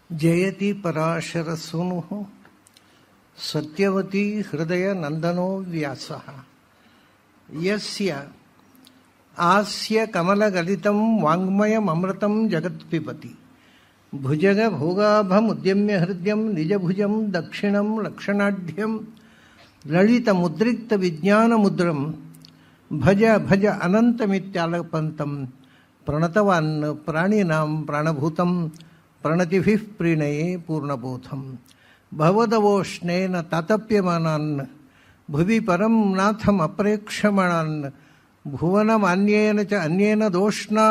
ಜಯತಿ ಪರಾಶರ ಸೂನು ಸತ್ಯವತಿ ಹೃದಯ ನಂದನೋ ವ್ಯಾಸ ಯಸ್ಯ ಆಸ್ಯ ಕಮಲಗಲಿತಂ ವಾಂಗ್ಮಯಮೃತಂ ಜಗತ್ಪಿಬತಿ ಭುಜಗ ಭೋಗಾಭಮುದ್ಯಮ್ಯ ಹೃದಯಂ ನಿಜಭುಜಂ ದಕ್ಷಿಣಂ ಲಕ್ಷಣಾಢ್ಯಂ ಲಲಿತ ಮುದ್ರಿಕ್ತ ವಿಜ್ಞಾನ ಮುದ್ರಂ ಭಜ ಭಜ ಅನಂತಮಿತ್ಯಾಲಪಂತಂ ಪ್ರಣತವಾನ್ ಪ್ರಾಣಿನಾಂ ಪ್ರಾಣಭೂತಂ ಪ್ರಣತಿಭಿಃ ಪ್ರೀಣಯೇ ಪೂರ್ಣಬೋಧಂ ಭವದವೋಷ್ಣೇನ ತಾತಪ್ಯಮಾನಾನ್ ಭುವಿ ಪರಂ ನಾಥಂ ಅಪ್ರೇಕ್ಷಮಾಣಾನ್ ಭುವನಮಾನ್ಯೇನ ಚ ಅನ್ಯೇನ ದೋಷ್ಣಾ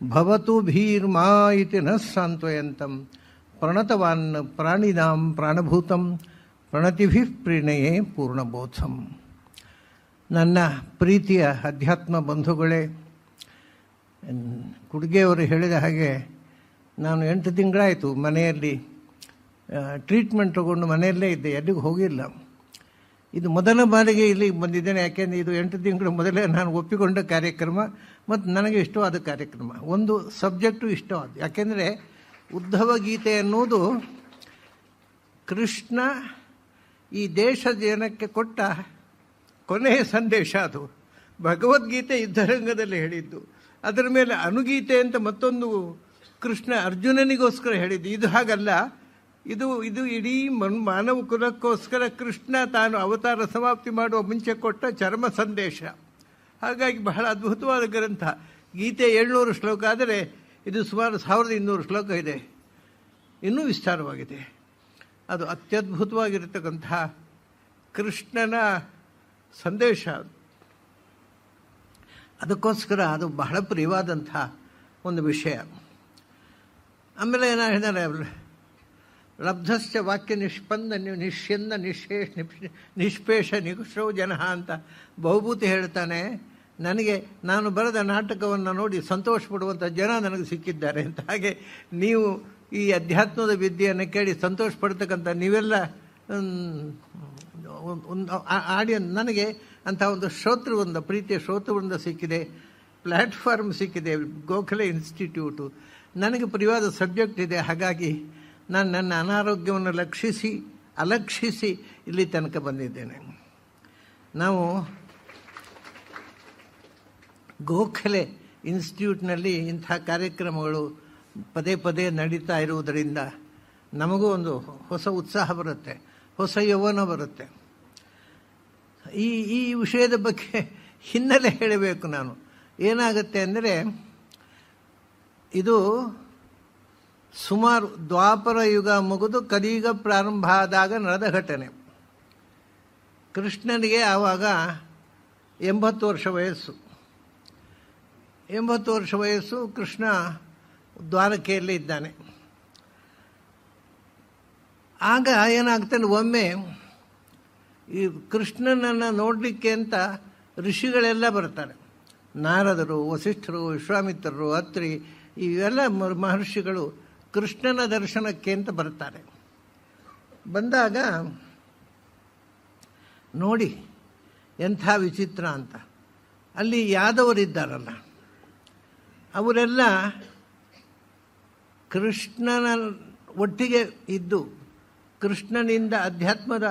ಭವತು ಭೀರ್ಮಾ ಇತಿ ನ ಸಾಂತ್ವಯಂತಂ ಪ್ರಣತವಾನ್ ಪ್ರಾಣಿನಾಂ ಪ್ರಾಣಭೂತಂ ಪ್ರಣತಿಭಿಃ ಪ್ರೀಣಯೇ ಪೂರ್ಣಬೋಧಂ. ನನ್ನ ಪ್ರೀತಿಯ ಅಧ್ಯಾತ್ಮ ಬಂಧುಗಳೇ, ಕುಡ್ಗೆಯವರು ಹೇಳಿದ ಹಾಗೆ ನಾನು 8 ತಿಂಗಳಾಯಿತು ಮನೆಯಲ್ಲಿ ಟ್ರೀಟ್ಮೆಂಟ್ ತಗೊಂಡು ಮನೆಯಲ್ಲೇ ಇದ್ದೆ, ಎಲ್ಲಿಗೂ ಹೋಗಿಲ್ಲ. ಇದು ಮೊದಲ ಬಾರಿಗೆ ಇಲ್ಲಿಗೆ ಬಂದಿದ್ದೇನೆ. ಯಾಕೆಂದರೆ ಇದು 8 ತಿಂಗಳು ಮೊದಲೇ ನಾನು ಒಪ್ಪಿಕೊಂಡ ಕಾರ್ಯಕ್ರಮ ಮತ್ತು ನನಗೆ ಇಷ್ಟವಾದ ಕಾರ್ಯಕ್ರಮ. ಒಂದು ಸಬ್ಜೆಕ್ಟು ಇಷ್ಟವಾದ, ಯಾಕೆಂದರೆ ಉದ್ಧವ ಗೀತೆ ಅನ್ನೋದು ಕೃಷ್ಣ ಈ ದೇಶದ ಜನಕ್ಕೆ ಕೊಟ್ಟ ಕೊನೆಯ ಸಂದೇಶ. ಅದು ಭಗವದ್ಗೀತೆ ಯುದ್ಧರಂಗದಲ್ಲಿ ಹೇಳಿದ್ದು. ಅದರ ಮೇಲೆ ಅನುಗೀತೆ ಅಂತ ಮತ್ತೊಂದು ಕೃಷ್ಣ ಅರ್ಜುನನಿಗೋಸ್ಕರ ಹೇಳಿದ್ದು. ಇದು ಹಾಗಲ್ಲ, ಇದು ಇಡೀ ಮಾನವ ಕುಲಕ್ಕೋಸ್ಕರ ಕೃಷ್ಣ ತಾನು ಅವತಾರ ಸಮಾಪ್ತಿ ಮಾಡುವ ಮುಂಚೆ ಕೊಟ್ಟ ಚರ್ಮ ಸಂದೇಶ. ಹಾಗಾಗಿ ಬಹಳ ಅದ್ಭುತವಾದ ಗ್ರಂಥ. ಗೀತೆ 700 ಶ್ಲೋಕ ಆದರೆ ಇದು ಸುಮಾರು 1200 ಶ್ಲೋಕ ಇದೆ, ಇನ್ನೂ ವಿಸ್ತಾರವಾಗಿದೆ. ಅದು ಅತ್ಯದ್ಭುತವಾಗಿರತಕ್ಕಂಥ ಕೃಷ್ಣನ ಸಂದೇಶ. ಅದಕ್ಕೋಸ್ಕರ ಅದು ಬಹಳ ಪ್ರಿಯವಾದಂಥ ಒಂದು ವಿಷಯ. ಆಮೇಲೆ ನಾನು ಹೇಳಿದ್ದಾರೆ, ಲಬ್ಧಸ್ಯ ವಾಕ್ಯ ನಿಷ್ಪಂದ ನಿಶ್ಯಂದ ನಿಷ್ಪೇಷ ನಿಗುಷೋ ಜನ ಅಂತ ಬಹುಭೂತಿ ಹೇಳ್ತಾನೆ. ನಾನು ಬರೆದ ನಾಟಕವನ್ನು ನೋಡಿ ಸಂತೋಷ ಪಡುವಂಥ ಜನ ನನಗೆ ಸಿಕ್ಕಿದ್ದಾರೆ ಅಂತ. ಹಾಗೆ ನೀವು ಈ ಅಧ್ಯಾತ್ಮದ ವಿದ್ಯೆಯನ್ನು ಕೇಳಿ ಸಂತೋಷ ಪಡ್ತಕ್ಕಂಥ ನೀವೆಲ್ಲ ನನಗೆ ಅಂಥ ಒಂದು ಶ್ರೋತೃವೃಂದ, ಪ್ರೀತಿಯ ಶ್ರೋತೃವೃಂದ ಸಿಕ್ಕಿದೆ, ಪ್ಲ್ಯಾಟ್ಫಾರ್ಮ್ ಸಿಕ್ಕಿದೆ, ಗೋಖಲೆ ಇನ್ಸ್ಟಿಟ್ಯೂಟು. ನನಗೆ ಪ್ರಿಯವಾದ ಸಬ್ಜೆಕ್ಟ್ ಇದೆ. ಹಾಗಾಗಿ ನಾನು ನನ್ನ ಅನಾರೋಗ್ಯವನ್ನು ಅಲಕ್ಷಿಸಿ ಇಲ್ಲಿ ತನಕ ಬಂದಿದ್ದೇನೆ. ನಾವು ಗೋಖಲೆ ಇನ್ಸ್ಟಿಟ್ಯೂಟ್ನಲ್ಲಿ ಇಂಥ ಕಾರ್ಯಕ್ರಮಗಳು ಪದೇ ಪದೇ ನಡೀತಾ ಇರುವುದರಿಂದ ನಮಗೂ ಒಂದು ಹೊಸ ಉತ್ಸಾಹ ಬರುತ್ತೆ, ಹೊಸ ಯೌವನ ಬರುತ್ತೆ. ಈ ವಿಷಯದ ಬಗ್ಗೆ ಹಿನ್ನೆಲೆ ಹೇಳಬೇಕು ನಾನು. ಏನಾಗುತ್ತೆ ಅಂದರೆ, ಇದು ಸುಮಾರು ದ್ವಾಪರ ಯುಗ ಮುಗಿದು ಕಲಿಯುಗ ಪ್ರಾರಂಭ ಆದಾಗ ನಡೆದ ಘಟನೆ. ಕೃಷ್ಣನಿಗೆ ಆವಾಗ 80 ವರ್ಷ ವಯಸ್ಸು. 80 ವರ್ಷ ವಯಸ್ಸು. ಕೃಷ್ಣ ದ್ವಾರಕೆಯಲ್ಲಿ ಇದ್ದಾನೆ. ಆಗ ಏನಾಗ್ತಾನೆ, ಒಮ್ಮೆ ಈ ಕೃಷ್ಣನನ್ನು ನೋಡಲಿಕ್ಕೆ ಅಂತ ಋಷಿಗಳೆಲ್ಲ ಬರ್ತಾರೆ. ನಾರದರು, ವಸಿಷ್ಠರು, ವಿಶ್ವಾಮಿತ್ರರು, ಅತ್ರಿ, ಇವೆಲ್ಲ ಮಹರ್ಷಿಗಳು ಕೃಷ್ಣನ ದರ್ಶನಕ್ಕೆ ಅಂತ ಬರ್ತಾರೆ. ಬಂದಾಗ ನೋಡಿ ಎಂಥ ವಿಚಿತ್ರ ಅಂತ, ಅಲ್ಲಿ ಯಾದವರಿದ್ದಾರಲ್ಲ ಅವರೆಲ್ಲ ಕೃಷ್ಣನ ಒಟ್ಟಿಗೆ ಇದ್ದು ಕೃಷ್ಣನಿಂದ ಅಧ್ಯಾತ್ಮದ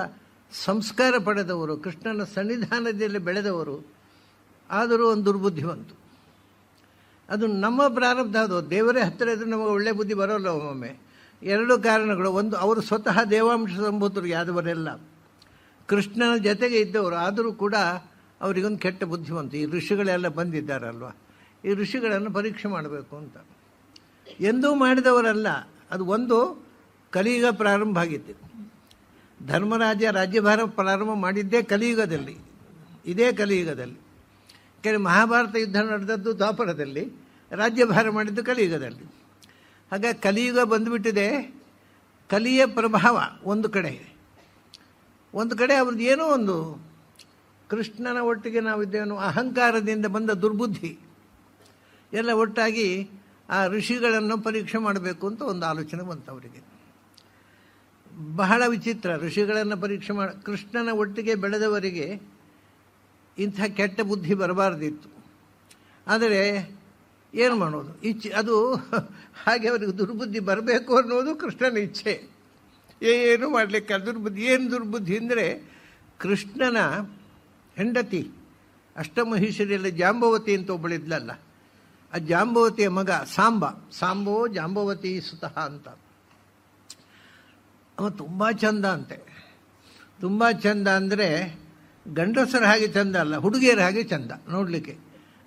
ಸಂಸ್ಕಾರ ಪಡೆದವರು, ಕೃಷ್ಣನ ಸನ್ನಿಧಾನದಲ್ಲಿ ಬೆಳೆದವರು. ಆದರೂ ಒಂದು ದುರ್ಬುದ್ಧಿವಂತು. ಅದು ನಮ್ಮ ಪ್ರಾರಬ್ಧ. ಅದು ದೇವರೇ ಹತ್ತಿರ ಇದ್ದರೆ ನಮಗೆ ಒಳ್ಳೆ ಬುದ್ಧಿ ಬರೋಲ್ಲ ಒಮ್ಮೊಮ್ಮೆ. 2 ಕಾರಣಗಳು. ಒಂದು, ಅವರು ಸ್ವತಃ ದೇವಾಂಶ ಸಂಭೂತರು ಯಾದವರೆಲ್ಲ, ಕೃಷ್ಣನ ಜೊತೆಗೆ ಇದ್ದವರು. ಆದರೂ ಕೂಡ ಅವರಿಗೊಂದು ಕೆಟ್ಟ ಬುದ್ಧಿವಂತು. ಈ ಋಷಿಗಳೆಲ್ಲ ಬಂದಿದ್ದಾರಲ್ವ, ಈ ಋಷಿಗಳನ್ನು ಪರೀಕ್ಷೆ ಮಾಡಬೇಕು ಅಂತ ಎಂದೂ ಮಾಡಿದವರಲ್ಲ. ಅದು ಒಂದು ಕಲಿಯುಗ ಪ್ರಾರಂಭ ಆಗಿತ್ತು. ಧರ್ಮರಾಜ ರಾಜ್ಯಭಾರ ಪ್ರಾರಂಭ ಮಾಡಿದ್ದೇ ಕಲಿಯುಗದಲ್ಲಿ, ಇದೇ ಕಲಿಯುಗದಲ್ಲಿ. ಕೆಲವು ಮಹಾಭಾರತ ಯುದ್ಧ ನಡೆದದ್ದು ದ್ವಾಪರದಲ್ಲಿ, ರಾಜ್ಯಭಾರ ಮಾಡಿದ್ದು ಕಲಿಯುಗದಲ್ಲಿ. ಹಾಗಾಗಿ ಕಲಿಯುಗ ಬಂದುಬಿಟ್ಟಿದೆ. ಕಲಿಯ ಪ್ರಭಾವ ಒಂದು ಕಡೆ ಅವ್ರದ್ದು ಏನೋ ಒಂದು ಕೃಷ್ಣನ ಒಟ್ಟಿಗೆ ನಾವಿದ್ದೇನೋ ಅಹಂಕಾರದಿಂದ ಬಂದ ದುರ್ಬುದ್ಧಿ ಎಲ್ಲ ಒಟ್ಟಾಗಿ ಆ ಋಷಿಗಳನ್ನು ಪರೀಕ್ಷೆ ಮಾಡಬೇಕು ಅಂತ ಒಂದು ಆಲೋಚನೆ ಬಂತು ಅವರಿಗೆ. ಬಹಳ ವಿಚಿತ್ರ. ಋಷಿಗಳನ್ನು ಪರೀಕ್ಷೆ ಕೃಷ್ಣನ ಒಟ್ಟಿಗೆ ಬೆಳೆದವರಿಗೆ ಇಂಥ ಕೆಟ್ಟ ಬುದ್ಧಿ ಬರಬಾರ್ದಿತ್ತು. ಆದರೆ ಏನು ಮಾಡೋದು? ಇಚ್ಛೆ ಅದು ಹಾಗೆ ಅವರಿಗೆ ದುರ್ಬುದ್ಧಿ ಬರಬೇಕು ಅನ್ನೋದು ಕೃಷ್ಣನ ಇಚ್ಛೆ. ಏನು ಮಾಡಲಿಕ್ಕೆ ದುರ್ಬುದ್ಧಿ. ಏನು ದುರ್ಬುದ್ಧಿ ಅಂದರೆ ಕೃಷ್ಣನ ಹೆಂಡತಿ ಅಷ್ಟಮಹಿಷರಿಯಲ್ಲಿ ಜಾಂಬವತಿ ಅಂತ ಒಬ್ಬಳಿದ್ಲಲ್ಲ, ಆ ಜಾಂಬವತಿಯ ಮಗ ಸಾಂಬೋ ಜಾಂಬವತಿ ಸುತಃ ಅಂತ. ಅವ ತುಂಬ ಚಂದ ಅಂತೆ. ತುಂಬ ಚಂದ ಅಂದರೆ ಗಂಡಸರ ಹಾಗೆ ಚಂದ ಅಲ್ಲ, ಹುಡುಗಿಯರ ಹಾಗೆ ಚಂದ ನೋಡಲಿಕ್ಕೆ.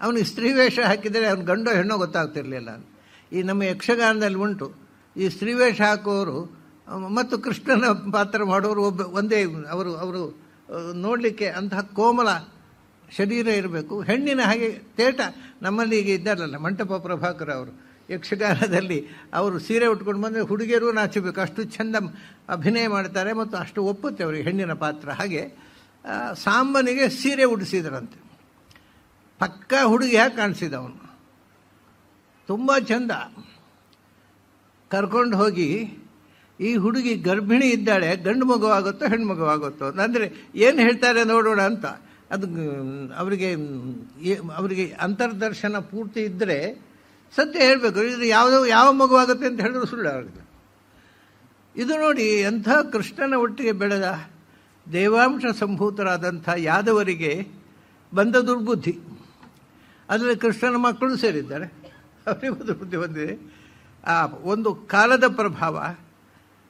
ಅವನಿಗೆ ಸ್ತ್ರೀ ವೇಷ ಹಾಕಿದರೆ ಅವನು ಗಂಡೋ ಹೆಣ್ಣೋ ಗೊತ್ತಾಗ್ತಿರ್ಲಿಲ್ಲ. ಈ ನಮ್ಮ ಯಕ್ಷಗಾನದಲ್ಲಿ ಉಂಟು, ಈ ಸ್ತ್ರೀ ವೇಷ ಹಾಕುವವರು ಮತ್ತು ಕೃಷ್ಣನ ಪಾತ್ರ ಮಾಡೋರು ಒಂದೇ. ಅವರು ನೋಡಲಿಕ್ಕೆ ಅಂತಹ ಕೋಮಲ ಶರೀರ ಇರಬೇಕು, ಹೆಣ್ಣಿನ ಹಾಗೆ ತೇಟ. ನಮ್ಮಲ್ಲಿ ಈಗ ಇದ್ದಾರಲ್ಲ ಮಂಟಪ ಪ್ರಭಾಕರ್ ಅವರು, ಯಕ್ಷಗಾನದಲ್ಲಿ ಅವರು ಸೀರೆ ಉಟ್ಕೊಂಡು ಬಂದರೆ ಹುಡುಗಿಯರು ನಾಚಬೇಕು, ಅಷ್ಟು ಚೆಂದ ಅಭಿನಯ ಮಾಡ್ತಾರೆ ಮತ್ತು ಅಷ್ಟು ಒಪ್ಪುತ್ತೆ ಅವರಿಗೆ ಹೆಣ್ಣಿನ ಪಾತ್ರ. ಹಾಗೆ ಸಾಂಬನಿಗೆ ಸೀರೆ ಉಡಿಸಿದ್ರಂತೆ, ಪಕ್ಕ ಹುಡುಗಿ ಹಾಗೆ ಕಾಣಿಸಿದ ಅವನು, ತುಂಬ ಚೆಂದ. ಕರ್ಕೊಂಡು ಹೋಗಿ ಈ ಹುಡುಗಿ ಗರ್ಭಿಣಿ ಇದ್ದಾಳೆ, ಗಂಡು ಮಗುವಾಗುತ್ತೋ ಹೆಣ್ಣು ಮಗುವಾಗುತ್ತೋ ಅಂದರೆ ಏನು ಹೇಳ್ತಾರೆ ನೋಡೋಣ ಅಂತ. ಅದು ಅವರಿಗೆ ಅಂತರ್ದರ್ಶನ ಪೂರ್ತಿ ಇದ್ದರೆ ಸತ್ಯ ಹೇಳಬೇಕು. ಇದು ಯಾವ ಮಗುವಾಗುತ್ತೆ ಅಂತ ಹೇಳಿದ್ರು ಸುಳ್ಳು ಆಗುತ್ತೆ. ಇದು ನೋಡಿ, ಎಂಥ ಕೃಷ್ಣನ ಒಟ್ಟಿಗೆ ಬೆಳೆದ ದೇವಾಂಶ ಸಂಭೂತರಾದಂಥ ಯಾದವರಿಗೆ ಬಂದ ದುರ್ಬುದ್ಧಿ. ಅದರಲ್ಲಿ ಕೃಷ್ಣನ ಮಕ್ಕಳು ಸೇರಿದ್ದಾರೆ, ಅವರಿಗೂ ದುರ್ಬುದ್ಧಿ ಬಂದಿದೆ. ಆ ಒಂದು ಕಾಲದ ಪ್ರಭಾವ,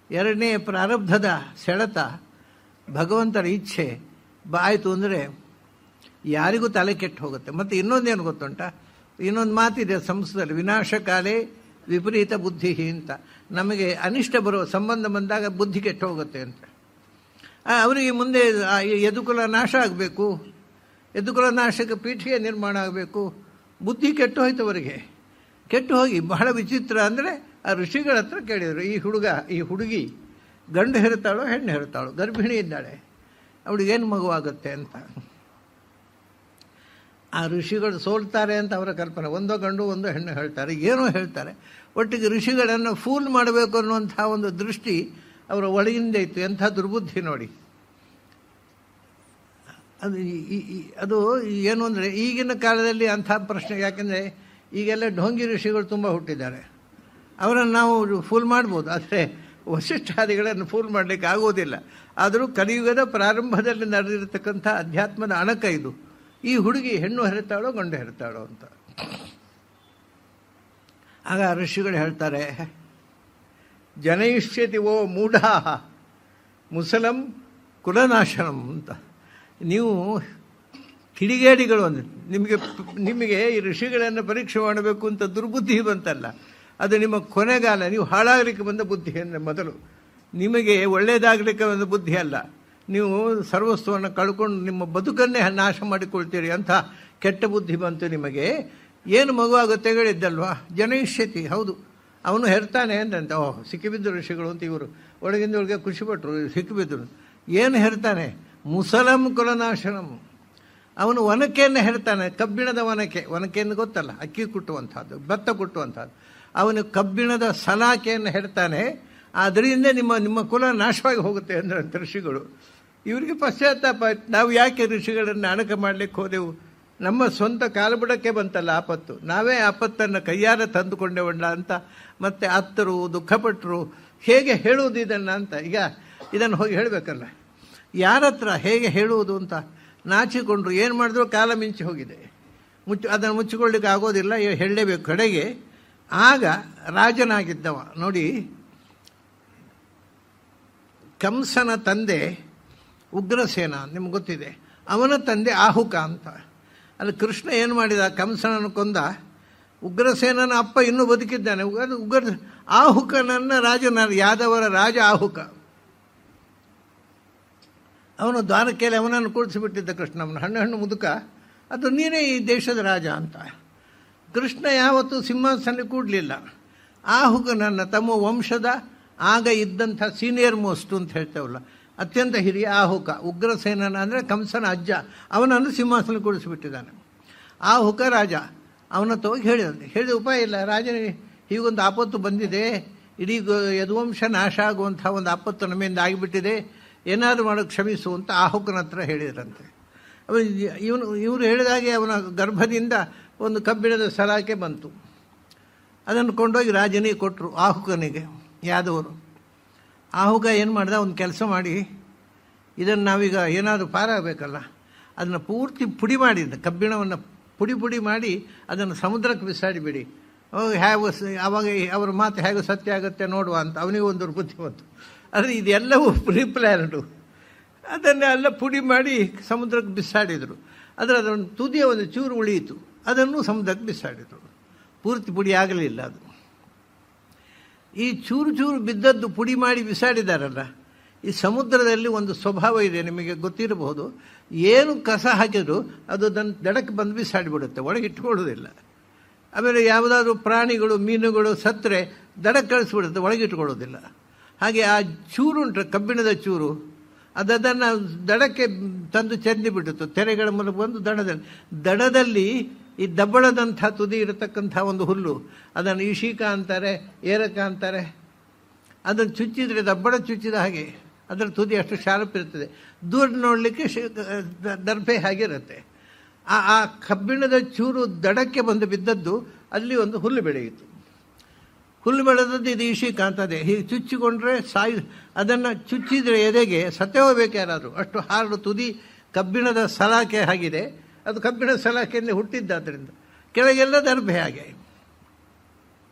ಎರಡನೇ ಪ್ರಾರಬ್ಧದ ಸೆಳೆತ, ಭಗವಂತನ ಇಚ್ಛೆ ಆಯಿತು ಅಂದರೆ ಯಾರಿಗೂ ತಲೆ ಕೆಟ್ಟು ಹೋಗುತ್ತೆ. ಮತ್ತು ಇನ್ನೊಂದೇನು ಗೊತ್ತುಂಟ, ಇನ್ನೊಂದು ಮಾತಿದೆ ಸಂಸ್ಕೃತದಲ್ಲಿ, ವಿನಾಶಕಾಲೇ ವಿಪರೀತ ಬುದ್ಧಿ ಅಂತ. ನಮಗೆ ಅನಿಷ್ಟ ಬರೋ ಸಂಬಂಧ ಬಂದಾಗ ಬುದ್ಧಿ ಕೆಟ್ಟು ಹೋಗುತ್ತೆ ಅಂತ. ಅವರಿಗೆ ಮುಂದೆ ಯದುಕುಲ ನಾಶ ಆಗಬೇಕು, ಯದುಕುಲ ನಾಶಕ್ಕೆ ಪೀಠಿಗೆ ನಿರ್ಮಾಣ ಆಗಬೇಕು. ಬುದ್ಧಿ ಕೆಟ್ಟು ಹೋಯ್ತು ಅವರಿಗೆ. ಕೆಟ್ಟು ಹೋಗಿ ಬಹಳ ವಿಚಿತ್ರ ಅಂದರೆ ಆ ಋಷಿಗಳ ಹತ್ರ ಕೇಳಿದರು, ಈ ಹುಡುಗಿ ಗಂಡು ಹೆರುತ್ತಾಳೋ ಹೆಣ್ಣು ಹೆರುತ್ತಾಳೋ, ಗರ್ಭಿಣಿ ಇದ್ದಾಳೆ, ಅವಳಿಗೇನು ಮಗುವಾಗುತ್ತೆ ಅಂತ. ಆ ಋಷಿಗಳು ಸೋಲ್ತಾರೆ ಅಂತ ಅವರ ಕಲ್ಪನೆ. ಒಂದೋ ಗಂಡು ಒಂದೋ ಹೆಣ್ಣು ಹೇಳ್ತಾರೆ, ಏನೋ ಹೇಳ್ತಾರೆ. ಒಟ್ಟಿಗೆ ಋಷಿಗಳನ್ನು ಫೂಲ್ ಮಾಡಬೇಕು ಅನ್ನುವಂಥ ಒಂದು ದೃಷ್ಟಿ ಅವರ ಒಳಗಿಂದ ಇತ್ತು. ಎಂಥ ದುರ್ಬುದ್ಧಿ ನೋಡಿ. ಅದು ಏನು ಅಂದರೆ ಈಗಿನ ಕಾಲದಲ್ಲಿ ಅಂಥ ಪ್ರಶ್ನೆ, ಯಾಕೆಂದರೆ ಈಗೆಲ್ಲ ಢೋಂಗಿ ಋಷಿಗಳು ತುಂಬ ಹುಟ್ಟಿದ್ದಾರೆ, ಅವರನ್ನು ನಾವು ಫೂಲ್ ಮಾಡ್ಬೋದು. ಆದರೆ ವಸಿಷ್ಠಾದಿಗಳನ್ನು ಫೂಲ್ ಮಾಡಲಿಕ್ಕೆ ಆಗೋದಿಲ್ಲ. ಆದರೂ ಕಲಿಯುಗದ ಪ್ರಾರಂಭದಲ್ಲಿ ನಡೆದಿರತಕ್ಕಂಥ ಅಧ್ಯಾತ್ಮದ ಅಣಕ ಇದು. ಈ ಹುಡುಗಿ ಹೆಣ್ಣು ಹೆರುತ್ತಾಳೋ ಗಂಡು ಹೆರುತ್ತಾಳೋ ಅಂತ. ಆಗ ಋಷಿಗಳು ಹೇಳ್ತಾರೆ, ಜನಯಿಷ್ಯತಿ ಓ ಮೂಢಾ ಮುಸಲಂ ಕುಲನಾಶನಂ ಅಂತ. ನೀವು ಕಿಡಿಗೇಡಿಗಳು ಅಂದರೆ ನಿಮಗೆ ಈ ಋಷಿಗಳನ್ನು ಪರೀಕ್ಷೆ ಮಾಡಬೇಕು ಅಂತ ದುರ್ಬುದ್ಧಿ ಬಂತಲ್ಲ, ಅದು ನಿಮ್ಮ ಕೊನೆಗಾಲ. ನೀವು ಹಾಳಾಗಲಿಕ್ಕೆ ಬಂದ ಬುದ್ಧಿ ಅಂದರೆ ಮೊದಲು, ನಿಮಗೆ ಒಳ್ಳೆಯದಾಗಲಿಕ್ಕೆ ಬಂದ ಬುದ್ಧಿ ಅಲ್ಲ. ನೀವು ಸರ್ವಸ್ವವನ್ನು ಕಳ್ಕೊಂಡು ನಿಮ್ಮ ಬದುಕನ್ನೇ ನಾಶ ಮಾಡಿಕೊಳ್ತೀರಿ. ಅಂಥ ಕೆಟ್ಟ ಬುದ್ಧಿ ಬಂತು ನಿಮಗೆ. ಏನು ಮಗುವಾಗುತ್ತೆ ಹೇಳಿದ್ದಲ್ವಾ, ಜನಯಿಷ್ಯತಿ. ಹೌದು, ಅವನು ಹೆರ್ತಾನೆ ಅಂದಂತೆ. ಸಿಕ್ಕಿಬಿದ್ದು ಋಷಿಗಳು ಅಂತ ಇವರು ಒಳಗಿಂದೊಳಗೆ ಖುಷಿಪಟ್ಟರು. ಸಿಕ್ಕಿಬಿದ್ದರು. ಏನು ಹೆರ್ತಾನೆ? ಮುಸಲಂ ಕುಲನಾಶನಂ. ಅವನು ಒನಕೆಯನ್ನು ಹೆರ್ತಾನೆ, ಕಬ್ಬಿಣದ ಒನಕೆಯನ್ನು ಗೊತ್ತಲ್ಲ, ಅಕ್ಕಿ ಕುಟ್ಟುವಂಥದ್ದು, ಭತ್ತ ಕುಟ್ಟುವಂಥದ್ದು. ಅವನು ಕಬ್ಬಿಣದ ಸಲಾಕೆಯನ್ನು ಹೆರ್ತಾನೆ, ಅದರಿಂದ ನಿಮ್ಮ ಕುಲ ನಾಶವಾಗಿ ಹೋಗುತ್ತೆ ಅಂದ್ರೆ ಋಷಿಗಳು. ಇವರಿಗೆ ಪಶ್ಚಾತ್ತಾಪ ಆಯ್ತು, ನಾವು ಯಾಕೆ ಋಷಿಗಳನ್ನು ಅಣಕ ಮಾಡಲಿಕ್ಕೆ ಹೋದೆವು? ನಮ್ಮ ಸ್ವಂತ ಕಾಲುಬುಡಕ್ಕೆ ಬಂತಲ್ಲ ಆಪತ್ತು, ನಾವೇ ಆಪತ್ತನ್ನು ಕೈಯಾರ ತಂದುಕೊಂಡೆವಣ್ಣ ಅಂತ. ಮತ್ತೆ ಅತ್ತರು, ದುಃಖಪಟ್ಟರು. ಹೇಗೆ ಹೇಳುವುದು ಇದನ್ನು ಅಂತ. ಈಗ ಇದನ್ನು ಹೋಗಿ ಹೇಳಬೇಕಲ್ಲ, ಯಾರ ಹತ್ರ ಹೇಗೆ ಹೇಳುವುದು ಅಂತ ನಾಚಿಕೊಂಡ್ರು. ಏನು ಮಾಡಿದ್ರು ಕಾಲ ಮಿಂಚಿ ಹೋಗಿದೆ, ಅದನ್ನು ಮುಚ್ಚಿಕೊಳ್ಳಿಕ್ಕೆ ಆಗೋದಿಲ್ಲ, ಹೇಳಲೇಬೇಕು ಕಡೆಗೆ. ಆಗ ರಾಜನಾಗಿದ್ದವ ನೋಡಿ, ಕಂಸನ ತಂದೆ ಉಗ್ರಸೇನ, ನಿಮ್ಗೆ ಗೊತ್ತಿದೆ. ಅವನ ತಂದೆ ಆಹುಕ ಅಂತ. ಅಲ್ಲಿ ಕೃಷ್ಣ ಏನು ಮಾಡಿದ, ಕಂಸನನ್ನು ಕೊಂದ. ಉಗ್ರಸೇನನ ಅಪ್ಪ ಇನ್ನೂ ಬದುಕಿದ್ದಾನೆ. ಆಹುಕನನ್ನು ಯಾದವರ ರಾಜ ಆಹುಕ. ಅವನು ದ್ವಾರಕೆಯಲ್ಲಿ ಅವನನ್ನು ಕೂಡಿಸಿಬಿಟ್ಟಿದ್ದ ಕೃಷ್ಣ. ಅವನು ಹಣ್ಣು ಮುದುಕ, ಅದು ನೀನೇ ಈ ದೇಶದ ರಾಜ ಅಂತ. ಕೃಷ್ಣ ಯಾವತ್ತೂ ಸಿಂಹಾಸನ ಕೂಡಲಿಲ್ಲ. ಆಹುಕನನ್ನ ತಮ್ಮ ವಂಶದ ಆಗ ಇದ್ದಂಥ ಸೀನಿಯರ್ ಮೋಸ್ಟ್ ಅಂತ ಹೇಳ್ತೇವಲ್ಲ, ಅತ್ಯಂತ ಹಿರಿಯ ಆಹುಕ ಉಗ್ರಸೇನನ ಅಂದರೆ ಕಂಸನ ಅಜ್ಜ, ಅವನನ್ನು ಸಿಂಹಾಸನ ಕೂಡಿಸಿಬಿಟ್ಟಿದ್ದಾನೆ. ಆಹುಕ ರಾಜ. ಅವನ ಹೋಗಿ ಹೇಳಿದ ಉಪಾಯ ಇಲ್ಲ, ರಾಜನಿಗೆ ಹೀಗೊಂದು ಆಪತ್ತು ಬಂದಿದೆ, ಇಡೀ ಯದುವಂಶ ನಾಶ ಆಗುವಂಥ ಒಂದು ಆಪತ್ತು ನಮ್ಮಿಂದ ಆಗಿಬಿಟ್ಟಿದೆ, ಏನಾದರೂ ಮಾಡೋಕ್ಕೆ ಕ್ಷಮಿಸು ಅಂತ ಆಹುಕನ ಹತ್ರ ಹೇಳಿದ್ರಂತೆ. ಇವರು ಹೇಳಿದಾಗೆ ಅವನ ಗರ್ಭದಿಂದ ಒಂದು ಕಬ್ಬಿಣದ ಸಲಾಕೆ ಬಂತು. ಅದನ್ನು ಕೊಂಡೋಗಿ ರಾಜನಿಗೆ ಕೊಟ್ಟರು, ಆಹುಕನಿಗೆ, ಯಾದವರು. ಆಹುಕ ಏನು ಮಾಡ್ದ, ಒಂದು ಕೆಲಸ ಮಾಡಿ, ಇದನ್ನು ನಾವೀಗ ಏನಾದರೂ ಪಾರಾಗಬೇಕಲ್ಲ, ಅದನ್ನು ಪೂರ್ತಿ ಪುಡಿ ಮಾಡಿದ್ದ, ಕಬ್ಬಿಣವನ್ನು ಪುಡಿ ಮಾಡಿ ಅದನ್ನು ಸಮುದ್ರಕ್ಕೆ ಬಿಸಾಡಿಬಿಡಿ, ಹೇಗೆ ಆವಾಗ ಅವರ ಮಾತು ಹೇಗೆ ಸತ್ಯ ಆಗುತ್ತೆ ನೋಡುವ ಅಂತ ಅವನಿಗೆ ಒಂದು ಬುದ್ಧಿ ಬಂತು. ಆದರೆ ಇದೆಲ್ಲವೂ ಪ್ರಿಪ್ಲ್ಯಾನ್ಡು. ಅದನ್ನೆಲ್ಲ ಪುಡಿ ಮಾಡಿ ಸಮುದ್ರಕ್ಕೆ ಬಿಸಾಡಿದರು. ಅದರ ತುದಿಯ ಒಂದು ಚೂರು ಉಳಿಯಿತು, ಅದನ್ನು ಸಮುದ್ರಕ್ಕೆ ಬಿಸಾಡಿದರು. ಪೂರ್ತಿ ಪುಡಿ ಆಗಲಿಲ್ಲ ಅದು. ಈ ಚೂರು ಬಿದ್ದದ್ದು ಪುಡಿ ಮಾಡಿ ಬಿಸಾಡಿದಾರಲ್ಲ, ಈ ಸಮುದ್ರದಲ್ಲಿ ಒಂದು ಸ್ವಭಾವ ಇದೆ, ನಿಮಗೆ ಗೊತ್ತಿರಬಹುದು. ಏನು ಕಸ ಹಾಕಿದ್ರು ಅದು ದಡಕ್ಕೆ ಬಂದು ಬಿಸಾಡಿಬಿಡುತ್ತೆ, ಒಳಗೆ ಇಟ್ಕೊಳ್ಳೋದಿಲ್ಲ. ಆಮೇಲೆ ಯಾವುದಾದ್ರೂ ಪ್ರಾಣಿಗಳು, ಮೀನುಗಳು ಸತ್ತರೆ ದಡಕ್ಕೆ ಕಳಿಸ್ಬಿಡುತ್ತೆ, ಒಳಗೆ ಇಟ್ಕೊಳ್ಳೋದಿಲ್ಲ. ಹಾಗೆ ಆ ಚೂರು ಉಂಟು, ಕಬ್ಬಿಣದ ಚೂರು, ಅದನ್ನು ದಡಕ್ಕೆ ತಂದು ಚೆಂದಿ ಬಿಟ್ಟಿತ್ತು, ತೆರೆಗಳ ಮೂಲಕ ಬಂದು ದಡದಲ್ಲಿ ಈ ದಬ್ಬಳದಂಥ ತುದಿ ಇರತಕ್ಕಂಥ ಒಂದು ಹುಲ್ಲು, ಅದನ್ನು ಇಶಿಕ ಅಂತಾರೆ, ಏರಕ ಅಂತಾರೆ. ಅದನ್ನು ಚುಚ್ಚಿದರೆ ದಬ್ಬಳ ಚುಚ್ಚಿದ ಹಾಗೆ ಅದರ ತುದಿ ಅಷ್ಟು ಶಾರ್ಪ್ ಇರ್ತದೆ, ದೂರ ನೋಡಲಿಕ್ಕೆ ದರ್ಭೆ ಹಾಗಿರುತ್ತೆ. ಆ ಕಬ್ಬಿಣದ ಚೂರು ದಡಕ್ಕೆ ಬಂದು ಬಿದ್ದದ್ದು, ಅಲ್ಲಿ ಒಂದು ಹುಲ್ಲು ಬೆಳೆಯಿತು. ಹುಲ್ಲು ಬೆಳೆದದ್ದು ಇದು ಇಶಿಕ ಅಂತದೆ. ಹೀಗೆ ಚುಚ್ಚಿಕೊಂಡ್ರೆ ಅದನ್ನು ಚುಚ್ಚಿದರೆ ಎದೆಗೆ ಸತ್ತೇ ಹೋಗ್ಬೇಕು ಯಾರಾದರೂ, ಅಷ್ಟು ಹಾರ್ಡ್ ತುದಿ ಕಬ್ಬಿಣದ ಸಲಾಕೆ ಆಗಿದೆ. ಅದು ಕಬ್ಬಿಣದ ಸಲಾಕೆಯಿಂದ ಹುಟ್ಟಿದ್ದಾದ್ದರಿಂದ ಕೆಳಗೆಲ್ಲ ದರ್ಭೆ ಹಾಗೆ.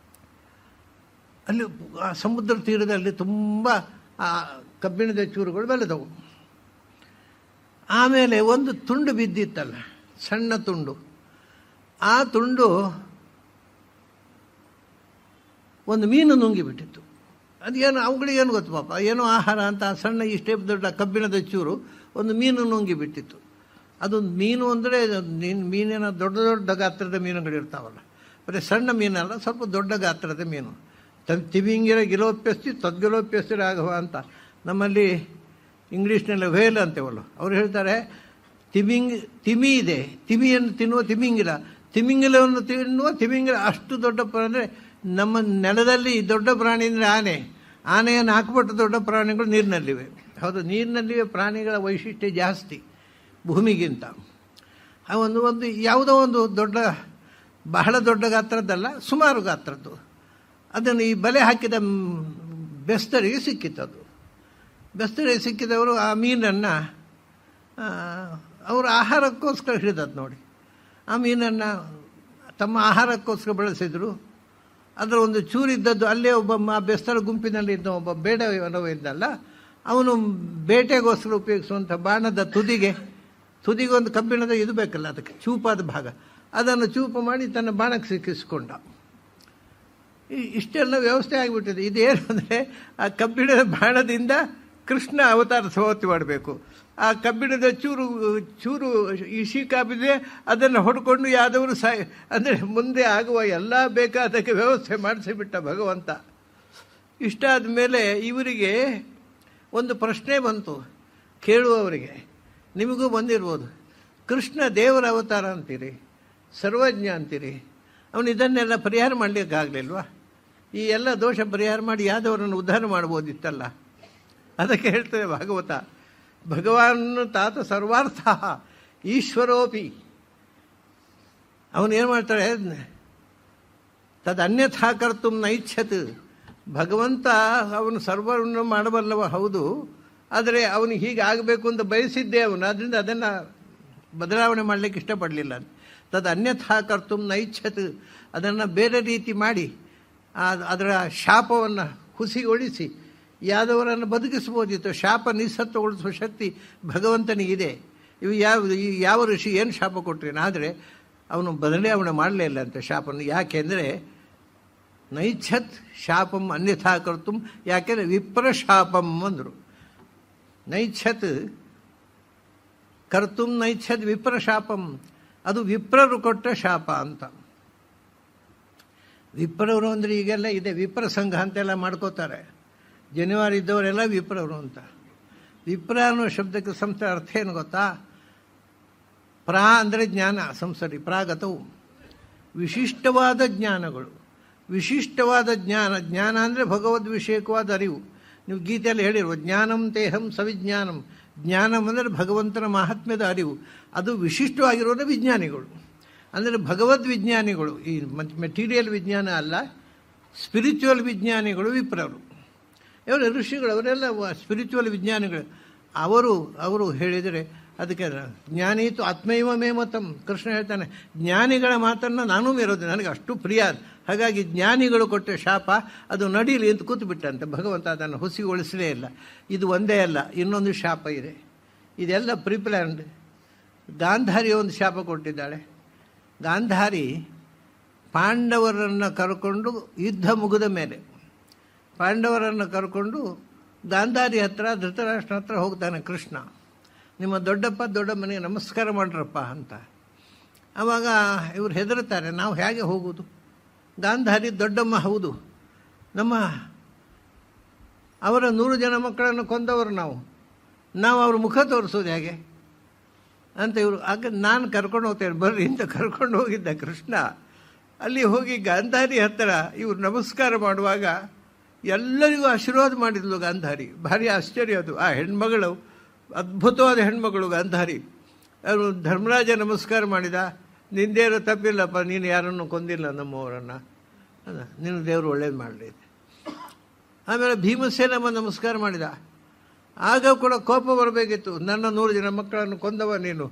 ಅಲ್ಲಿ ಆ ಸಮುದ್ರ ತೀರದಲ್ಲಿ ತುಂಬ ಆ ಕಬ್ಬಿಣದ ಚೂರುಗಳು ಬೆಳೆದವು. ಆಮೇಲೆ ಒಂದು ತುಂಡು ಬಿದ್ದಿತ್ತಲ್ಲ, ಸಣ್ಣ ತುಂಡು. ಆ ತುಂಡು ಒಂದು ಮೀನು ನುಂಗಿಬಿಟ್ಟಿತ್ತು. ಅದೇನು ಅವುಗಳಿಗೇನು ಗೊತ್ತು ಪಾಪ, ಏನೋ ಆಹಾರ ಅಂತ ಸಣ್ಣ ಇಷ್ಟೇ ದೊಡ್ಡ ಕಬ್ಬಿಣದ ಚೂರು ಒಂದು ಮೀನು ನುಂಗಿಬಿಟ್ಟಿತ್ತು. ಅದು ಮೀನು ಅಂದರೆ ಮೀನಿನ ದೊಡ್ಡ ಗಾತ್ರದ ಮೀನುಗಳಿರ್ತಾವಲ್ಲ, ಬರೀ ಸಣ್ಣ ಮೀನಲ್ಲ, ಸ್ವಲ್ಪ ದೊಡ್ಡ ಗಾತ್ರದ ಮೀನು. ತಿಮಿಂಗಿರ ಗಿಲೋಪ್ಯಸ್ತಿ ತದ್ಗಿಲೋಪ್ಯಸ್ತಿ ರಾಘವ ಅಂತ ನಮ್ಮಲ್ಲಿ ಇಂಗ್ಲೀಷ್ನಲ್ಲಿ ವೇಲ್ ಅಂತೇವಲ್ಲ, ಅವ್ರು ಹೇಳ್ತಾರೆ ತಿಮಿ ಇದೆ, ತಿಮಿಯನ್ನು ತಿನ್ನುವ ತಿಮಿಂಗಿಲವನ್ನು ತಿನ್ನುವ ತಿಮಿಂಗಿಲ. ಅಷ್ಟು ದೊಡ್ಡ ಅಂದರೆ ನಮ್ಮ ನೆಲದಲ್ಲಿ ದೊಡ್ಡ ಪ್ರಾಣಿ ಅಂದರೆ ಆನೆಯನ್ನು ಹಾಕಿಬಿಟ್ಟು ದೊಡ್ಡ ಪ್ರಾಣಿಗಳು ನೀರಿನಲ್ಲಿವೆ. ಹೌದು, ನೀರಿನಲ್ಲಿವೆ ಪ್ರಾಣಿಗಳ ವೈಶಿಷ್ಟ್ಯ ಜಾಸ್ತಿ ಭೂಮಿಗಿಂತ. ಒಂದು ಯಾವುದೋ ಒಂದು ಬಹಳ ದೊಡ್ಡ ಗಾತ್ರದ್ದಲ್ಲ, ಸುಮಾರು ಗಾತ್ರದ್ದು. ಅದನ್ನು ಈ ಬಲೆ ಹಾಕಿದ ಬೆಸ್ತರಿಗೆ ಸಿಕ್ಕಿತ್ತದು. ಬೆಸ್ತರಿಗೆ ಸಿಕ್ಕಿದವರು ಆ ಮೀನನ್ನು ಅವರು ಆಹಾರಕ್ಕೋಸ್ಕರ ಹಿಡಿದದ್ದು ನೋಡಿ. ಆ ಮೀನನ್ನು ತಮ್ಮ ಆಹಾರಕ್ಕೋಸ್ಕರ ಬಳಸಿದರು. ಅದರ ಒಂದು ಚೂರಿದ್ದದ್ದು ಅಲ್ಲೇ ಒಬ್ಬ ಬೆಸ್ತರ ಗುಂಪಿನಲ್ಲಿ ಇದ್ದ ಒಬ್ಬ ಬೇಡವನವ ಇದ್ದಲ್ಲ, ಅವನು ಬೇಟೆಗೋಸ್ಕರ ಉಪಯೋಗಿಸುವಂಥ ಬಾಣದ ತುದಿಗೆ ಒಂದು ಕಬ್ಬಿಣದ ಇದು ಬೇಕಲ್ಲ, ಅದಕ್ಕೆ ಚೂಪಾದ ಭಾಗ, ಅದನ್ನು ಚೂಪು ಮಾಡಿ ತನ್ನ ಬಾಣಕ್ಕೆ ಸಿಕ್ಕಿಸ್ಕೊಂಡ. ಇಷ್ಟೆಲ್ಲ ವ್ಯವಸ್ಥೆ ಆಗಿಬಿಟ್ಟಿದೆ. ಇದೇನು ಅಂದರೆ ಆ ಕಬ್ಬಿಣದ ಬಾಣದಿಂದ ಕೃಷ್ಣ ಅವತಾರ ಸಮಾಪ್ತಿ ಮಾಡಬೇಕು. ಆ ಕಬ್ಬಿಣದ ಚೂರು ಇಶಿಕ ಬಿದ್ದರೆ ಅದನ್ನು ಹೊಡ್ಕೊಂಡು ಯಾದವರು ಅಂದರೆ ಮುಂದೆ ಆಗುವ ಎಲ್ಲ ಬೇಕಾದಕ್ಕೆ ವ್ಯವಸ್ಥೆ ಮಾಡಿಸಿಬಿಟ್ಟ ಭಗವಂತ. ಇಷ್ಟಾದ ಮೇಲೆ ಇವರಿಗೆ ಒಂದು ಪ್ರಶ್ನೆ ಬಂತು, ಕೇಳುವವರಿಗೆ. ನಿಮಗೂ ಬಂದಿರ್ಬೋದು, ಕೃಷ್ಣ ದೇವರ ಅವತಾರ ಅಂತೀರಿ, ಸರ್ವಜ್ಞ ಅಂತೀರಿ, ಅವನು ಇದನ್ನೆಲ್ಲ ಪರಿಹಾರ ಮಾಡಲಿಕ್ಕಾಗಲಿಲ್ವಾ? ಈ ಎಲ್ಲ ದೋಷ ಪರಿಹಾರ ಮಾಡಿ ಯಾದವರನ್ನು ಉದ್ಧಾರ ಮಾಡ್ಬೋದಿತ್ತಲ್ಲ. ಅದಕ್ಕೆ ಹೇಳ್ತೇವೆ ಭಾಗವತ, ಭಗವಾನ್ ತಾತ ಸರ್ವಾರ್ಥ ಈಶ್ವರೋಪಿ. ಅವನೇನು ಮಾಡ್ತಾಳೆ, ತದನ್ಯಥಾ ಕರ್ತು ನೈಚ್ಛತ್. ಭಗವಂತ ಅವನು ಸರ್ವವನ್ನು ಮಾಡಬಲ್ಲವ ಹೌದು, ಆದರೆ ಅವನು ಹೀಗೆ ಆಗಬೇಕು ಅಂತ ಬಯಸಿದ್ದೇ ಅವನು, ಆದ್ದರಿಂದ ಅದನ್ನು ಬದಲಾವಣೆ ಮಾಡಲಿಕ್ಕೆ ಇಷ್ಟಪಡಲಿಲ್ಲ. ತದನ್ಯಥಾ ಕರ್ತು ನೈಚ್ಛತ್, ಅದನ್ನು ಬೇರೆ ರೀತಿ ಮಾಡಿ ಅದರ ಶಾಪವನ್ನು ಹುಸಿಗೊಳಿಸಿ ಯಾದವರನ್ನು ಬದುಕಿಸ್ಬೋದಿತ್ತು. ಶಾಪ ನಿಸ್ಸತ್ವಗೊಳಿಸುವ ಶಕ್ತಿ ಭಗವಂತನಿಗಿದೆ. ಯಾವ ಋಷಿ ಏನು ಶಾಪ ಕೊಟ್ಟರೇನು, ಆದರೆ ಅವನು ಬದಲಾವಣೆ ಮಾಡಲೇ ಇಲ್ಲ ಅಂತ ಶಾಪನ್ನು. ಯಾಕೆಂದರೆ ನೈಚ್ಛತ್ ಶಾಪಂ ಅನ್ಯಥಾ ಕರ್ತು, ಯಾಕೆಂದರೆ ವಿಪ್ರಶಾಪಂ ಅಂದರು. ನೈಚ್ಛತ್ ಕರ್ತು ನೈಚ್ಛತ್ ವಿಪ್ರಶಾಪಂ, ಅದು ವಿಪ್ರರು ಕೊಟ್ಟ ಶಾಪ ಅಂತ. ವಿಪ್ರವರು ಅಂದರೆ ಈಗೆಲ್ಲ ಇದೆ, ವಿಪ್ರ ಸಂಘ ಅಂತೆಲ್ಲ ಮಾಡ್ಕೋತಾರೆ. ಜನಿವಾರ ಇದ್ದವರೆಲ್ಲ ವಿಪ್ರವರು ಅಂತ. ವಿಪ್ರ ಅನ್ನೋ ಶಬ್ದಕ್ಕೆ ಸಂಸ್ಥೆ ಅರ್ಥ ಏನು ಗೊತ್ತಾ? ಪ್ರಾ ಅಂದರೆ ಜ್ಞಾನ, ಸಂಸರಿ ಪ್ರಾಗತವು ವಿಶಿಷ್ಟವಾದ ಜ್ಞಾನಗಳು. ವಿಶಿಷ್ಟವಾದ ಜ್ಞಾನ ಅಂದರೆ ಭಗವದ್ ವಿಷಯಕವಾದ ಅರಿವು. ನೀವು ಗೀತೆಯಲ್ಲಿ ಹೇಳಿರುವ ಜ್ಞಾನಂ ತೇಹಂ ಸವಿಜ್ಞಾನಂ, ಜ್ಞಾನಂ ಅಂದರೆ ಭಗವಂತನ ಮಹಾತ್ಮ್ಯದ ಅರಿವು. ಅದು ವಿಶಿಷ್ಟವಾಗಿರೋದು ವಿಜ್ಞಾನಿಗಳು. ಅಂದರೆ ಭಗವದ್ವಿಜ್ಞಾನಿಗಳು, ಈ ಮೆಟೀರಿಯಲ್ ವಿಜ್ಞಾನ ಅಲ್ಲ, ಸ್ಪಿರಿಚುವಲ್ ವಿಜ್ಞಾನಿಗಳು ವಿಪ್ರರು. ಇವರು ಋಷಿಗಳು, ಅವರೆಲ್ಲ ಸ್ಪಿರಿಚುವಲ್ ವಿಜ್ಞಾನಿಗಳು. ಅವರು ಹೇಳಿದರೆ ಅದಕ್ಕೆ ಜ್ಞಾನೀತು ಆತ್ಮೈವ ಮೇ ಮತಂ. ಕೃಷ್ಣ ಹೇಳ್ತಾನೆ, ಜ್ಞಾನಿಗಳ ಮಾತನ್ನು ನಾನೂ ಮೀರೋದು, ನನಗೆ ಅಷ್ಟು ಪ್ರಿಯ. ಹಾಗಾಗಿ ಜ್ಞಾನಿಗಳು ಕೊಟ್ಟ ಶಾಪ ಅದು ನಡೀಲಿ ಅಂತ ಕೂತ್ಬಿಟ್ಟಂತೆ. ಭಗವಂತ ಅದನ್ನು ಹುಸಿಗೊಳಿಸಲೇ ಇಲ್ಲ. ಇದು ಒಂದೇ ಅಲ್ಲ, ಇನ್ನೊಂದು ಶಾಪ ಇದೆ. ಇದೆಲ್ಲ ಪ್ರಿಪ್ಲ್ಯಾನ್ಡ್. ಗಾಂಧಾರಿ ಒಂದು ಶಾಪ ಕೊಟ್ಟಿದ್ದಾಳೆ. ಗಾಂಧಾರಿ ಪಾಂಡವರನ್ನು ಕರ್ಕೊಂಡು, ಯುದ್ಧ ಮುಗಿದ ಮೇಲೆ ಪಾಂಡವರನ್ನು ಕರ್ಕೊಂಡು ಗಾಂಧಾರಿ ಹತ್ರ, ಧೃತರಾಷ್ಟ್ರ ಹತ್ರ ಹೋಗ್ತಾನೆ ಕೃಷ್ಣ. ನಿಮ್ಮ ದೊಡ್ಡಮ್ಮನಿಗೆ ನಮಸ್ಕಾರ ಮಾಡ್ರಪ್ಪ ಅಂತ. ಆವಾಗ ಇವರು ಹೆದರ್ತಾರೆ, ನಾವು ಹೇಗೆ ಹೋಗೋದು? ಗಾಂಧಾರಿ ದೊಡ್ಡಮ್ಮ ಹೌದು, ಅವರ 100 ಜನ ಮಕ್ಕಳನ್ನು ಕೊಂದವರು ನಾವು ಅವ್ರ ಮುಖ ತೋರಿಸೋದು ಹೇಗೆ ಅಂತ ಇವರು. ಆಗ ನಾನು ಕರ್ಕೊಂಡು ಹೋಗ್ತೇನೆ ಬರ್ರಿ ಅಂತ ಕರ್ಕೊಂಡು ಹೋಗಿದ್ದ ಕೃಷ್ಣ. ಅಲ್ಲಿ ಹೋಗಿ ಗಾಂಧಾರಿ ಹತ್ತಿರ ಇವರು ನಮಸ್ಕಾರ ಮಾಡುವಾಗ ಎಲ್ಲರಿಗೂ ಆಶೀರ್ವಾದ ಮಾಡಿದ್ಲು ಗಾಂಧಾರಿ. ಭಾರಿ ಆಶ್ಚರ್ಯ ಅದು. ಆ ಹೆಣ್ಮಗಳು ಅದ್ಭುತವಾದ ಹೆಣ್ಮಗಳು ಗಾಂಧಾರಿ. ಅವರು ಧರ್ಮರಾಜ ನಮಸ್ಕಾರ ಮಾಡಿದ, ನಿಂದೇನು ತಪ್ಪಿಲ್ಲಪ್ಪ, ನೀನು ಯಾರನ್ನು ಕೊಂದಿಲ್ಲ ನಮ್ಮವರನ್ನು, ನಿನ್ನ ದೇವರು ಒಳ್ಳೇದು ಮಾಡಲಿ. ಆಮೇಲೆ ಭೀಮಸೇನಮ್ಮ ನಮಸ್ಕಾರ ಮಾಡಿದ. ಆಗ ಕೂಡ ಕೋಪ ಬರಬೇಕಿತ್ತು, ನನ್ನ 100 ಜನ ಮಕ್ಕಳನ್ನು ಕೊಂದವ ನೀನು,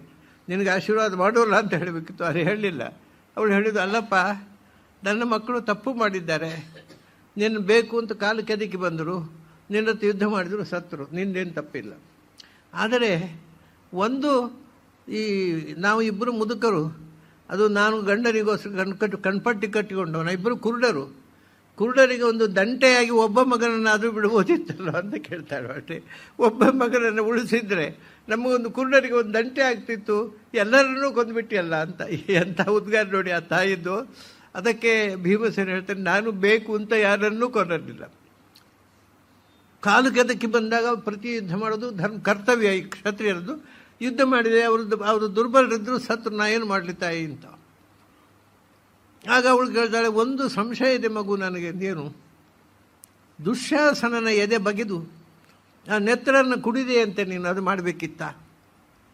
ನಿನಗೆ ಆಶೀರ್ವಾದ ಮಾಡೋಲ್ಲ ಅಂತ ಹೇಳಬೇಕಿತ್ತು. ಅದು ಹೇಳಲಿಲ್ಲ. ಅವಳು ಹೇಳಿದ್ದು, ಅಲ್ಲಪ್ಪ ನನ್ನ ಮಕ್ಕಳು ತಪ್ಪು ಮಾಡಿದ್ದಾರೆ, ನಿನ್ನ ಬೇಕು ಅಂತ ಕಾಲು ಕೆದಕಿ ಬಂದರು, ನಿನ್ನ ಯುದ್ಧ ಮಾಡಿದ್ರು, ಸತ್ತರು, ನಿಂದೇನು ತಪ್ಪಿಲ್ಲ. ಆದರೆ ನಾವು ಇಬ್ಬರು ಮುದುಕರು, ಅದು ನಾನು ಗಂಡನಿಗೋಸ್ಕರ ಕಣ್ಪಟ್ಟಿ ಕಟ್ಟಿಕೊಂಡವನ, ಇಬ್ಬರು ಕುರುಡರಿಗೆ ಒಂದು ದಂಟೆಯಾಗಿ ಒಬ್ಬ ಮಗನನ್ನಾದರೂ ಬಿಡ್ಬೋದಿತ್ತಲ್ಲ ಅಂತ ಕೇಳ್ತಾಳೆ. ಅಷ್ಟೇ, ಒಬ್ಬ ಮಗನನ್ನು ಉಳಿಸಿದ್ರೆ ನಮಗೊಂದು ಕುರುಡರಿಗೆ ಒಂದು ದಂಟೆ ಆಗ್ತಿತ್ತು, ಎಲ್ಲರನ್ನೂ ಕೊಂದುಬಿಟ್ಟಿಯಲ್ಲ ಅಂತ. ಎಂಥ ಉದ್ಗಾರ ನೋಡಿ ಆ ತಾಯಿದ್ದು. ಅದಕ್ಕೆ ಭೀಮಸೇನ ಹೇಳ್ತಾನೆ, ನಾನು ಬೇಕು ಅಂತ ಯಾರನ್ನೂ ಕೊಲ್ಲಲಿಲ್ಲ. ಕಾಲು ಕೆದಕಿ ಬಂದಾಗ ಪ್ರತಿ ಯುದ್ಧ ಮಾಡೋದು ಕರ್ತವ್ಯ ಈ ಕ್ಷತ್ರಿಯರದ್ದು. ಯುದ್ಧ ಮಾಡಿದೆ, ಅವರು ದುರ್ಬಲರಿದ್ದರು, ಸತ್ರು, ನಾ ಏನು ಮಾಡಲಿ ತಾಯಿ ಅಂತ. ಆಗ ಅವಳು ಕೇಳ್ತಾಳೆ, ಒಂದು ಸಂಶಯ ಇದೆ ಮಗು ನನಗೆ. ಏನು? ದುಶ್ಯಾಸನನ ಎದೆ ಬಗೆದು ಆ ನೆತ್ತರನ್ನು ಕುಡಿದೆಯಂತೆ, ನೀನು ಅದು ಮಾಡಬೇಕಿತ್ತ?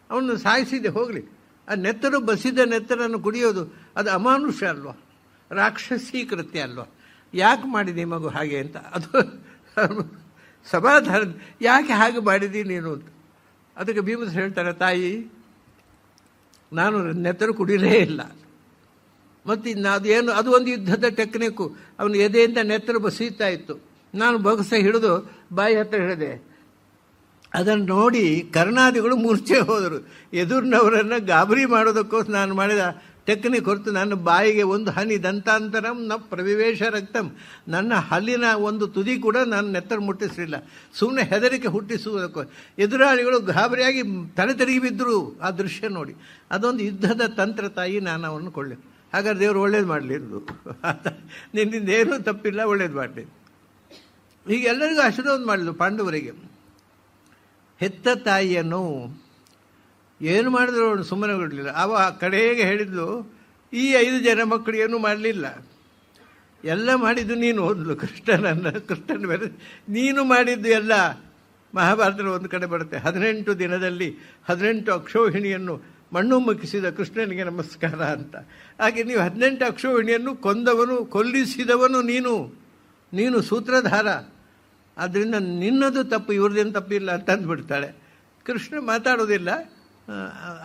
ಅವನು ಸಾಯಿಸಿದೆ, ಹೋಗಲಿ. ಆ ನೆತ್ತರು, ಬಸಿದ ನೆತ್ತರನ್ನು ಕುಡಿಯೋದು ಅದು ಅಮಾನುಷ ಅಲ್ವಾ, ರಾಕ್ಷಸೀ ಕೃತ್ಯ ಅಲ್ವಾ? ಯಾಕೆ ಮಾಡಿದೆ ಮಗು ಹಾಗೆ ಅಂತ. ಅದು ಸಮಾಧಾನ, ಯಾಕೆ ಹಾಗೆ ಮಾಡಿದಿ ನೀನು ಅಂತ. ಅದಕ್ಕೆ ಭೀಮಸ ಹೇಳ್ತಾರೆ, ತಾಯಿ ನಾನು ನೆತ್ತರು ಕುಡಿಲೇ ಇಲ್ಲ. ಮತ್ತು ಅದು ಒಂದು ಯುದ್ಧದ ಟೆಕ್ನಿಕ್ಕು. ಅವನು ಎದೆಯಿಂದ ನೆತ್ತರು ಬಸೀತಾ ಇತ್ತು. ನಾನು ಬೊಗಸ ಹಿಡಿದು ಬಾಯಿ ಹತ್ತಿರ ಹಿಡಿದೆ. ಅದನ್ನು ನೋಡಿ ಕರ್ಣಾದಿಗಳು ಮೂರ್ಛೆ ಹೋದರು. ಎದುರಿನವರನ್ನು ಗಾಬರಿ ಮಾಡೋದಕ್ಕೋಸ್ಕರ ನಾನು ಮಾಡಿದ ಟೆಕ್ನಿಕ್ ಹೊರತು ನನ್ನ ಬಾಯಿಗೆ ಒಂದು ಹನಿ ದಂತಾಂತರಂ ನ ಪ್ರವಿವೇಶ ರಕ್ತಂ, ನನ್ನ ಹಲ್ಲಿನ ಒಂದು ತುದಿ ಕೂಡ ನಾನು ನೆತ್ತರು ಮುಟ್ಟಿಸಲಿಲ್ಲ. ಸುಮ್ಮನೆ ಹೆದರಿಕೆ ಹುಟ್ಟಿಸುವುದಕ್ಕೂ ಎದುರಾಳಿಗಳು ಗಾಬರಿಯಾಗಿ ತಲೆ ತಿರುಗಿ ಬಿದ್ದರು. ಆ ದೃಶ್ಯ ನೋಡಿ, ಅದೊಂದು ಯುದ್ಧದ ತಂತ್ರ ತಾಯಿ. ನಾನು ಅವನು ಕೊಳ್ಳಿ. ಹಾಗಾದ್ರೆ ದೇವರು ಒಳ್ಳೇದು ಮಾಡಲಿದ್ದು, ನಿನ್ನಿಂದ ಏನೂ ತಪ್ಪಿಲ್ಲ, ಒಳ್ಳೇದು ಮಾಡಲಿ. ಈಗ ಎಲ್ಲರಿಗೂ ಆಶೀರ್ವಾದ ಮಾಡಲಿಲ್ಲ ಪಾಂಡವರಿಗೆ. ಹೆತ್ತ ತಾಯಿಯನ್ನು ಏನು ಮಾಡಿದ್ರು ಅವನು ಸುಮ್ಮನೆ ಬಿಡಲಿಲ್ಲ. ಅವ ಕಡೆಗೆ ಹೇಳಿದ್ಲು, ಈ 5 ಜನ ಮಕ್ಕಳು ಏನೂ ಮಾಡಲಿಲ್ಲ, ಎಲ್ಲ ಮಾಡಿದ್ದು ನೀನು. ಓದಲು ಕೃಷ್ಣನ ಮೇಲೆ ನೀನು ಮಾಡಿದ್ದು ಎಲ್ಲ. ಮಹಾಭಾರತದ ಒಂದು ಕಡೆ ಬರುತ್ತೆ, 18 ದಿನದಲ್ಲಿ 18 ಅಕ್ಷೋಹಿಣಿಯನ್ನು ಮಣ್ಣು ಮುಕ್ಕಿಸಿದ ಕೃಷ್ಣನಿಗೆ ನಮಸ್ಕಾರ ಅಂತ. ಹಾಗೆ ನೀವು 18 ಅಕ್ಷೋಹಿಣಿಯನ್ನು ಕೊಲ್ಲಿಸಿದವನು ನೀನು ಸೂತ್ರಧಾರ. ಆದ್ದರಿಂದ ನಿನ್ನದು ತಪ್ಪು, ಇವ್ರದ್ದೇನು ತಪ್ಪಿಲ್ಲ ಅಂತ ಅಂದ್ಬಿಡ್ತಾಳೆ. ಕೃಷ್ಣ ಮಾತಾಡೋದಿಲ್ಲ.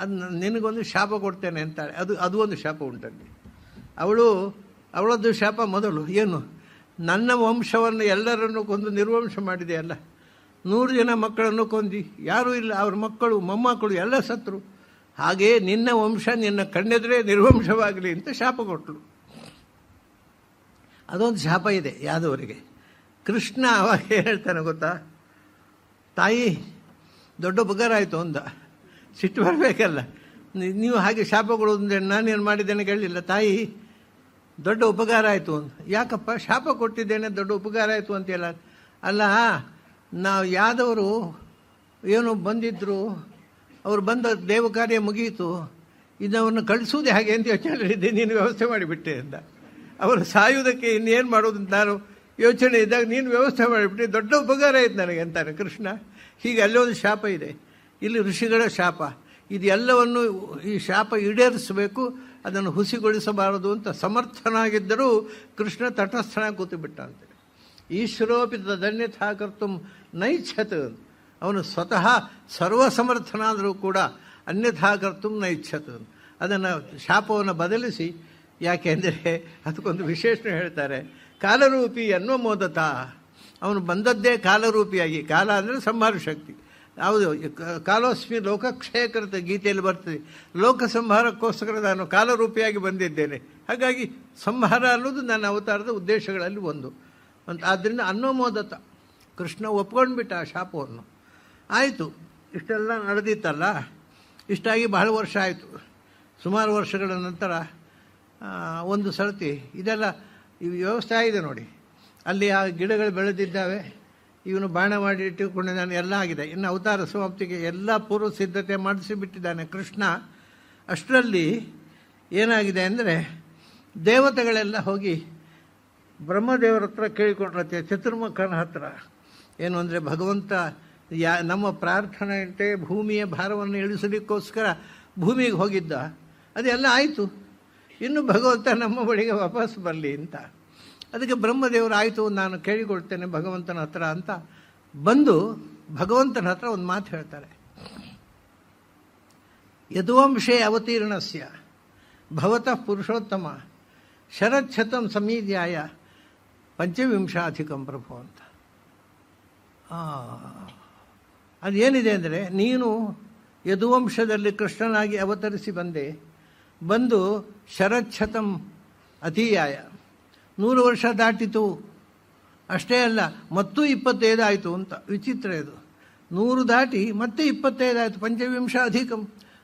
ಅದು ನಿನಗೊಂದು ಶಾಪ ಕೊಡ್ತೇನೆ ಅಂತಾಳೆ. ಅದು ಒಂದು ಶಾಪ ಉಂಟಲ್ಲಿ. ಅವಳದ್ದು ಶಾಪ ಮೊದಲು ಏನು, ನನ್ನ ವಂಶವನ್ನು ಎಲ್ಲರನ್ನು ಕೊಂದು ನಿರ್ವಂಶ ಮಾಡಿದೆಯಲ್ಲ, 100 ಜನ ಮಕ್ಕಳನ್ನು ಕೊಂದು, ಯಾರೂ ಇಲ್ಲ, ಅವ್ರ ಮಕ್ಕಳು ಮೊಮ್ಮಕ್ಕಳು ಎಲ್ಲ ಸತ್ರು. ಹಾಗೇ ನಿನ್ನ ವಂಶ ನಿನ್ನ ಕಣ್ಣೆದುರೇ ನಿರ್ವಂಶವಾಗಲಿ ಅಂತ ಶಾಪ ಕೊಟ್ಟಳು. ಅದೊಂದು ಶಾಪ ಇದೆ ಯಾದವರಿಗೆ. ಕೃಷ್ಣ ಅವಾಗ ಹೇಳ್ತಾನೆ ಗೊತ್ತಾ, ತಾಯಿ ದೊಡ್ಡ ಉಪಕಾರ ಆಯಿತು ಅಂದ. ಸಿಟ್ಟು ಬರಬೇಕಲ್ಲ, ನೀವು ಹಾಗೆ ಶಾಪ ಕೊಡೋದಂದ್ರೆ ನಾನೇನು ಮಾಡಿದ್ದೇನೆ ಕೇಳಲಿಲ್ಲ. ತಾಯಿ ದೊಡ್ಡ ಉಪಕಾರ ಆಯಿತು ಅಂತ. ಯಾಕಪ್ಪ ಶಾಪ ಕೊಟ್ಟಿದ್ದೇನೆ ದೊಡ್ಡ ಉಪಕಾರ ಆಯಿತು ಅಂತೆಲ್ಲ? ಅಲ್ಲ, ನಾವು ಯಾದವರು ಏನು ಬಂದಿದ್ದರು, ಅವರು ಬಂದ ದೇವ ಕಾರ್ಯ ಮುಗಿಯಿತು, ಇದನ್ನು ಕಳಿಸೋದೇ ಹಾಗೆ ಅಂತ ಯೋಚನೆ ಹೇಳಿದ್ದೆ, ನೀನು ವ್ಯವಸ್ಥೆ ಮಾಡಿಬಿಟ್ಟೆ ಅಂತ. ಅವರು ಸಾಯುವುದಕ್ಕೆ ಇನ್ನೇನು ಮಾಡೋದು ಅಂತ ನಾನು ಯೋಚನೆ ಇದ್ದಾಗ ನೀನು ವ್ಯವಸ್ಥೆ ಮಾಡಿಬಿಟ್ಟೆ, ದೊಡ್ಡ ಉಪಕಾರ ಆಯ್ತು ನನಗೆ ಅಂತಾನೆ ಕೃಷ್ಣ. ಹೀಗೆ ಅಲ್ಲೊಂದು ಶಾಪ ಇದೆ, ಇಲ್ಲಿ ಋಷಿಗಳ ಶಾಪ. ಇದು ಎಲ್ಲವನ್ನು ಈ ಶಾಪ ಈಡೇರಿಸಬೇಕು. ಅದನ್ನು ಹುಸಿಗೊಳಿಸಬಾರದು ಅಂತ ಸಮರ್ಥನಾಗಿದ್ದರೂ ಕೃಷ್ಣ ತಟಸ್ಥನಾಗಿ ಕೂತು ಬಿಟ್ಟ ಅಂತೇಳಿ. ಈಶ್ವರೋಪಿ ತದನ್ಯಥಾ ಕರ್ತು ನೈಚ್ಛತ್, ಅವನು ಸ್ವತಃ ಸರ್ವಸಮರ್ಥನಾದರೂ ಕೂಡ ಅನ್ಯಥಾ ಕರ್ತು ನೈಚ್ಛತ್. ಅದನ್ನು ಶಾಪವನ್ನು ಬದಲಿಸಿ, ಯಾಕೆಂದರೆ ಅದಕ್ಕೊಂದು ವಿಶೇಷಣೆ ಹೇಳ್ತಾರೆ, ಕಾಲರೂಪಿ ಅನ್ನೋ ಮೋದತ, ಅವನು ಬಂದದ್ದೇ ಕಾಲರೂಪಿಯಾಗಿ. ಕಾಲ ಅಂದರೆ ಸಂಹಾರ ಶಕ್ತಿ. ಯಾವುದು ಕಾಲೋಸ್ಮಿ ಲೋಕಕ್ಷಯಕೃತ ಗೀತೆಯಲ್ಲಿ ಬರ್ತದೆ. ಲೋಕ ಸಂಹಾರಕ್ಕೋಸ್ಕರ ನಾನು ಕಾಲರೂಪಿಯಾಗಿ ಬಂದಿದ್ದೇನೆ. ಹಾಗಾಗಿ ಸಂಹಾರ ಅನ್ನೋದು ನನ್ನ ಅವತಾರದ ಉದ್ದೇಶಗಳಲ್ಲಿ ಒಂದು ಅಂತ. ಆದ್ದರಿಂದ ಅನ್ನೋಮೋದತ, ಕೃಷ್ಣ ಒಪ್ಕೊಂಡ್ಬಿಟ್ಟ ಆ ಶಾಪವನ್ನು. ಆಯಿತು, ಇಷ್ಟೆಲ್ಲ ನಡೆದಿತ್ತಲ್ಲ. ಇಷ್ಟಾಗಿ ಬಹಳ ವರ್ಷ ಆಯಿತು. ಸುಮಾರು ವರ್ಷಗಳ ನಂತರ ಒಂದು ಸರ್ತಿ ಇದೆಲ್ಲ ಈ ವ್ಯವಸ್ಥೆ ಆಗಿದೆ ನೋಡಿ, ಅಲ್ಲಿ ಆ ಗಿಡಗಳು ಬೆಳೆದಿದ್ದಾವೆ, ಇವನು ಬಾಣ ಮಾಡಿ ಇಟ್ಟುಕೊಂಡಿದ್ದಾನೆ, ಎಲ್ಲ ಆಗಿದೆ. ಇನ್ನು ಅವತಾರ ಸಮಾಪ್ತಿಗೆ ಎಲ್ಲ ಪೂರ್ವ ಸಿದ್ಧತೆ ಮಾಡಿಸಿಬಿಟ್ಟಿದ್ದಾನೆ ಕೃಷ್ಣ. ಅಷ್ಟರಲ್ಲಿ ಏನಾಗಿದೆ ಅಂದರೆ, ದೇವತೆಗಳೆಲ್ಲ ಹೋಗಿ ಬ್ರಹ್ಮದೇವರ ಹತ್ರ ಕೇಳಿಕೊಂಡ್ರತ್ತೆ, ಚತುರ್ಮುಖನ ಹತ್ರ. ಏನು ಅಂದರೆ, ಭಗವಂತ ನಮ್ಮ ಪ್ರಾರ್ಥನೆಯಂತೆ ಭೂಮಿಯ ಭಾರವನ್ನು ಇಳಿಸಲಿಕ್ಕೋಸ್ಕರ ಭೂಮಿಗೆ ಹೋಗಿದ್ದ, ಅದೆಲ್ಲ ಆಯಿತು, ಇನ್ನು ಭಗವಂತ ನಮ್ಮ ಬಳಿಗೆ ವಾಪಸ್ ಬರಲಿ ಅಂತ. ಅದಕ್ಕೆ ಬ್ರಹ್ಮದೇವರು ಆಯಿತು, ನಾನು ಕೇಳಿಕೊಳ್ತೇನೆ ಭಗವಂತನ ಹತ್ರ ಅಂತ ಬಂದು ಭಗವಂತನ ಹತ್ರ ಒಂದು ಮಾತು ಹೇಳ್ತಾರೆ. ಯದುವಂಶೇ ಅವತೀರ್ಣಸ್ಯ ಭವತಃ ಪುರುಷೋತ್ತಮ ಶರಚ್ಛತಂ ಸಮೀಧ್ಯಾಯ ಪಂಚವಿಂಶಾಧಿಕಂ ಪ್ರಭು ಅಂತ. ಅದೇನಿದೆ ಅಂದರೆ, ನೀನು ಯದುವಂಶದಲ್ಲಿ ಕೃಷ್ಣನಾಗಿ ಅವತರಿಸಿ ಬಂದು ಶರಚ್ಛತಂ ಅತೀಯಾಯ 100 ವರ್ಷ ದಾಟಿತು. ಅಷ್ಟೇ ಅಲ್ಲ, ಮತ್ತೂ 25 ಆಯಿತು ಅಂತ. ವಿಚಿತ್ರ ಇದು. 100 ದಾಟಿ ಮತ್ತೆ 25 ಆಯಿತು. ಪಂಚವಿಂಶ ಅಧಿಕಂ,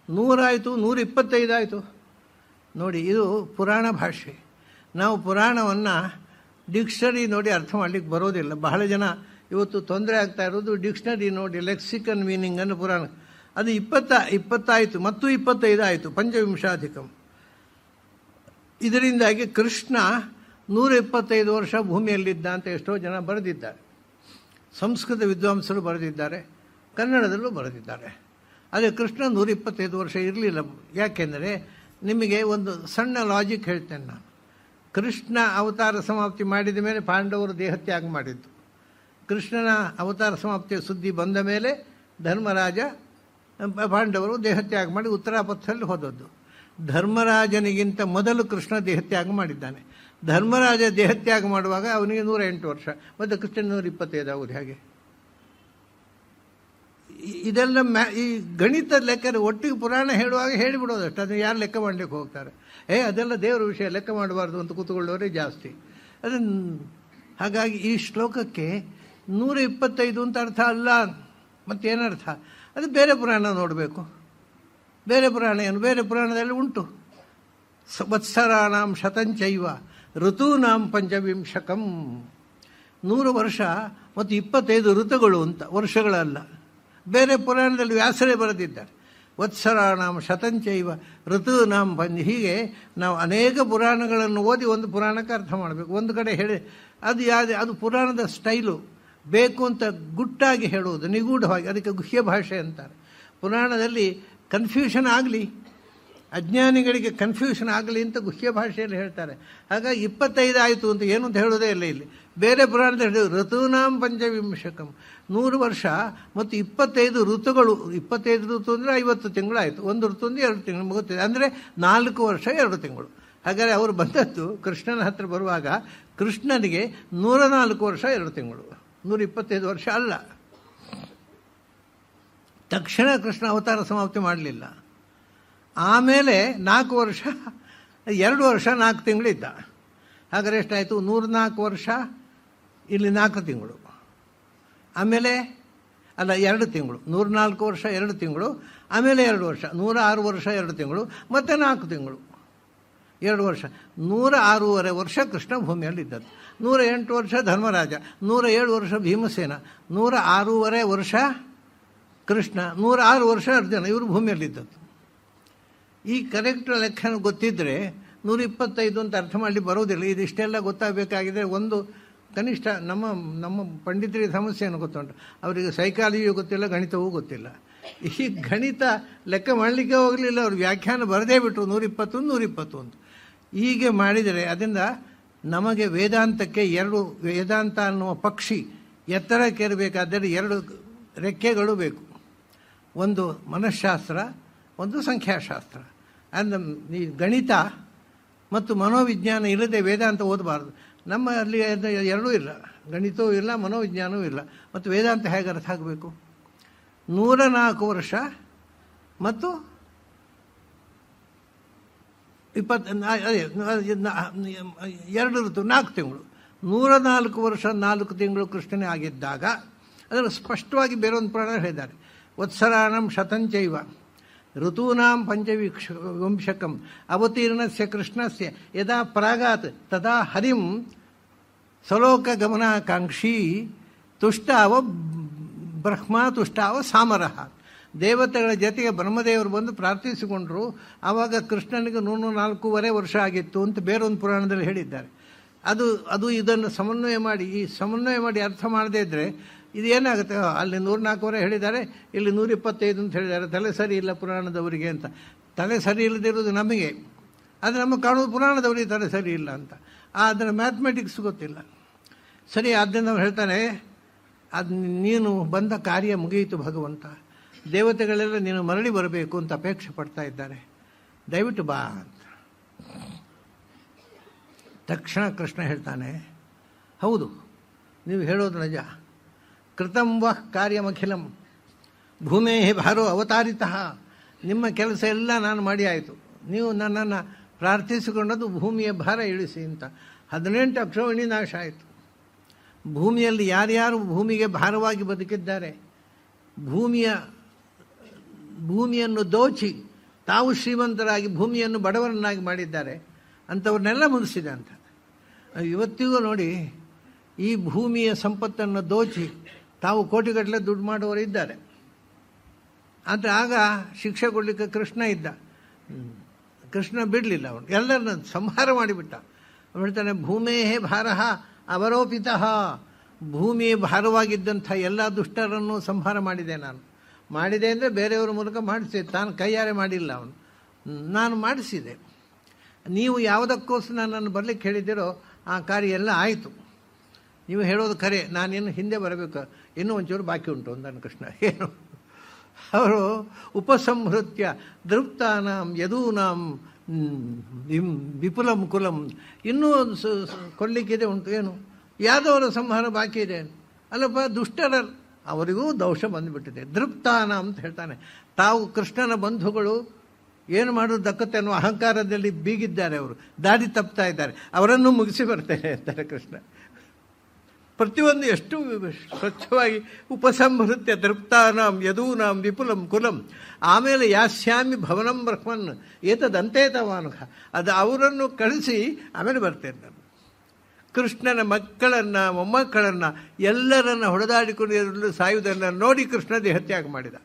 100 ಆಯಿತು, 125 ಆಯಿತು. ನೋಡಿ, ಇದು ಪುರಾಣ ಭಾಷೆ. ನಾವು ಪುರಾಣವನ್ನು ಡಿಕ್ಷನರಿ ನೋಡಿ ಅರ್ಥ ಮಾಡಲಿಕ್ಕೆ ಬರೋದಿಲ್ಲ. ಬಹಳ ಜನ ಇವತ್ತು ತೊಂದರೆ ಆಗ್ತಾ ಇರೋದು ಡಿಕ್ಷನರಿ ನೋಡಿ, ಲೆಕ್ಸಿಕನ್ ಮೀನಿಂಗನ್ನು ಪುರಾಣ. ಅದು 20 ಆಯಿತು, ಮತ್ತು 25 ಆಯಿತು, ಪಂಚವಿಂಶಾಧಿಕಂ. ಇದರಿಂದಾಗಿ ಕೃಷ್ಣ 125 ವರ್ಷ ಭೂಮಿಯಲ್ಲಿದ್ದ ಅಂತ ಎಷ್ಟೋ ಜನ ಬರೆದಿದ್ದಾರೆ. ಸಂಸ್ಕೃತ ವಿದ್ವಾಂಸರು ಬರೆದಿದ್ದಾರೆ, ಕನ್ನಡದಲ್ಲೂ ಬರೆದಿದ್ದಾರೆ. ಆದರೆ ಕೃಷ್ಣ 125 ವರ್ಷ ಇರಲಿಲ್ಲ. ಯಾಕೆಂದರೆ, ನಿಮಗೆ ಒಂದು ಸಣ್ಣ ಲಾಜಿಕ್ ಹೇಳ್ತೇನೆ ನಾನು. ಕೃಷ್ಣ ಅವತಾರ ಸಮಾಪ್ತಿ ಮಾಡಿದ ಮೇಲೆ ಪಾಂಡವರು ದೇಹತ್ಯಾಗ ಮಾಡಿದ್ದು. ಕೃಷ್ಣನ ಅವತಾರ ಸಮಾಪ್ತಿಯ ಸುದ್ದಿ ಬಂದ ಮೇಲೆ ಧರ್ಮರಾಜ ಪಾಂಡವರು ದೇಹತ್ಯಾಗ ಮಾಡಿ ಉತ್ತರಾಪಥದಲ್ಲಿ ಹೋದದ್ದು. ಧರ್ಮರಾಜನಿಗಿಂತ ಮೊದಲು ಕೃಷ್ಣ ದೇಹತ್ಯಾಗ ಮಾಡಿದ್ದಾನೆ. ಧರ್ಮರಾಜ ದೇಹತ್ಯಾಗ ಮಾಡುವಾಗ ಅವನಿಗೆ 108 ವರ್ಷ, ಮತ್ತು ಕೃಷ್ಣ 125 ಆಗುವುದು ಹೇಗೆ? ಇದೆಲ್ಲ ಈ ಗಣಿತದ ಲೆಕ್ಕ ಒಟ್ಟಿಗೆ ಪುರಾಣ ಹೇಳುವಾಗ ಹೇಳಿಬಿಡೋದಷ್ಟು. ಅದನ್ನು ಯಾರು ಲೆಕ್ಕ ಮಾಡಲಿಕ್ಕೆ ಹೋಗ್ತಾರೆ? ಅದೆಲ್ಲ ದೇವರ ವಿಷಯ, ಲೆಕ್ಕ ಮಾಡಬಾರ್ದು ಅಂತ ಕೂತ್ಕೊಳ್ಳೋರೇ ಜಾಸ್ತಿ. ಅದನ್ನು ಹಾಗಾಗಿ ಈ ಶ್ಲೋಕಕ್ಕೆ 125 ಅಂತ ಅರ್ಥ ಅಲ್ಲ. ಮತ್ತೇನರ್ಥ? ಅದು ಬೇರೆ ಪುರಾಣ ನೋಡಬೇಕು. ಬೇರೆ ಪುರಾಣ ಏನು? ಬೇರೆ ಪುರಾಣದಲ್ಲಿ ಉಂಟು. ವತ್ಸರಾಣಾಂ ಶತಂಚೈವ ಋತೂನಾಂ ಪಂಚವಿಂಶಕಂ. 100 ವರ್ಷ ಮತ್ತು 25 ಋತುಗಳು ಅಂತ, ವರ್ಷಗಳಲ್ಲ. ಬೇರೆ ಪುರಾಣದಲ್ಲಿ ವ್ಯಾಸರೇ ಬರೆದಿದ್ದಾರೆ. ವತ್ಸರಾಣಾಂ ಶತಂಚೈವ ಋತೂನಾಂ ಹೀಗೆ ನಾವು ಅನೇಕ ಪುರಾಣಗಳನ್ನು ಓದಿ ಒಂದು ಪುರಾಣಕ್ಕೆ ಅರ್ಥ ಮಾಡಬೇಕು. ಒಂದು ಕಡೆ ಹೇಳಿ ಅದು ಪುರಾಣದ ಸ್ಟೈಲು. ಬೇಕು ಅಂತ ಗುಟ್ಟಾಗಿ ಹೇಳುವುದು, ನಿಗೂಢವಾಗಿ. ಅದಕ್ಕೆ ಗುಹ್ಯ ಭಾಷೆ ಅಂತಾರೆ. ಪುರಾಣದಲ್ಲಿ ಕನ್ಫ್ಯೂಷನ್ ಆಗಲಿ, ಅಜ್ಞಾನಿಗಳಿಗೆ ಕನ್ಫ್ಯೂಷನ್ ಆಗಲಿ ಅಂತ ಗುಹ್ಯ ಭಾಷೆಯಲ್ಲಿ ಹೇಳ್ತಾರೆ. ಹಾಗಾಗಿ 25 ಆಯಿತು ಅಂತ ಏನು ಅಂತ ಹೇಳೋದೇ ಇಲ್ಲ ಇಲ್ಲಿ. ಬೇರೆ ಪುರಾಣದಲ್ಲಿ ಋತೂನಾಂ ಪಂಚವಿಂಶಕಂ, 100 ವರ್ಷ ಮತ್ತು 25 ಋತುಗಳು. 25 ಋತು ಅಂದರೆ 50 ತಿಂಗಳು ಆಯಿತು. ಒಂದು ಋತು ಅಂದರೆ 2 ತಿಂಗಳು ಮುಗುತ್ತಿದೆ, ಅಂದರೆ 4 ವರ್ಷ 2 ತಿಂಗಳು. ಹಾಗಾದರೆ ಅವರು ಬಂದದ್ದು ಕೃಷ್ಣನ ಹತ್ರ ಬರುವಾಗ ಕೃಷ್ಣನಿಗೆ 104 ವರ್ಷ 2 ತಿಂಗಳು, 125 ವರ್ಷ ಅಲ್ಲ. ತಕ್ಷಣ ಕೃಷ್ಣ ಅವತಾರ ಸಮಾಪ್ತಿ ಮಾಡಲಿಲ್ಲ. ಆಮೇಲೆ 4 ವರ್ಷ 2 ವರ್ಷ 4 ತಿಂಗಳಿದ್ದ. ಹಾಗಾದ್ರೆ ಎಷ್ಟಾಯಿತು? 104 ವರ್ಷ, ಇಲ್ಲಿ 4 ತಿಂಗಳು, ಆಮೇಲೆ 2 ತಿಂಗಳು. 104 ವರ್ಷ 2 ತಿಂಗಳು, ಆಮೇಲೆ 2 ವರ್ಷ, 106 ವರ್ಷ 2 ತಿಂಗಳು, ಮತ್ತೆ 4 ತಿಂಗಳು, 2 ವರ್ಷ. 106.5 ವರ್ಷ ಕೃಷ್ಣ ಭೂಮಿಯಲ್ಲಿದ್ದದ್ದು. 108 ವರ್ಷ ಧರ್ಮರಾಜ, 107 ವರ್ಷ ಭೀಮಸೇನ, 106.5 ವರ್ಷ ಕೃಷ್ಣ, 106 ವರ್ಷ ಅರ್ಜುನ. ಇವರು ಭೂಮಿಯಲ್ಲಿದ್ದದ್ದು. ಈ ಕರೆಕ್ಟ್ ಲೆಕ್ಕನ ಗೊತ್ತಿದ್ದರೆ 125 ಅಂತ ಅರ್ಥ ಮಾಡಲಿ ಬರೋದಿಲ್ಲ. ಇದಿಷ್ಟೆಲ್ಲ ಗೊತ್ತಾಗಬೇಕಾಗಿದೆ. ಒಂದು ಕನಿಷ್ಠ ನಮ್ಮ ಪಂಡಿತರಿಗೆ ಸಮಸ್ಯೆಯನ್ನು ಗೊತ್ತುಂಟು. ಅವರಿಗೆ ಸೈಕಾಲಜಿಯೂ ಗೊತ್ತಿಲ್ಲ, ಗಣಿತವೂ ಗೊತ್ತಿಲ್ಲ. ಈ ಗಣಿತ ಲೆಕ್ಕ ಮಾಡಲಿಕ್ಕೆ ಹೋಗಲಿಲ್ಲ, ಅವರು ವ್ಯಾಖ್ಯಾನ ಬರದೇ ಬಿಟ್ಟರು 120 ಅಂತ. ಹೀಗೆ ಮಾಡಿದರೆ ಅದರಿಂದ ನಮಗೆ ವೇದಾಂತಕ್ಕೆ ವೇದಾಂತ ಅನ್ನುವ ಪಕ್ಷಿ ಎತ್ತರಕ್ಕೇರಬೇಕಾದರೆ 2 ರೆಕ್ಕೆಗಳು ಬೇಕು. ಒಂದು ಮನಃಶಾಸ್ತ್ರ, ಒಂದು ಸಂಖ್ಯಾಶಾಸ್ತ್ರ. ಈ ಗಣಿತ ಮತ್ತು ಮನೋವಿಜ್ಞಾನ ಇಲ್ಲದೆ ವೇದಾಂತ ಓದಬಾರ್ದು. ನಮ್ಮಲ್ಲಿ ಎರಡೂ ಇಲ್ಲ, ಗಣಿತವೂ ಇಲ್ಲ, ಮನೋವಿಜ್ಞಾನವೂ ಇಲ್ಲ. ಮತ್ತು ವೇದಾಂತ ಹೇಗೆ ಅರ್ಥ ಆಗಬೇಕು? 104 ವರ್ಷ ಮತ್ತು 2 ಋತು 4 ತಿಂಗಳು. 104 ವರ್ಷ 4 ತಿಂಗಳು ಕೃಷ್ಣನೇ ಆಗಿದ್ದಾಗ ಅದನ್ನು ಸ್ಪಷ್ಟವಾಗಿ ಬೇರೊಂದು ಪುರಾಣ ಹೇಳಿದ್ದಾರೆ. ವತ್ಸರಾಣಂ ಶತಂಚೈವ ಋತೂನಾಂ ಪಂಚವಿಂಶಕಂ ಅವತೀರ್ಣಸ್ಯ ಕೃಷ್ಣಸ್ಯ ಯದಾ ಪ್ರಾಗಾತ್ ತದಾ ಹರಿಂ ಸಲೋಕಗಮನಾಕಾಂಕ್ಷಿ ತುಷ್ಟಾವ ಬ್ರಹ್ಮ ತುಷ್ಟಾವ ಸಾಮರಃ. ದೇವತೆಗಳ ಜೊತೆಗೆ ಬ್ರಹ್ಮದೇವರು ಬಂದು ಪ್ರಾರ್ಥಿಸಿಕೊಂಡ್ರು. ಆವಾಗ ಕೃಷ್ಣನಿಗೆ 104 ವರ್ಷ ಆಗಿತ್ತು ಅಂತ ಬೇರೊಂದು ಪುರಾಣದಲ್ಲಿ ಹೇಳಿದ್ದಾರೆ. ಅದು ಇದನ್ನು ಸಮನ್ವಯ ಮಾಡಿ ಅರ್ಥ ಮಾಡದೇ ಇದ್ದರೆ ಇದೇನಾಗುತ್ತೆ? ಅಲ್ಲಿ 104 ಹೇಳಿದ್ದಾರೆ, ಇಲ್ಲಿ 125 ಅಂತ ಹೇಳಿದ್ದಾರೆ. ತಲೆ ಸರಿ ಇಲ್ಲ ಪುರಾಣದವರಿಗೆ ಅಂತ. ತಲೆ ಸರಿ ಇಲ್ಲದಿರೋದು ನಮಗೆ, ಅದು ನಮಗೆ ಕಾಣೋದು ಪುರಾಣದವರಿಗೆ ತಲೆ ಸರಿ ಇಲ್ಲ ಅಂತ. ಅದರ ಮ್ಯಾಥಮೆಟಿಕ್ಸ್ ಗೊತ್ತಿಲ್ಲ. ಸರಿ, ಆದ್ದರಿಂದ ಅವ್ರು ಹೇಳ್ತಾನೆ, ಅದು ನೀನು ಬಂದ ಕಾರ್ಯ ಮುಗಿಯಿತು ಭಗವಂತ, ದೇವತೆಗಳೆಲ್ಲ ನೀನು ಮರಳಿ ಬರಬೇಕು ಅಂತ ಅಪೇಕ್ಷೆ ಪಡ್ತಾ ಇದ್ದಾರೆ, ದಯವಿಟ್ಟು ಬಾ ಅಂತ. ತಕ್ಷಣ ಕೃಷ್ಣ ಹೇಳ್ತಾನೆ, ಹೌದು ನೀವು ಹೇಳೋದು ನಿಜ. ಕೃತಂ ವಃ ಕಾರ್ಯಮಖಿಲಂ ಭೂಮೇ ಭಾರೋ ಅವತಾರಿತಃ. ನಿಮ್ಮ ಕೆಲಸ ಎಲ್ಲ ನಾನು ಮಾಡಿ ಆಯಿತು. ನೀವು ನನ್ನನ್ನು ಪ್ರಾರ್ಥಿಸಿಕೊಂಡದ್ದು ಭೂಮಿಯ ಭಾರ ಇಳಿಸಿ ಅಂತ. 18 ಅಕ್ಷೋಹಿಣಿ ನಾಶ ಆಯಿತು. ಭೂಮಿಯಲ್ಲಿ ಯಾರ್ಯಾರು ಭೂಮಿಗೆ ಭಾರವಾಗಿ ಬದುಕಿದ್ದಾರೆ, ಭೂಮಿಯನ್ನು ದೋಚಿ ತಾವು ಶ್ರೀಮಂತರಾಗಿ ಭೂಮಿಯನ್ನು ಬಡವರನ್ನಾಗಿ ಮಾಡಿದ್ದಾರೆ, ಅಂಥವ್ರನ್ನೆಲ್ಲ ಮುಗಿಸಿದೆ ಅಂತ. ಇವತ್ತಿಗೂ ನೋಡಿ, ಈ ಭೂಮಿಯ ಸಂಪತ್ತನ್ನು ದೋಚಿ ತಾವು ಕೋಟಿಗಟ್ಟಲೆ ದುಡ್ಡು ಮಾಡೋರು ಇದ್ದಾರೆ. ಆದರೆ ಆಗ ಶಿಕ್ಷೆ ಕೊಡಲಿಕ್ಕೆ ಕೃಷ್ಣ ಇದ್ದ. ಕೃಷ್ಣ ಬಿಡಲಿಲ್ಲ, ಅವನು ಎಲ್ಲರನ್ನ ಸಂಹಾರ ಮಾಡಿಬಿಟ್ಟ. ಅವನು ಹೇಳ್ತಾನೆ, ಭೂಮೇ ಭಾರಃ ಅವರೋಪಿತಃ. ಭೂಮಿ ಭಾರವಾಗಿದ್ದಂಥ ಎಲ್ಲ ದುಷ್ಟರನ್ನು ಸಂಹಾರ ಮಾಡಿದೆ ನಾನು. ಮಾಡಿದೆ ಅಂದರೆ ಬೇರೆಯವರ ಮೂಲಕ ಮಾಡಿಸಿದೆ, ತಾನು ಕೈಯಾರೆ ಮಾಡಿಲ್ಲ ಅವನು, ನಾನು ಮಾಡಿಸಿದೆ. ನೀವು ಯಾವುದಕ್ಕೋಸ್ಕರ ನನ್ನನ್ನು ಬರಲಿಕ್ಕೆ ಹೇಳಿದ್ದೀರೋ ಆ ಕಾರ್ಯ ಎಲ್ಲ ಆಯಿತು. ನೀವು ಹೇಳೋದು ಖರೆ, ನಾನೇನು ಹಿಂದೆ ಬರಬೇಕು, ಇನ್ನೂ ಒಂಚೂರು ಬಾಕಿ ಉಂಟು ಅಂತಾನೆ ಕೃಷ್ಣ. ಏನು ಅವರು ಉಪಸಂಹೃತ್ಯ ದೃಪ್ತಾನಾಂ ಯದೂನಾಂ ವಿಪುಲಂ ಕುಲಂ, ಇನ್ನೂ ಕೊಡಲಿಕ್ಕಿದೆ ಉಂಟು. ಏನು ಯಾದವರ ಸಂಹಾರ ಬಾಕಿ ಇದೆ ಅಲ್ಲಪ್ಪ, ದುಷ್ಟರ ಅವರಿಗೂ ದೋಷ ಬಂದುಬಿಟ್ಟಿದೆ. ದೃಪ್ತಾನ ಅಂತ ಹೇಳ್ತಾನೆ. ತಾವು ಕೃಷ್ಣನ ಬಂಧುಗಳು ಏನು ಮಾಡೋದು ದಕ್ಕತ್ತೆ ಅನ್ನೋ ಅಹಂಕಾರದಲ್ಲಿ ಬೀಗಿದ್ದಾರೆ, ಅವರು ದಾರಿ ತಪ್ತಾ ಇದ್ದಾರೆ, ಅವರನ್ನು ಮುಗಿಸಿ ಬರ್ತೇನೆ ಅಂತಾರೆ ಕೃಷ್ಣ. ಪ್ರತಿಯೊಂದು ಎಷ್ಟು ಸ್ವಚ್ಛವಾಗಿ ಉಪಸಂಹೃತ್ಯ ತೃಪ್ತಾನಾಂ ಯದೂನಾಂ ವಿಪುಲಂ ಕುಲಂ. ಆಮೇಲೆ ಯಾಸ್ಯಾಮಿ ಭವನಂ ಬ್ರಹ್ಮನ್ ಏತದಂತೇತವಾನುಖ, ಅದು ಅವರನ್ನು ಕಳಿಸಿ ಆಮೇಲೆ ಬರ್ತೇನೆ ನಾನು. ಕೃಷ್ಣನ ಮಕ್ಕಳನ್ನು ಮೊಮ್ಮಕ್ಕಳನ್ನು ಎಲ್ಲರನ್ನು ಹೊಡೆದಾಡಿಕೊಂಡು ಸಾಯುವುದನ್ನು ನೋಡಿ ಕೃಷ್ಣ ದೇಹತ್ಯಾಗ ಮಾಡಿದ.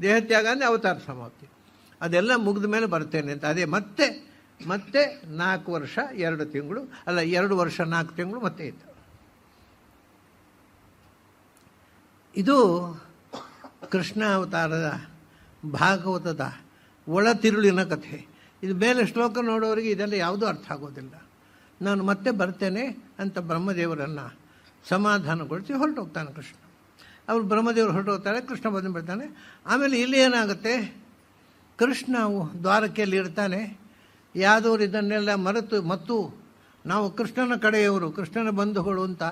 ದೇಹತ್ಯಾಗ ಅಂದರೆ ಅವತಾರ ಸಮಾಪ್ತಿ. ಅದೆಲ್ಲ ಮುಗಿದ ಮೇಲೆ ಬರ್ತೇನೆ ಅಂತ. ಅದೇ ಮತ್ತೆ 4 ವರ್ಷ 2 ತಿಂಗಳು, ಅಲ್ಲ 2 ವರ್ಷ 4 ತಿಂಗಳು ಮತ್ತೆ ಇತ್ತು. ಇದು ಕೃಷ್ಣ ಅವತಾರದ ಭಾಗವತದ ಒಳತಿರುಳಿನ ಕಥೆ. ಇದು ಮೇಲೆ ಶ್ಲೋಕ ನೋಡೋರಿಗೆ ಇದೆಲ್ಲ ಯಾವುದೂ ಅರ್ಥ ಆಗೋದಿಲ್ಲ. ನಾನು ಮತ್ತೆ ಬರ್ತೇನೆ ಅಂತ ಬ್ರಹ್ಮದೇವರನ್ನು ಸಮಾಧಾನಗೊಳಿಸಿ ಹೊರಟೋಗ್ತಾನೆ ಕೃಷ್ಣ. ಅವರು ಬ್ರಹ್ಮದೇವರು ಹೊರಟೋಗ್ತಾರೆ, ಕೃಷ್ಣ ಬಂದು ಬಿಡ್ತಾನೆ. ಆಮೇಲೆ ಇಲ್ಲಿ ಏನಾಗುತ್ತೆ, ಕೃಷ್ಣ ದ್ವಾರಕೆಯಲ್ಲಿ ಇರ್ತಾನೆ. ಯಾದವರು ಇದನ್ನೆಲ್ಲ ಮರೆತು ಮತ್ತು ನಾವು ಕೃಷ್ಣನ ಕಡೆಯವರು, ಕೃಷ್ಣನ ಬಂಧುಗಳು ಅಂತ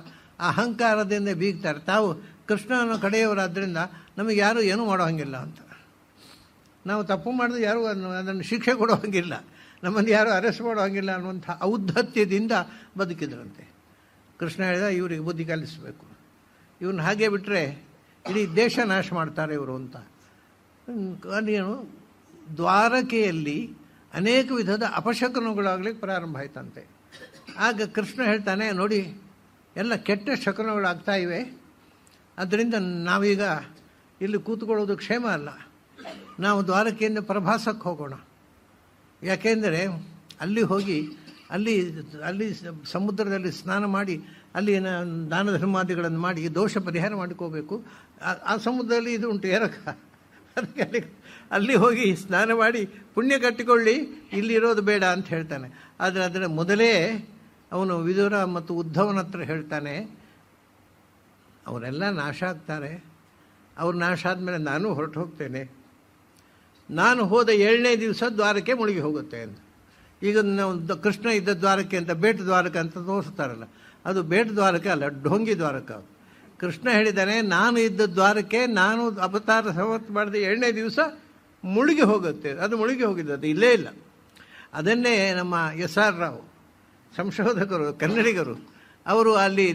ಅಹಂಕಾರದಿಂದ ಬೀಗ್ತಾರೆ. ತಾವು ಕೃಷ್ಣನ ಕಡೆಯವರಾದ್ದರಿಂದ ನಮಗೆ ಯಾರೂ ಏನೂ ಮಾಡೋ ಹಾಗಿಲ್ಲ ಅಂತ. ನಾವು ತಪ್ಪು ಮಾಡಿದ್ರೆ ಯಾರೂ ಅದನ್ನು ಶಿಕ್ಷೆ ಕೊಡೋ ಹಾಗಿಲ್ಲ, ನಮ್ಮನ್ನು ಯಾರು ಅರೆಸ್ಟ್ ಮಾಡೋ ಹಾಗಿಲ್ಲ ಅನ್ನುವಂಥ ಔದ್ಧತ್ಯದಿಂದ ಬದುಕಿದ್ರಂತೆ. ಕೃಷ್ಣ ಹೇಳಿದ, ಇವರಿಗೆ ಬುದ್ಧಿ ಕಲಿಸಬೇಕು, ಇವನ್ನ ಹಾಗೆ ಬಿಟ್ಟರೆ ಇಡೀ ದೇಶ ನಾಶ ಮಾಡ್ತಾರೆ ಇವರು ಅಂತ. ಅದೇನು ದ್ವಾರಕೆಯಲ್ಲಿ ಅನೇಕ ವಿಧದ ಅಪಶಕನಗಳಾಗಲಿಕ್ಕೆ ಪ್ರಾರಂಭ ಆಯ್ತಂತೆ. ಆಗ ಕೃಷ್ಣ ಹೇಳ್ತಾನೆ, ನೋಡಿ ಎಲ್ಲ ಕೆಟ್ಟ ಶಕನಗಳಾಗ್ತಾ ಇವೆ, ಅದರಿಂದ ನಾವೀಗ ಇಲ್ಲಿ ಕೂತ್ಕೊಳ್ಳೋದು ಕ್ಷೇಮ ಅಲ್ಲ, ನಾವು ದ್ವಾರಕೆಯಿಂದ ಪ್ರಭಾಸಕ್ಕೆ ಹೋಗೋಣ. ಯಾಕೆಂದರೆ ಅಲ್ಲಿ ಹೋಗಿ ಅಲ್ಲಿ ಸಮುದ್ರದಲ್ಲಿ ಸ್ನಾನ ಮಾಡಿ ಅಲ್ಲಿ ದಾನ ಧರ್ಮಾದಿಗಳನ್ನು ಮಾಡಿ ದೋಷ ಪರಿಹಾರ ಮಾಡ್ಕೋಬೇಕು. ಆ ಸಮುದ್ರದಲ್ಲಿ ಇದು ಉಂಟು, ಅದಕ್ಕೆ ಅಲ್ಲಿ ಹೋಗಿ ಸ್ನಾನ ಮಾಡಿ ಪುಣ್ಯ ಕಟ್ಟಿಕೊಳ್ಳಿ, ಇಲ್ಲಿರೋದು ಬೇಡ ಅಂತ ಹೇಳ್ತಾನೆ. ಆದರೆ ಅದರ ಮೊದಲೇ ಅವನು ವಿದುರ ಮತ್ತು ಉದ್ಧವನ ಹತ್ರ ಹೇಳ್ತಾನೆ, ಅವರೆಲ್ಲ ನಾಶ ಆಗ್ತಾರೆ, ಅವ್ರು ನಾಶ ಆದಮೇಲೆ ನಾನು ಹೊರಟು ಹೋಗ್ತೇನೆ, ನಾನು ಹೋದ 7ನೇ ದಿವಸ ದ್ವಾರಕ್ಕೆ ಮುಳುಗಿ ಹೋಗುತ್ತೆ ಅಂತ. ಈಗ ನಾವು ಕೃಷ್ಣ ಇದ್ದ ದ್ವಾರಕ್ಕೆ ಅಂತ ಬೇಟ ದ್ವಾರಕ ಅಂತ ತೋರಿಸ್ತಾರಲ್ಲ, ಅದು ಬೇಟ ದ್ವಾರಕ ಅಲ್ಲ, ಢೋಂಗಿ ದ್ವಾರಕ. ಕೃಷ್ಣ ಹೇಳಿದ್ದಾನೆ, ನಾನು ಇದ್ದ ದ್ವಾರಕ್ಕೆ ನಾನು ಅವತಾರ ಸಮರ್ಥ ಮಾಡಿದ 7ನೇ ದಿವಸ ಮುಳುಗಿ ಹೋಗುತ್ತೆ. ಅದು ಮುಳುಗಿ ಹೋಗಿದ್ದು, ಅದು ಇಲ್ಲೇ ಇಲ್ಲ. ಅದನ್ನೇ ನಮ್ಮ SR ರಾವ್ ಸಂಶೋಧಕರು, ಕನ್ನಡಿಗರು, ಅವರು ಅಲ್ಲಿ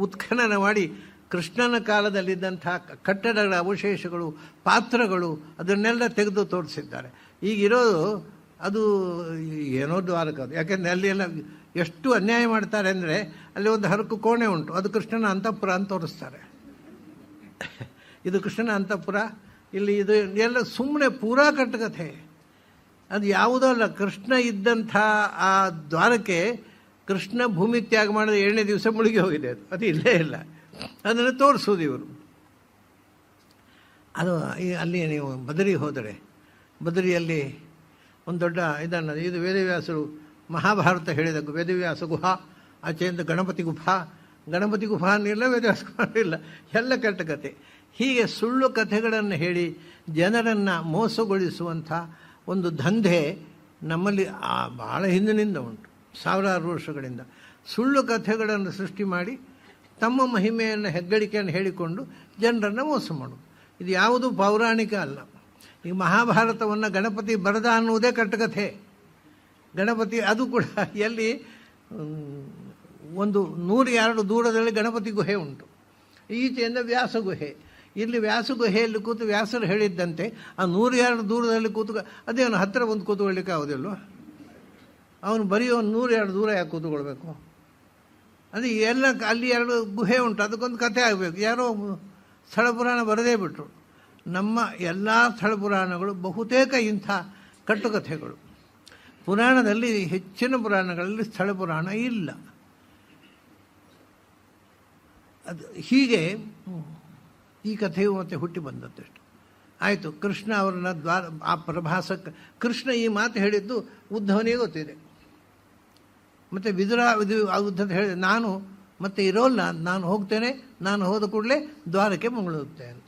ಉತ್ಖನನ ಮಾಡಿ ಕೃಷ್ಣನ ಕಾಲದಲ್ಲಿದ್ದಂಥ ಕಟ್ಟಡಗಳ ಅವಶೇಷಗಳು, ಪಾತ್ರಗಳು, ಅದನ್ನೆಲ್ಲ ತೆಗೆದು ತೋರಿಸಿದ್ದಾರೆ. ಈಗಿರೋದು ಅದು ಏನೋ ದ್ವಾರಕ ಅದು. ಯಾಕೆಂದರೆ ಅಲ್ಲಿ ಎಲ್ಲ ಎಷ್ಟು ಅನ್ಯಾಯ ಮಾಡ್ತಾರೆ ಅಂದರೆ, ಅಲ್ಲಿ ಒಂದು ಹರಕು ಕೋಣೆ ಉಂಟು, ಅದು ಕೃಷ್ಣನ ಅಂತಃಪುರ ಅಂತ ತೋರಿಸ್ತಾರೆ. ಇದು ಕೃಷ್ಣನ ಅಂತಃಪುರ, ಇಲ್ಲಿ ಇದು ಎಲ್ಲ ಸುಮ್ಮನೆ ಪೂರಾ ಕಟ್ಟುಕಥೆ. ಅದು ಯಾವುದೋ ಅಲ್ಲ, ಕೃಷ್ಣ ಇದ್ದಂಥ ಆ ದ್ವಾರಕ್ಕೆ ಕೃಷ್ಣ ಭೂಮಿ ತ್ಯಾಗ ಮಾಡಿದ 7ನೇ ದಿವಸ ಮುಳುಗಿ ಹೋಗಿದೆ. ಅದು ಇಲ್ಲೇ ಇಲ್ಲ, ಅದನ್ನು ತೋರಿಸೋದು ಇವರು. ಅದು ಅಲ್ಲಿ ನೀವು ಬದರಿಗೆ ಹೋದರೆ, ಬದರಿಯಲ್ಲಿ ಒಂದು ದೊಡ್ಡ ಇದನ್ನು, ಇದು ವೇದವ್ಯಾಸರು ಮಹಾಭಾರತ ಹೇಳಿದ ವೇದವ್ಯಾಸ ಗುಹಾ, ಆಚೆಯಿಂದ ಗಣಪತಿ ಗುಫಾ, ಗಣಪತಿ ಗುಫಾ ಅನ್ನಿಲ್ಲ, ವೇದವ್ಯಾಸ ಗುಹಾ ಇಲ್ಲ, ಎಲ್ಲ ಕಟ್ಟುಕತೆ. ಹೀಗೆ ಸುಳ್ಳು ಕಥೆಗಳನ್ನು ಹೇಳಿ ಜನರನ್ನು ಮೋಸಗೊಳಿಸುವಂಥ ಒಂದು ದಂಧೆ ನಮ್ಮಲ್ಲಿ ಭಾಳ ಹಿಂದಿನಿಂದ ಉಂಟು. ಸಾವಿರಾರು ವರ್ಷಗಳಿಂದ ಸುಳ್ಳು ಕಥೆಗಳನ್ನು ಸೃಷ್ಟಿ ಮಾಡಿ ತಮ್ಮ ಮಹಿಮೆಯನ್ನು, ಹೆಗ್ಗಳಿಕೆಯನ್ನು ಹೇಳಿಕೊಂಡು ಜನರನ್ನು ಮೋಸ ಮಾಡೋದು. ಇದು ಯಾವುದೂ ಪೌರಾಣಿಕ ಅಲ್ಲ. ಈ ಮಹಾಭಾರತವನ್ನು ಗಣಪತಿ ಬರೆದ ಅನ್ನುವುದೇ ಕಟ್ಟುಕಥೆ. ಗಣಪತಿ ಅದು ಕೂಡ ಎಲ್ಲಿ ಒಂದು 100 ಯಾರ್ಡ್ ದೂರದಲ್ಲಿ ಗಣಪತಿ ಗುಹೆ ಉಂಟು, ಈಚೆಯಿಂದ ವ್ಯಾಸ ಗುಹೆ. ಇಲ್ಲಿ ವ್ಯಾಸ ಗುಹೆಯಲ್ಲಿ ಕೂತು ವ್ಯಾಸರು ಹೇಳಿದ್ದಂತೆ ಆ 100 ಯಾರ್ಡ್ ದೂರದಲ್ಲಿ ಕೂತು, ಅದೇನು ಹತ್ತಿರ ಬಂದು ಕೂತ್ಕೊಳ್ಳಿಕ್ಕೆ ಆಗೋದಿಲ್ವ? ಅವನು ಬರೀ ಒಂದು 100 ಯಾರ್ಡ್ ದೂರ ಯಾಕೆ ಕೂತ್ಕೊಳ್ಬೇಕು? ಅದು ಎಲ್ಲ ಅಲ್ಲಿ 2 ಗುಹೆ ಉಂಟು, ಅದಕ್ಕೊಂದು ಕಥೆ ಆಗಬೇಕು. ಯಾರೋ ಸ್ಥಳ ಪುರಾಣ ಬರದೇ ಬಿಟ್ಟರು. ನಮ್ಮ ಎಲ್ಲ ಸ್ಥಳ ಪುರಾಣಗಳು ಬಹುತೇಕ ಇಂಥ ಕಟ್ಟುಕಥೆಗಳು. ಪುರಾಣದಲ್ಲಿ, ಹೆಚ್ಚಿನ ಪುರಾಣಗಳಲ್ಲಿ ಸ್ಥಳ ಪುರಾಣ ಇಲ್ಲ. ಅದು ಹೀಗೆ ಈ ಕಥೆಯು ಮತ್ತೆ ಹುಟ್ಟಿ ಬಂದದ್ದಷ್ಟು. ಆಯಿತು, ಕೃಷ್ಣ ಅವರನ್ನ ಆ ಪ್ರಭಾಸಕ್ಕೆ ಕೃಷ್ಣ ಈ ಮಾತು ಹೇಳಿದ್ದು ಉದ್ಧವನಿಗೆ ಗೊತ್ತಿದೆ. ಮತ್ತು ಉದ್ಧವ ಹೇಳಿದೆ, ನಾನು ಮತ್ತೆ ಇರೋಲ್ಲ, ನಾನು ಹೋಗ್ತೇನೆ, ನಾನು ಹೋದ ಕೂಡಲೇ ದ್ವಾರಕ್ಕೆ ಮುಳುಗುತ್ತೆ ಅಂತ.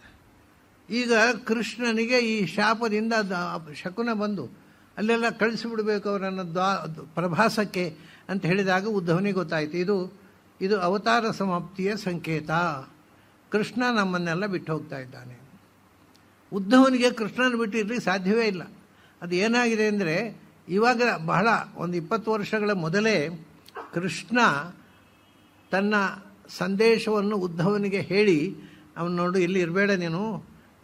ಈಗ ಕೃಷ್ಣನಿಗೆ ಈ ಶಾಪದಿಂದ ಶಕುನ ಬಂದು ಅಲ್ಲೆಲ್ಲ ಕಳಿಸಿಬಿಡಬೇಕು ಅವರನ್ನು ಪ್ರಭಾಸಕ್ಕೆ ಅಂತ ಹೇಳಿದಾಗ ಉದ್ಧವನಿಗೆ ಗೊತ್ತಾಯಿತು, ಇದು ಅವತಾರ ಸಮಾಪ್ತಿಯ ಸಂಕೇತ. ಕೃಷ್ಣ ನಮ್ಮನ್ನೆಲ್ಲ ಬಿಟ್ಟು ಹೋಗ್ತಾ ಇದ್ದಾನೆ. ಉದ್ಧವನಿಗೆ ಕೃಷ್ಣನ ಬಿಟ್ಟಿರಲಿಕ್ಕೆ ಸಾಧ್ಯವೇ ಇಲ್ಲ. ಅದು ಏನಾಗಿದೆ ಅಂದರೆ, ಇವಾಗ ಬಹಳ ಒಂದು 20 ವರ್ಷಗಳ ಮೊದಲೇ ಕೃಷ್ಣ ತನ್ನ ಸಂದೇಶವನ್ನು ಉದ್ಧವನಿಗೆ ಹೇಳಿ, ಅವನು ನೋಡು ಇಲ್ಲಿ ಇರಬೇಡ ನೀನು,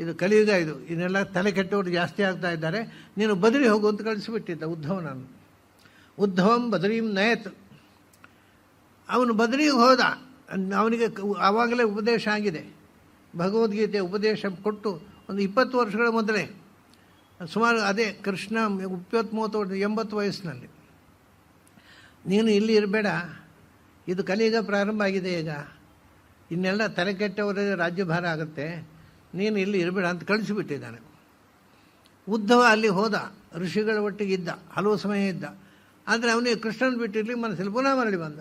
ಇದು ಕಲಿಯುಗ, ಇದನ್ನೆಲ್ಲ ತಲೆ ಕೆಟ್ಟವರು ಜಾಸ್ತಿ ಆಗ್ತಾ ಇದ್ದಾರೆ, ನೀನು ಬದರಿ ಹೋಗು ಅಂತ ಕಳಿಸಿಬಿಟ್ಟಿದ್ದ ಉದ್ಧವನನ್ನು. ಉದ್ಧವಂ ಬದರೀಂ ನಯತ್. ಅವನು ಬದರಿಗೆ ಹೋದ. ಅವನಿಗೆ ಆವಾಗಲೇ ಉಪದೇಶ ಆಗಿದೆ, ಭಗವದ್ಗೀತೆ ಉಪದೇಶ ಕೊಟ್ಟು ಒಂದು 20 ವರ್ಷಗಳ ಮೊದಲೇ, ಸುಮಾರು ಅದೇ ಕೃಷ್ಣ 80 ವಯಸ್ಸಿನಲ್ಲಿ, ನೀನು ಇಲ್ಲಿ ಇರಬೇಡ, ಇದು ಕಲಿಯುಗ ಪ್ರಾರಂಭ ಆಗಿದೆ, ಈಗ ಇನ್ನೆಲ್ಲ ತಲೆ ಕೆಟ್ಟವರ ರಾಜ್ಯಭಾರ ಆಗುತ್ತೆ, ನೀನು ಇಲ್ಲಿ ಇರಬೇಡ ಅಂತ ಕಳಿಸಿಬಿಟ್ಟಿದ್ದಾನೆ. ಉದ್ಧವ ಅಲ್ಲಿ ಹೋದ, ಋಷಿಗಳ ಒಟ್ಟಿಗೆ ಇದ್ದ, ಹಲವು ಸಮಯ ಇದ್ದ. ಆದರೆ ಅವನಿಗೆ ಕೃಷ್ಣನ ಬಿಟ್ಟಿರ್ಲಿಕ್ಕೆ ಮನಸ್ಸಲ್ಲಿ ಪುನಃ ಮರಳಿ ಬಂದ,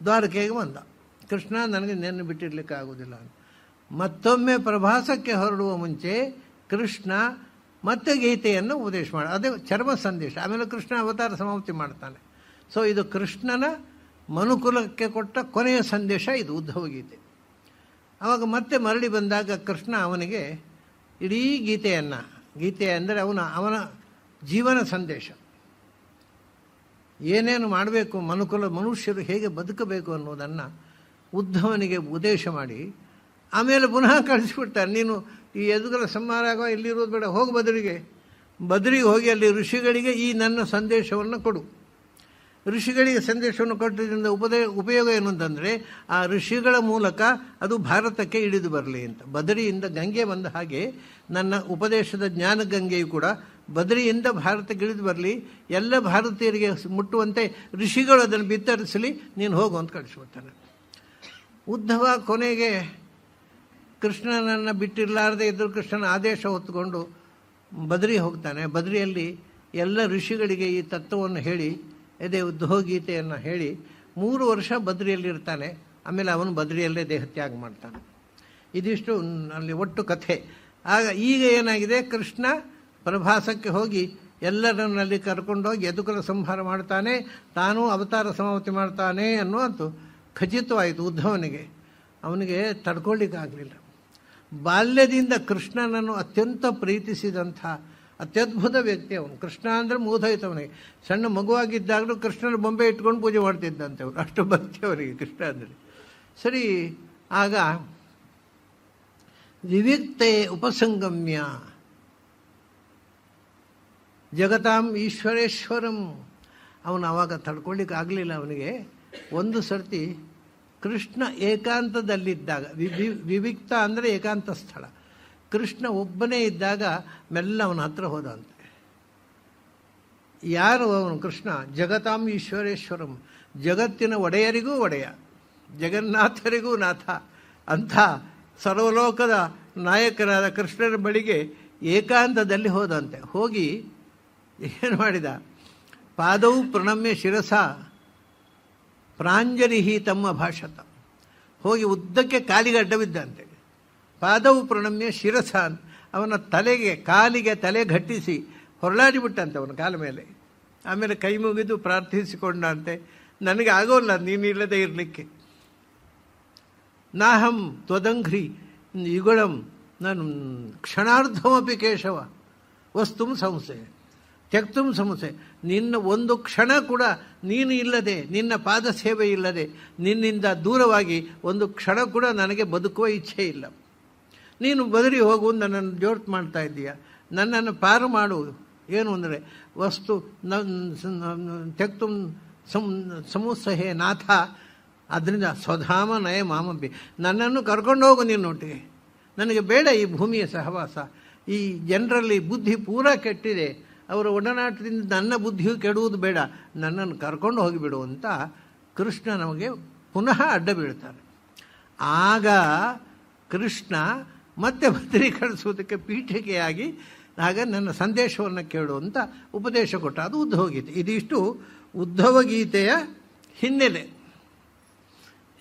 ದ್ವಾರಕೆಗೆ ಬಂದ. ಕೃಷ್ಣ ನನಗೆ ನೆನ್ನೆ ಬಿಟ್ಟಿರ್ಲಿಕ್ಕೆ ಆಗೋದಿಲ್ಲ ಅಂತ. ಮತ್ತೊಮ್ಮೆ ಪ್ರಭಾಸಕ್ಕೆ ಹೊರಡುವ ಮುಂಚೆ ಕೃಷ್ಣ ಮತ್ತೆ ಗೀತೆಯನ್ನು ಉಪದೇಶ ಮಾಡ, ಅದೇ ಚರ್ಮ ಸಂದೇಶ. ಆಮೇಲೆ ಕೃಷ್ಣ ಅವತಾರ ಸಮಾಪ್ತಿ ಮಾಡ್ತಾನೆ. ಸೊ ಇದು ಕೃಷ್ಣನ ಮನುಕುಲಕ್ಕೆ ಕೊಟ್ಟ ಕೊನೆಯ ಸಂದೇಶ ಇದು ಉದ್ಧವ ಗೀತೆ. ಆವಾಗ ಮತ್ತೆ ಮರಳಿ ಬಂದಾಗ ಕೃಷ್ಣ ಅವನಿಗೆ ಇಡೀ ಗೀತೆಯನ್ನು, ಗೀತೆ ಅಂದರೆ ಅವನ ಜೀವನ ಸಂದೇಶ, ಏನೇನು ಮಾಡಬೇಕು, ಮನುಷ್ಯರು ಹೇಗೆ ಬದುಕಬೇಕು ಅನ್ನೋದನ್ನು ಉದ್ಧವನಿಗೆ ಉಪದೇಶ ಮಾಡಿ ಆಮೇಲೆ ಪುನಃ ಕಳಿಸಿಬಿಡ್ತಾರೆ. ನೀನು ಈ ಎದುಗರ ಸಂಹಾರ ಆಗೋ, ಇಲ್ಲಿರೋದು ಬೇಡ, ಹೋಗಿ ಬದರಿಗೆ ಹೋಗಿ ಅಲ್ಲಿ ಋಷಿಗಳಿಗೆ ಈ ನನ್ನ ಸಂದೇಶವನ್ನು ಕೊಡು. ಋಷಿಗಳಿಗೆ ಸಂದೇಶವನ್ನು ಕೊಟ್ಟದ್ರಿಂದ ಉಪಯೋಗ ಏನು ಅಂತಂದರೆ, ಆ ಋಷಿಗಳ ಮೂಲಕ ಅದು ಭಾರತಕ್ಕೆ ಇಳಿದು ಬರಲಿ ಅಂತ. ಬದರಿಯಿಂದ ಗಂಗೆ ಬಂದ ಹಾಗೆ ನನ್ನ ಉಪದೇಶದ ಜ್ಞಾನ ಗಂಗೆಯು ಕೂಡ ಬದರಿಯಿಂದ ಭಾರತಕ್ಕೆ ಇಳಿದು ಬರಲಿ, ಎಲ್ಲ ಭಾರತೀಯರಿಗೆ ಮುಟ್ಟುವಂತೆ ಋಷಿಗಳು ಅದನ್ನು ಬಿತ್ತರಿಸಲಿ, ನೀನು ಹೋಗು ಅಂತ ಕಳಿಸ್ಬಿಡ್ತಾನೆ. ಉದ್ಧವ ಕೊನೆಗೆ ಕೃಷ್ಣನನ್ನು ಬಿಟ್ಟಿರಲಾರದೆ ಇದ್ದರೂ ಕೃಷ್ಣನ ಆದೇಶ ಹೊತ್ತುಕೊಂಡು ಬದ್ರಿ ಹೋಗ್ತಾನೆ. ಬದ್ರಿಯಲ್ಲಿ ಎಲ್ಲ ಋಷಿಗಳಿಗೆ ಈ ತತ್ವವನ್ನು ಹೇಳಿ ಇದೇ ಉದ್ಧವಗೀತೆಯನ್ನು ಹೇಳಿ 3 ವರ್ಷ ಬದ್ರಿಯಲ್ಲಿರ್ತಾನೆ. ಆಮೇಲೆ ಅವನು ಬದ್ರಿಯಲ್ಲೇ ದೇಹತ್ಯಾಗ ಮಾಡ್ತಾನೆ. ಇದಿಷ್ಟು ಅಲ್ಲಿ ಒಟ್ಟು ಕಥೆ. ಈಗ ಏನಾಗಿದೆ, ಕೃಷ್ಣ ಪ್ರಭಾಸಕ್ಕೆ ಹೋಗಿ ಎಲ್ಲರನ್ನಲ್ಲಿ ಕರ್ಕೊಂಡೋಗಿ ಯದುಕುಲ ಸಂಹಾರ ಮಾಡ್ತಾನೆ, ತಾನೂ ಅವತಾರ ಸಮಾಪ್ತಿ ಮಾಡ್ತಾನೆ ಅನ್ನುವಂತು ಖಚಿತವಾಯಿತು ಉದ್ಧವನಿಗೆ. ಅವನಿಗೆ ತಡ್ಕೊಳ್ಳಿಕ್ಕಾಗಲಿಲ್ಲ. ಬಾಲ್ಯದಿಂದ ಕೃಷ್ಣನನ್ನು ಅತ್ಯಂತ ಪ್ರೀತಿಸಿದಂಥ ಅತ್ಯದ್ಭುತ ವ್ಯಕ್ತಿ ಅವನು. ಕೃಷ್ಣ ಅಂದರೆ ಮುಗಿದೋಯ್ತು ಅವನಿಗೆ. ಸಣ್ಣ ಮಗುವಾಗಿದ್ದಾಗಲೂ ಕೃಷ್ಣನ ಬೊಂಬೆ ಇಟ್ಕೊಂಡು ಪೂಜೆ ಮಾಡ್ತಿದ್ದಂತೆ ಅವರು, ಅಷ್ಟು ಭಕ್ತಿ ಅವರಿಗೆ ಕೃಷ್ಣ ಅಂದರೆ. ಸರಿ, ಆಗ ವಿವಿಕ್ತೆ ಉಪಸಂಗಮ್ಯ ಜಗತಾಂ ಈಶ್ವರೇಶ್ವರಂ. ಅವನು ಆವಾಗ ತಡ್ಕೊಳ್ಳಿಕ್ಕೆ ಆಗಲಿಲ್ಲ ಅವನಿಗೆ. ಒಂದು ಸರ್ತಿ ಕೃಷ್ಣ ಏಕಾಂತದಲ್ಲಿದ್ದಾಗ, ವಿವಿಕ್ತ ಅಂದರೆ ಏಕಾಂತ ಸ್ಥಳ, ಕೃಷ್ಣ ಒಬ್ಬನೇ ಇದ್ದಾಗ ಮೆಲ್ಲ ಅವನ ಹತ್ರ ಹೋದಂತೆ. ಯಾರು ಅವನು? ಕೃಷ್ಣ ಜಗತಾಂ ಈಶ್ವರೇಶ್ವರಂ, ಜಗತ್ತಿನ ಒಡೆಯರಿಗೂ ಒಡೆಯ, ಜಗನ್ನಾಥರಿಗೂ ನಾಥ, ಅಂಥ ಸರ್ವಲೋಕದ ನಾಯಕರಾದ ಕೃಷ್ಣನ ಬಳಿಗೆ ಏಕಾಂತದಲ್ಲಿ ಹೋದಂತೆ. ಹೋಗಿ ಏನು ಮಾಡಿದ? ಪಾದವು ಪ್ರಣಮ್ಯ ಶಿರಸ ಪ್ರಾಂಜಲಿಹಿ ತಮ್ಮ ಭಾಷತ. ಹೋಗಿ ಉದ್ದಕ್ಕೆ ಕಾಲಿಗೆ ಅಡ್ಡವಿದ್ದಂತೆ. ಪಾದವು ಪ್ರಣಮ್ಯ ಶಿರಸ, ಅವನ ಕಾಲಿಗೆ ತಲೆ ಘಟ್ಟಿಸಿ ಹೊರಳಾಡಿಬಿಟ್ಟಂತೆ ಅವನ ಕಾಲ ಮೇಲೆ. ಆಮೇಲೆ ಕೈ ಮುಗಿದು ಪ್ರಾರ್ಥಿಸಿಕೊಂಡಂತೆ, ನನಗೆ ಆಗೋಲ್ಲ ನೀನಿಲ್ಲದೆ ಇರಲಿಕ್ಕೆ. ನಾಹಂ ತ್ವದಂಘ್ರಿ ಯುಗಳಂ, ನಾನು ಕ್ಷಣಾರ್ಧಮಪಿ ಕೇಶವ ವಸ್ತುಂ ಸಂಶಯ ತ್ಯಕ್ತುಂ ಸಂಶಯ. ನಿನ್ನ ಒಂದು ಕ್ಷಣ ಕೂಡ ನೀನು ಇಲ್ಲದೆ, ನಿನ್ನ ಪಾದ ಸೇವೆ ಇಲ್ಲದೆ, ನಿನ್ನಿಂದ ದೂರವಾಗಿ ಒಂದು ಕ್ಷಣ ಕೂಡ ನನಗೆ ಬದುಕುವ ಇಚ್ಛೆ ಇಲ್ಲ. ನೀನು ಬದರಿ ಹೋಗು, ನನ್ನನ್ನು ಜೋರ್ತ್ ಮಾಡ್ತಾ ಇದ್ದೀಯ, ನನ್ನನ್ನು ಪಾರು ಮಾಡು. ಏನು ಅಂದರೆ ವಸ್ತು ತ್ಯಕ್ತುಂ ಸಮುತ್ಸಹೇ ನಾಥ. ಅದರಿಂದ ಸ್ವಧಾಮ ನಯ ಮಾಮಂಬಿ, ನನ್ನನ್ನು ಕರ್ಕೊಂಡು ಹೋಗು ನಿನ್ನೊಟ್ಟಿಗೆ. ನನಗೆ ಬೇಡ ಈ ಭೂಮಿಯ ಸಹವಾಸ. ಈ ಜನರಲ್ಲಿ ಬುದ್ಧಿ ಪೂರಾ ಕೆಟ್ಟಿದೆ, ಅವರ ಒಡನಾಟದಿಂದ ನನ್ನ ಬುದ್ಧಿಯು ಕೆಡುವುದು ಬೇಡ, ನನ್ನನ್ನು ಕರ್ಕೊಂಡು ಹೋಗಿಬಿಡು ಅಂತ ಕೃಷ್ಣ ನಮಗೆ ಪುನಃ ಅಡ್ಡ ಬೀಳ್ತಾರೆ. ಆಗ ಕೃಷ್ಣ ಮತ್ತೆ ಬದ್ರಿ ಕಳಿಸುವುದಕ್ಕೆ ಪೀಠಿಕೆಯಾಗಿ ಆಗ ನನ್ನ ಸಂದೇಶವನ್ನು ಕೇಳು ಅಂತ ಉಪದೇಶ ಕೊಟ್ಟ. ಅದು ಉದ್ಧವಗೀತೆ. ಇದಿಷ್ಟು ಉದ್ಧವಗೀತೆಯ ಹಿನ್ನೆಲೆ.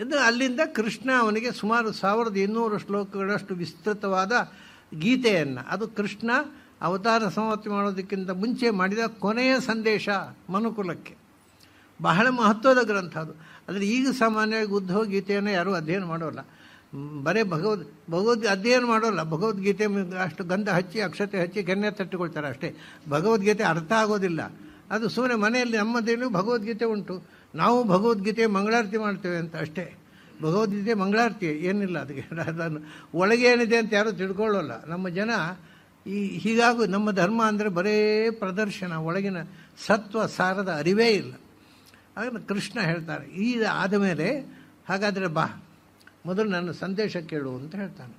ಇದು ಅಲ್ಲಿಂದ ಕೃಷ್ಣ ಅವನಿಗೆ ಸುಮಾರು 1200 ಶ್ಲೋಕಗಳಷ್ಟು ವಿಸ್ತೃತವಾದ ಗೀತೆಯನ್ನು, ಅದು ಕೃಷ್ಣ ಅವತಾರ ಸಮಾಪ್ತಿ ಮಾಡೋದಕ್ಕಿಂತ ಮುಂಚೆ ಮಾಡಿದ ಕೊನೆಯ ಸಂದೇಶ ಮನುಕುಲಕ್ಕೆ. ಬಹಳ ಮಹತ್ವದ ಗ್ರಂಥ ಅದು. ಆದರೆ ಈಗ ಸಾಮಾನ್ಯವಾಗಿ ಉದ್ಧವಗೀತೆಯನ್ನು ಯಾರೂ ಅಧ್ಯಯನ ಮಾಡೋಲ್ಲ, ಬರೀ ಭಗವದ್ ಅಧ್ಯಯನ ಮಾಡೋಲ್ಲ. ಭಗವದ್ಗೀತೆ ಅಷ್ಟು ಗಂಧ ಹಚ್ಚಿ ಅಕ್ಷತೆ ಹಚ್ಚಿ ಕೆನ್ನೆ ತಟ್ಟಿಕೊಳ್ತಾರೆ ಅಷ್ಟೇ. ಭಗವದ್ಗೀತೆ ಅರ್ಥ ಆಗೋದಿಲ್ಲ. ಅದು ಸುಮ್ಮನೆ ಮನೆಯಲ್ಲಿ ನಮ್ಮದೇನು ಭಗವದ್ಗೀತೆ ಉಂಟು, ನಾವು ಭಗವದ್ಗೀತೆ ಮಂಗಳಾರತಿ ಮಾಡ್ತೇವೆ ಅಂತ ಅಷ್ಟೇ. ಭಗವದ್ಗೀತೆ ಮಂಗಳಾರತಿ ಏನಿಲ್ಲ, ಅದಕ್ಕೆ ಅದನ್ನು ಒಳಗೆ ಏನಿದೆ ಅಂತ ಯಾರೂ ತಿಳ್ಕೊಳ್ಳೋಲ್ಲ ನಮ್ಮ ಜನ. ಹೀಗಾಗಿ ನಮ್ಮ ಧರ್ಮ ಅಂದರೆ ಬರೇ ಪ್ರದರ್ಶನ, ಒಳಗಿನ ಸತ್ವ ಸಾರದ ಅರಿವೇ ಇಲ್ಲ. ಹಾಗೆ ಕೃಷ್ಣ ಹೇಳ್ತಾರೆ, ಈಗ ಆದಮೇಲೆ ಹಾಗಾದರೆ ಬಾ, ಮೊದಲು ನನ್ನ ಸಂದೇಶ ಕೇಳು ಅಂತ ಹೇಳ್ತಾನೆ.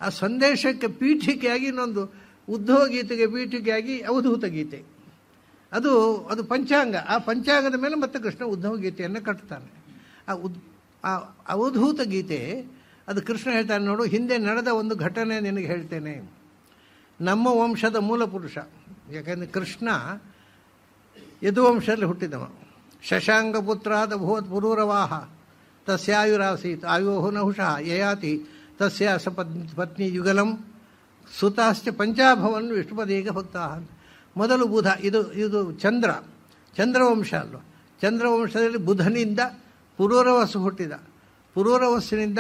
ಆ ಸಂದೇಶಕ್ಕೆ ಪೀಠಿಕೆಯಾಗಿ ಇನ್ನೊಂದು ಉದ್ಧವಗೀತೆಗೆ ಪೀಠಿಕೆಯಾಗಿ ಅವಧೂತ ಗೀತೆ, ಅದು ಪಂಚಾಂಗ. ಆ ಪಂಚಾಂಗದ ಮೇಲೆ ಮತ್ತೆ ಕೃಷ್ಣ ಉದ್ಧವಗೀತೆಯನ್ನು ಕಟ್ತಾನೆ. ಆ ಅವಧೂತ ಗೀತೆ ಅದು ಕೃಷ್ಣ ಹೇಳ್ತಾನೆ, ನೋಡು, ಹಿಂದೆ ನಡೆದ ಒಂದು ಘಟನೆ ನಿನಗೆ ಹೇಳ್ತೇನೆ. ನಮ್ಮ ವಂಶದ ಮೂಲ ಪುರುಷ, ಯಾಕೆಂದರೆ ಕೃಷ್ಣ ಯದುವಂಶದಲ್ಲಿ ಹುಟ್ಟಿದವ. ಶಶಾಂಗ ಪುತ್ರಾದ ಭೂತ್ ಪುರೂರವಾಹ ತಸ್ಯಾಯುರಾಸೀತ್ ಆಯೋ ನಹುಷಃ ಯಯಾತಿ ತಸ್ಯ ಪತ್ನಿ ಯುಗಲಂ ಸುತಾಶ್ಚ ಪಂಚಾಭವನ್ ವಿಷ್ಣುಪದೇಗ ಭಕ್ತ. ಮೊದಲು ಬುಧ, ಇದು ಚಂದ್ರವಂಶ ಅಲ್ವ. ಚಂದ್ರವಂಶದಲ್ಲಿ ಬುಧನಿಂದ ಪುರೂರವಸ್ಸು ಹುಟ್ಟಿದ, ಪುರೂರವಸ್ಸಿನಿಂದ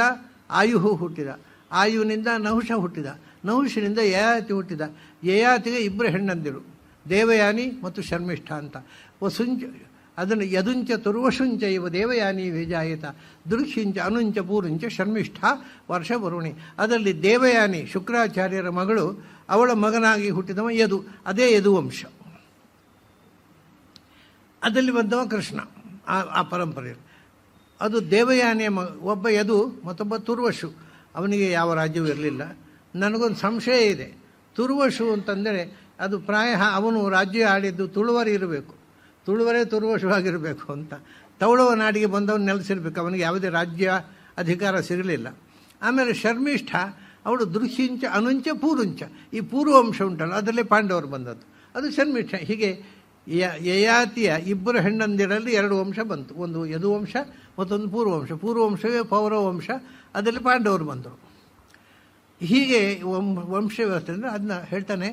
ಆಯುಹು ಹುಟ್ಟಿದ, ಆಯುವಿನಿಂದ ನಹುಷ ಹುಟ್ಟಿದ, ನಹುಷನಿಂದ ಯಯಾತಿ ಹುಟ್ಟಿದ. ಯಯಾತಿಗೆ 2 ಹೆಣ್ಣಂದಿರು, ದೇವಯಾನಿ ಮತ್ತು ಶರ್ಮಿಷ್ಠ ಅಂತ. ವಸುಂಚ ಅದನ್ನು ಯದುಂಚ ತುರ್ವಶುಂಚ ಇವ ದೇವಯಾನಿ ವಿಜಾಯಿತ ದೃಕ್ಷಿಂಚ ಅನುಂಚ ಪೂರುಂಚ ಶರ್ಮಿಷ್ಠ ವರ್ಷವರುಣಿ. ಅದರಲ್ಲಿ ದೇವಯಾನಿ ಶುಕ್ರಾಚಾರ್ಯರ ಮಗಳು, ಅವಳ ಮಗನಾಗಿ ಹುಟ್ಟಿದವ ಯದು, ಅದೇ ಯದುವಂಶ. ಅದರಲ್ಲಿ ಬಂದವ ಕೃಷ್ಣ. ಆ ಪರಂಪರೆಯಲ್ಲಿ ಅದು ದೇವಯಾನಿಯ ಒಬ್ಬ ಯದು, ಮತ್ತೊಬ್ಬ ತುರ್ವಶು. ಅವನಿಗೆ ಯಾವ ರಾಜ್ಯವೂ ಇರಲಿಲ್ಲ. ನನಗೊಂದು ಸಂಶಯ ಇದೆ, ತುರ್ವಶು ಅಂತಂದರೆ ಅದು ಪ್ರಾಯ ಅವನು ರಾಜ್ಯ ಆಡಿದ್ದು ತುಳುವರಿ ಇರಬೇಕು, ತುಳುವರೇ ತುರ್ವಶವಾಗಿರಬೇಕು ಅಂತ. ತೌಳವ ನಾಡಿಗೆ ಬಂದವನು ನೆಲೆಸಿರ್ಬೇಕು, ಅವನಿಗೆ ಯಾವುದೇ ರಾಜ್ಯ ಅಧಿಕಾರ ಸಿಗಲಿಲ್ಲ. ಆಮೇಲೆ ಶರ್ಮಿಷ್ಠ ಅವಳು ದೃಶ್ಯಂಚ ಅನುಂಚ ಪೂರುಂಚ, ಈ ಪೂರ್ವಂಶ ಉಂಟಲ್ಲ ಅದರಲ್ಲೇ ಪಾಂಡವರು ಬಂದದ್ದು, ಅದು ಷಣ್ಮಿಷ. ಹೀಗೆ ಯಯಾತಿಯ ಇಬ್ಬರು ಹೆಣ್ಣಂದಿರಲ್ಲಿ 2 ವಂಶ ಬಂತು, ಒಂದು ಯದುವಂಶ ಮತ್ತೊಂದು ಪೂರ್ವವಂಶ. ಪೂರ್ವವಂಶವೇ ಪೌರವಂಶ, ಅದರಲ್ಲಿ ಪಾಂಡವರು ಬಂದರು. ಹೀಗೆ ವಂಶ ವ್ಯವಸ್ಥೆ ಅಂದರೆ ಅದನ್ನ ಹೇಳ್ತಾನೆ,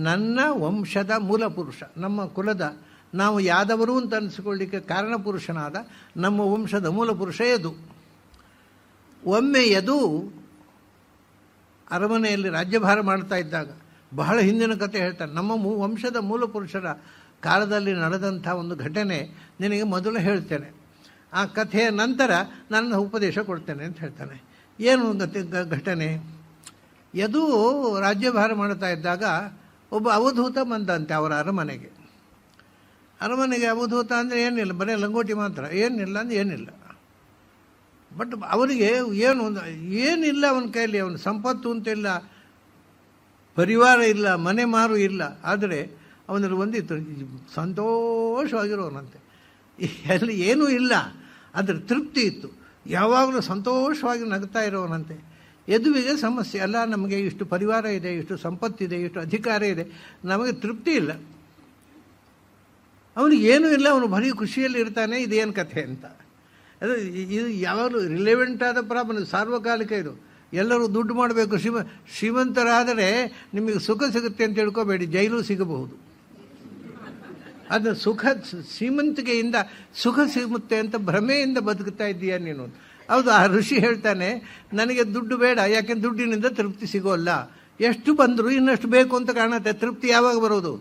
ನನ್ನ ವಂಶದ ಮೂಲ ಪುರುಷ, ನಮ್ಮ ಕುಲದ, ನಾವು ಯಾದವರು ಅಂತ ಅನಿಸ್ಕೊಳ್ಳಿಕ್ಕೆ ಕಾರಣಪುರುಷನಾದ ನಮ್ಮ ವಂಶದ ಮೂಲ ಪುರುಷ ಯದು. ಒಮ್ಮೆ ಯದು ಅರಮನೆಯಲ್ಲಿ ರಾಜ್ಯಭಾರ ಮಾಡ್ತಾ ಇದ್ದಾಗ, ಬಹಳ ಹಿಂದಿನ ಕಥೆ ಹೇಳ್ತಾನೆ, ನಮ್ಮ ವಂಶದ ಮೂಲ ಪುರುಷರ ಕಾಲದಲ್ಲಿ ನಡೆದಂಥ ಒಂದು ಘಟನೆ ನಿನಗೆ ಮೊದಲು ಹೇಳ್ತೇನೆ, ಆ ಕಥೆಯ ನಂತರ ನನ್ನ ಉಪದೇಶ ಕೊಡ್ತೇನೆ ಅಂತ ಹೇಳ್ತಾನೆ. ಏನು ಘಟನೆ? ಯದು ರಾಜ್ಯಭಾರ ಮಾಡ್ತಾ ಇದ್ದಾಗ ಒಬ್ಬ ಅವಧೂತ ಬಂದಂತೆ ಅವರ ಅರಮನೆಗೆ. ಅವಧೂತ ಅಂದರೆ ಏನಿಲ್ಲ, ಬರೀ ಲಂಗೋಟಿ ಮಾತ್ರ, ಏನಿಲ್ಲ ಅಂದರೆ ಏನಿಲ್ಲ. ಬಟ್ ಅವನಿಗೆ ಏನಿಲ್ಲ ಅವನ ಕೈಯಲ್ಲಿ, ಅವನ ಸಂಪತ್ತು ಅಂತಿಲ್ಲ, ಪರಿವಾರ ಇಲ್ಲ, ಮನೆ ಮಾರು ಇಲ್ಲ. ಆದರೆ ಅವನಲ್ಲಿ ಒಂದಿತ್ತು, ಸಂತೋಷವಾಗಿರೋನಂತೆ. ಅಲ್ಲಿ ಏನೂ ಇಲ್ಲ, ಅದರ ತೃಪ್ತಿ ಇತ್ತು, ಯಾವಾಗಲೂ ಸಂತೋಷವಾಗಿ ನಗ್ತಾ ಇರೋನಂತೆ. ಯದುವಿಗೆ ಸಮಸ್ಯೆ ಅಲ್ಲ, ನಮಗೆ ಇಷ್ಟು ಪರಿವಾರ ಇದೆ, ಇಷ್ಟು ಸಂಪತ್ತಿದೆ, ಇಷ್ಟು ಅಧಿಕಾರ ಇದೆ, ನಮಗೆ ತೃಪ್ತಿ ಇಲ್ಲ. ಅವನಿಗೆ ಏನೂ ಇಲ್ಲ, ಅವನು ಬರೀ ಖುಷಿಯಲ್ಲಿ ಇರ್ತಾನೆ. ಇದೇನು ಕಥೆ ಅಂತ. ಇದು ಯಾವಾಗಲೂ ರಿಲೆವೆಂಟ್ ಆದ ಪ್ರಾಬ್ಲಮ್, ಸಾರ್ವಕಾಲಿಕ. ಇದು ಎಲ್ಲರೂ ದುಡ್ಡು ಮಾಡಬೇಕು, ಶ್ರೀಮಂತರಾದರೆ ನಿಮಗೆ ಸುಖ ಸಿಗುತ್ತೆ ಅಂತ ತಿಳ್ಕೋಬೇಡಿ, ಜೈಲು ಸಿಗಬಹುದು. ಅದು ಶ್ರೀಮಂತಿಕೆಯಿಂದ ಸುಖ ಸಿಗುತ್ತೆ ಅಂತ ಭ್ರಮೆಯಿಂದ ಬದುಕ್ತಾ ಇದ್ದೀಯ ನೀನು. ಹೌದು, ಆ ಋಷಿ ಹೇಳ್ತಾನೆ, ನನಗೆ ದುಡ್ಡು ಬೇಡ, ಯಾಕೆಂದ್ರೆ ದುಡ್ಡಿನಿಂದ ತೃಪ್ತಿ ಸಿಗೋಲ್ಲ. ಎಷ್ಟು ಬಂದರೂ ಇನ್ನಷ್ಟು ಬೇಕು ಅಂತ ಕಾಣುತ್ತೆ. ತೃಪ್ತಿ ಯಾವಾಗ ಬರೋದು?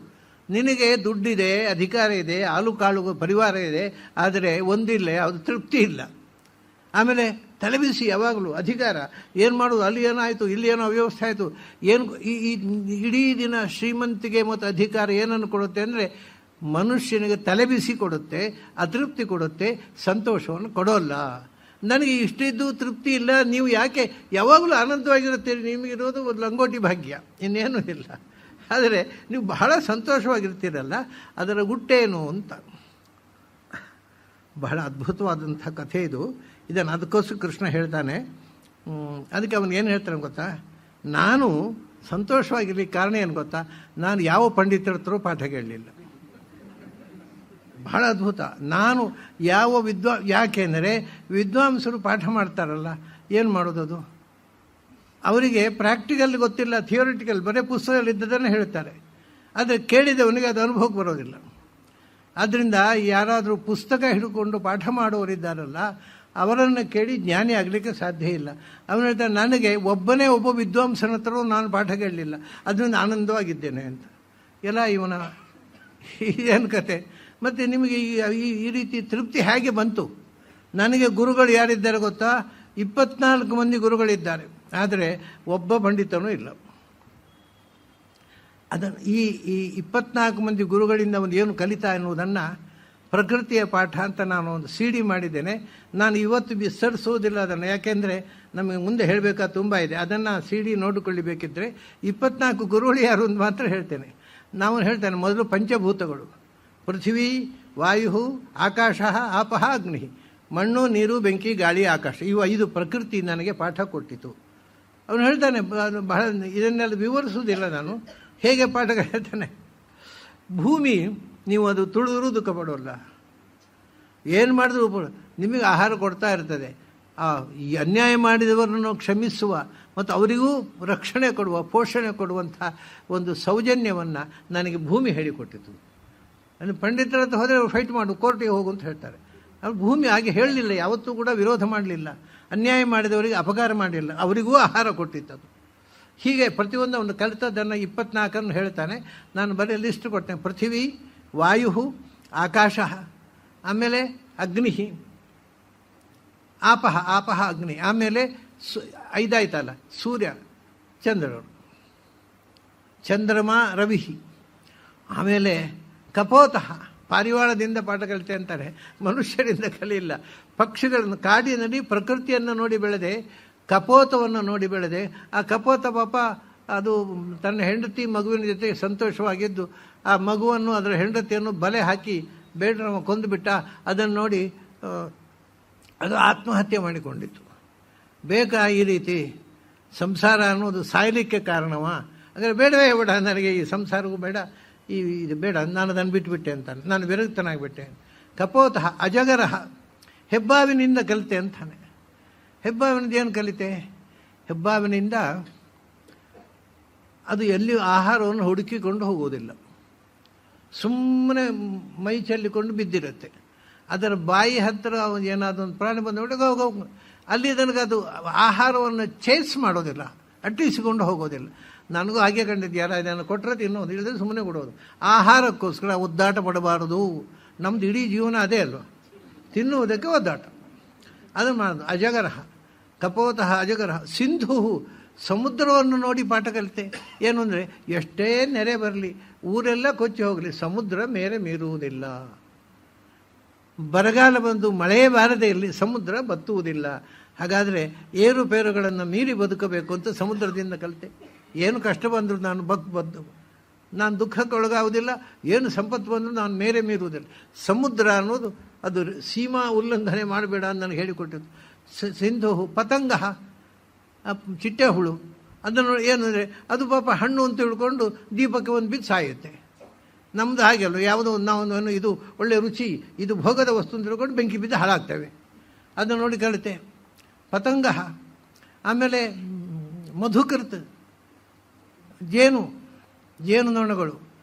ನಿನಗೆ ದುಡ್ಡಿದೆ, ಅಧಿಕಾರ ಇದೆ, ಆಲು ಕಾಳು ಪರಿವಾರ ಇದೆ, ಆದರೆ ಒಂದಿಲ್ಲ, ಯಾವುದು ತೃಪ್ತಿ ಇಲ್ಲ. ಆಮೇಲೆ ತಲೆಬಿಸಿ ಯಾವಾಗಲೂ ಅಧಿಕಾರ, ಏನು ಮಾಡೋದು, ಅಲ್ಲಿ ಏನಾಯಿತು, ಇಲ್ಲಿ ಏನೋ ಅವ್ಯವಸ್ಥೆ ಆಯಿತು, ಏನು ಈ ಇಡೀ ದಿನ ಶ್ರೀಮಂತಿಗೆ ಮತ್ತು ಅಧಿಕಾರ ಏನನ್ನು ಕೊಡುತ್ತೆ ಅಂದರೆ ಮನುಷ್ಯನಿಗೆ ತಲೆಬಿಸಿ ಕೊಡುತ್ತೆ, ಅತೃಪ್ತಿ ಕೊಡುತ್ತೆ, ಸಂತೋಷವನ್ನು ಕೊಡೋಲ್ಲ. ನನಗೆ ಇಷ್ಟಿದ್ದು ತೃಪ್ತಿ ಇಲ್ಲ, ನೀವು ಯಾಕೆ ಯಾವಾಗಲೂ ಆನಂದವಾಗಿರುತ್ತೀರಿ, ನಿಮಗಿರೋದು ಒಂದು ಲಂಗೋಟಿ ಭಾಗ್ಯ, ಇನ್ನೇನೂ ಇಲ್ಲ. ಆದರೆ ನೀವು ಬಹಳ ಸಂತೋಷವಾಗಿರ್ತೀರಲ್ಲ, ಅದರ ಗುಟ್ಟೇನು ಅಂತ. ಬಹಳ ಅದ್ಭುತವಾದಂಥ ಕಥೆ ಇದು. ಇದನ್ನು ಅದಕ್ಕೋಸ್ಕರ ಕೃಷ್ಣ ಹೇಳ್ತಾನೆ. ಅದಕ್ಕೆ ಅವನು ಏನು ಹೇಳ್ತಾನೆ ಗೊತ್ತಾ, ನಾನು ಸಂತೋಷವಾಗಿರ್ಲಿಕ್ಕೆ ಕಾರಣ ಏನು ಗೊತ್ತಾ, ನಾನು ಯಾವ ಪಂಡಿತರ ಹತ್ರ ಪಾಠ ಕೇಳಲಿಲ್ಲ. ಬಹಳ ಅದ್ಭುತ. ನಾನು ಯಾವ ಯಾಕೆಂದರೆ ವಿದ್ವಾಂಸರು ಪಾಠ ಮಾಡ್ತಾರಲ್ಲ, ಏನು ಮಾಡೋದದು, ಅವರಿಗೆ ಪ್ರಾಕ್ಟಿಕಲ್ ಗೊತ್ತಿಲ್ಲ, ಥಿಯೋರಿಟಿಕಲ್ ಬರೀ ಪುಸ್ತಕದಲ್ಲಿ ಇದ್ದದನ್ನು ಹೇಳ್ತಾರೆ. ಆದರೆ ಕೇಳಿದವನಿಗೆ ಅದು ಅನುಭವಕ್ಕೆ ಬರೋದಿಲ್ಲ. ಆದ್ದರಿಂದ ಯಾರಾದರೂ ಪುಸ್ತಕ ಹಿಡ್ಕೊಂಡು ಪಾಠ ಮಾಡೋರಿದ್ದಾರಲ್ಲ, ಅವರನ್ನು ಕೇಳಿ ಜ್ಞಾನಿ ಆಗಲಿಕ್ಕೆ ಸಾಧ್ಯ ಇಲ್ಲ. ಅವನು ಹೇಳ್ತಾರೆ, ನನಗೆ ಒಬ್ಬ ವಿದ್ವಾಂಸನ ಹತ್ರ ನಾನು ಪಾಠ ಕೇಳಲಿಲ್ಲ, ಅದರಿಂದ ಆನಂದವಾಗಿದ್ದೇನೆ ಅಂತ. ಎಲ್ಲ ಇವನ ಏನು ಕತೆ. ಮತ್ತು ನಿಮಗೆ ಈ ರೀತಿ ತೃಪ್ತಿ ಹೇಗೆ ಬಂತು? ನನಗೆ ಗುರುಗಳು ಯಾರಿದ್ದಾರೆ ಗೊತ್ತಾ? 24 ಮಂದಿ ಗುರುಗಳಿದ್ದಾರೆ, ಆದರೆ ಒಬ್ಬ ಪಂಡಿತನೂ ಇಲ್ಲ. ಅದನ್ನು ಈ 24 ಮಂದಿ ಗುರುಗಳಿಂದ ಒಂದು ಏನು ಕಲಿತಾ ಎನ್ನುವುದನ್ನು ಪ್ರಕೃತಿಯ ಪಾಠ ಅಂತ ನಾನು ಒಂದು CD ಮಾಡಿದ್ದೇನೆ. ನಾನು ಇವತ್ತು ವಿಸ್ತರಿಸೋದಿಲ್ಲ ಅದನ್ನು, ಯಾಕೆಂದರೆ ನಮಗೆ ಮುಂದೆ ಹೇಳಬೇಕಾದ ತುಂಬ ಇದೆ. ಅದನ್ನು CD ನೋಡಿಕೊಳ್ಳಬೇಕಿದ್ರೆ 24 ಗುರುಗಳು ಯಾರು ಅಂತ ಮಾತ್ರ ಹೇಳ್ತೇನೆ. ನಾವು ಹೇಳ್ತೇನೆ, ಮೊದಲು ಪಂಚಭೂತಗಳು, ಪೃಥ್ವಿ, ವಾಯು, ಆಕಾಶ, ಆಪಃ, ಅಗ್ನಿ, ಮಣ್ಣು, ನೀರು, ಬೆಂಕಿ, ಗಾಳಿ, ಆಕಾಶ, ಇವು 5 ಪ್ರಕೃತಿ ನನಗೆ ಪಾಠ ಕೊಟ್ಟಿತು. ಅವನು ಹೇಳ್ತಾನೆ, ಬಹಳ ಇದನ್ನೆಲ್ಲ ವಿವರಿಸುವುದಿಲ್ಲ ನಾನು, ಹೇಗೆ ಪಾಠ ಹೇಳ್ತಾನೆ. ಭೂಮಿ, ನೀವು ಅದು ತುಳಿದ್ರೂ ದುಃಖ ಪಡೋಲ್ಲ, ಏನು ಮಾಡಿದ್ರು ನಿಮಗೆ ಆಹಾರ ಕೊಡ್ತಾ ಇರ್ತದೆ. ಈ ಅನ್ಯಾಯ ಮಾಡಿದವರನ್ನು ಕ್ಷಮಿಸುವ ಮತ್ತು ಅವರಿಗೂ ರಕ್ಷಣೆ ಕೊಡುವ, ಪೋಷಣೆ ಕೊಡುವಂಥ ಒಂದು ಸೌಜನ್ಯವನ್ನು ನನಗೆ ಭೂಮಿ ಹೇಳಿಕೊಟ್ಟಿತು. ಅಂದರೆ ಪಂಡಿತರ ಹತ್ರ ಹೋದರೆ ಫೈಟ್ ಮಾಡು, ಕೋರ್ಟಿಗೆ ಹೋಗು ಅಂತ ಹೇಳ್ತಾರೆ. ಅವ್ರು ಭೂಮಿ ಹಾಗೆ ಹೇಳಲಿಲ್ಲ, ಯಾವತ್ತೂ ಕೂಡ ವಿರೋಧ ಮಾಡಲಿಲ್ಲ, ಅನ್ಯಾಯ ಮಾಡಿದವರಿಗೆ ಅಪಕಾರ ಮಾಡಲಿಲ್ಲ, ಅವರಿಗೂ ಆಹಾರ ಕೊಟ್ಟಿತ್ತದು. ಹೀಗೆ ಪ್ರತಿಯೊಂದು ಒಂದು ಕಲಿತದ್ದನ್ನು 24 ಹೇಳ್ತಾನೆ. ನಾನು ಬರೀ ಲಿಸ್ಟ್ ಕೊಡ್ತೇನೆ. ಪೃಥ್ವಿ, ವಾಯು, ಆಕಾಶ, ಆಮೇಲೆ ಅಗ್ನಿ, ಆಪಃ ಅಗ್ನಿ, ಆಮೇಲೆ 5 ಆಯ್ತಲ್ಲ, ಸೂರ್ಯ, ಚಂದ್ರರು, ಚಂದ್ರಮ, ರವಿ, ಆಮೇಲೆ ಕಪೋತಃ, ಪಾರಿವಾಳದಿಂದ ಪಾಠ ಕಲಿತೆ ಅಂತಾರೆ, ಮನುಷ್ಯರಿಂದ ಕಲಿಯಿಲ್ಲ. ಪಕ್ಷಿಗಳನ್ನು, ಕಾಡಿನಲ್ಲಿ ಪ್ರಕೃತಿಯನ್ನು ನೋಡಿ ಬೆಳೆದೆ, ಕಪೋತವನ್ನು ನೋಡಿ ಬೆಳೆದೆ. ಆ ಕಪೋತ ಪಾಪ ಅದು ತನ್ನ ಹೆಂಡತಿ ಮಗುವಿನ ಜೊತೆ ಸಂತೋಷವಾಗಿದ್ದು ಆ ಮಗುವನ್ನು, ಅದರ ಹೆಂಡತಿಯನ್ನು ಬಲೆ ಹಾಕಿ ಬೇಡರವ ಕೊಂದುಬಿಟ್ಟ. ಅದನ್ನು ನೋಡಿ ಅದು ಆತ್ಮಹತ್ಯೆ ಮಾಡಿಕೊಂಡಿತ್ತು. ಬೇಕಾ ಈ ರೀತಿ? ಸಂಸಾರ ಅನ್ನೋದು ಸಾಯಲಿಕ್ಕೆ ಕಾರಣವಾ? ಹಾಗಾದರೆ ಬೇಡವೇ ಬೇಡ, ನನಗೆ ಈ ಸಂಸಾರವೂ ಬೇಡ, ಇದು ಬೇಡ, ನಾನು ಅದನ್ನು ಬಿಟ್ಟುಬಿಟ್ಟೆ ಅಂತಾನೆ, ನಾನು ವಿರಕ್ತನಾಗಿಬಿಟ್ಟೆ. ಕಪೋತಃ ಅಜಗರಃ, ಹೆಬ್ಬಾವಿನಿಂದ ಕಲಿತೆ ಅಂತಾನೆ. ಹೆಬ್ಬಾವಿನಿಂದ ಏನು ಕಲಿತೆ? ಹೆಬ್ಬಾವಿನಿಂದ ಅದು ಎಲ್ಲಿ ಆಹಾರವನ್ನು ಹುಡುಕಿಕೊಂಡು ಹೋಗುವುದಿಲ್ಲ, ಸುಮ್ಮನೆ ಮೈ ಚೆಲ್ಲಿಕೊಂಡು ಬಿದ್ದಿರುತ್ತೆ. ಅದರ ಬಾಯಿ ಹತ್ತಿರ ಏನಾದರೂ ಒಂದು ಪ್ರಾಣಿ ಬಂದು ಅಲ್ಲಿ ನನಗದು ಆಹಾರವನ್ನು ಚೇಸ್ ಮಾಡೋದಿಲ್ಲ, ಅಟ್ಟಿಸಿಕೊಂಡು ಹೋಗೋದಿಲ್ಲ. ನನಗೂ ಹಾಗೆ ಕಂಡಿದ್ದು, ಯಾರ ಇದನ್ನು ಕೊಟ್ಟರೆ ತಿನ್ನೋದು, ಇಲ್ಲದೆ ಸುಮ್ಮನೆ ಕೊಡೋದು. ಆಹಾರಕ್ಕೋಸ್ಕರ ಒದ್ದಾಟ ಪಡಬಾರದು. ನಮ್ಮದು ಇಡೀ ಜೀವನ ಅದೇ ಅಲ್ವ, ತಿನ್ನುವುದಕ್ಕೆ ಒದ್ದಾಟ. ಅದನ್ನು ಮಾಡೋದು. ಅಜಗರಃ ಕಪೋತಃ ಅಜಗರಃ. ಸಿಂಧು, ಸಮುದ್ರವನ್ನು ನೋಡಿ ಪಾಠ ಕಲಿತೆ. ಏನು ಅಂದರೆ, ಎಷ್ಟೇ ನೆರೆ ಬರಲಿ, ಊರೆಲ್ಲ ಕೊಚ್ಚಿ ಹೋಗಲಿ, ಸಮುದ್ರ ಮೇಲೆ ಮೀರುವುದಿಲ್ಲ. ಬರಗಾಲ ಬಂದು ಮಳೆ ಬಾರದೇ ಇರಲಿ, ಸಮುದ್ರ ಬತ್ತುವುದಿಲ್ಲ. ಹಾಗಾದರೆ ಏರುಪೇರುಗಳನ್ನು ಮೀರಿ ಬದುಕಬೇಕು ಅಂತ ಸಮುದ್ರದಿಂದ ಕಲಿತೆ. ಏನು ಕಷ್ಟ ಬಂದರೂ ನಾನು ದುಃಖಕ್ಕೊಳಗಾಗುವುದಿಲ್ಲ, ಏನು ಸಂಪತ್ತು ಬಂದರೂ ನಾನು ಮೇಲೆ ಮೀರುವುದಿಲ್ಲ. ಸಮುದ್ರ ಅನ್ನೋದು ಅದು ಸೀಮಾ ಉಲ್ಲಂಘನೆ ಮಾಡಬೇಡ ಅಂತ ನನಗೆ ಹೇಳಿಕೊಟ್ಟಿದ್ದು. ಸಿಂಧು ಪತಂಗ, ಚಿಟ್ಟೆ ಹುಳು, ಅದನ್ನು ಏನಂದರೆ ಅದು ಪಾಪ ಹಣ್ಣು ಅಂತ ತಿಳ್ಕೊಂಡು ದೀಪಕ್ಕೆ ಒಂದು ಬಿದ್ದು ಸಾಯುತ್ತೆ. ನಮ್ಮದು ಹಾಗೆಲ್ಲ, ಯಾವುದೋ ನಾವು ಇದು ಒಳ್ಳೆಯ ರುಚಿ, ಇದು ಭೋಗದ ವಸ್ತು ಅಂತ ತಿಳ್ಕೊಂಡು ಬೆಂಕಿ ಬಿದ್ದು ಹಾಳಾಗ್ತೇವೆ. ಅದನ್ನು ನೋಡಿ ಕಲಿತೆ. ಪತಂಗ. ಆಮೇಲೆ ಮಧುಕೃತ್, ಜೇನು ನೊಣಗಳು,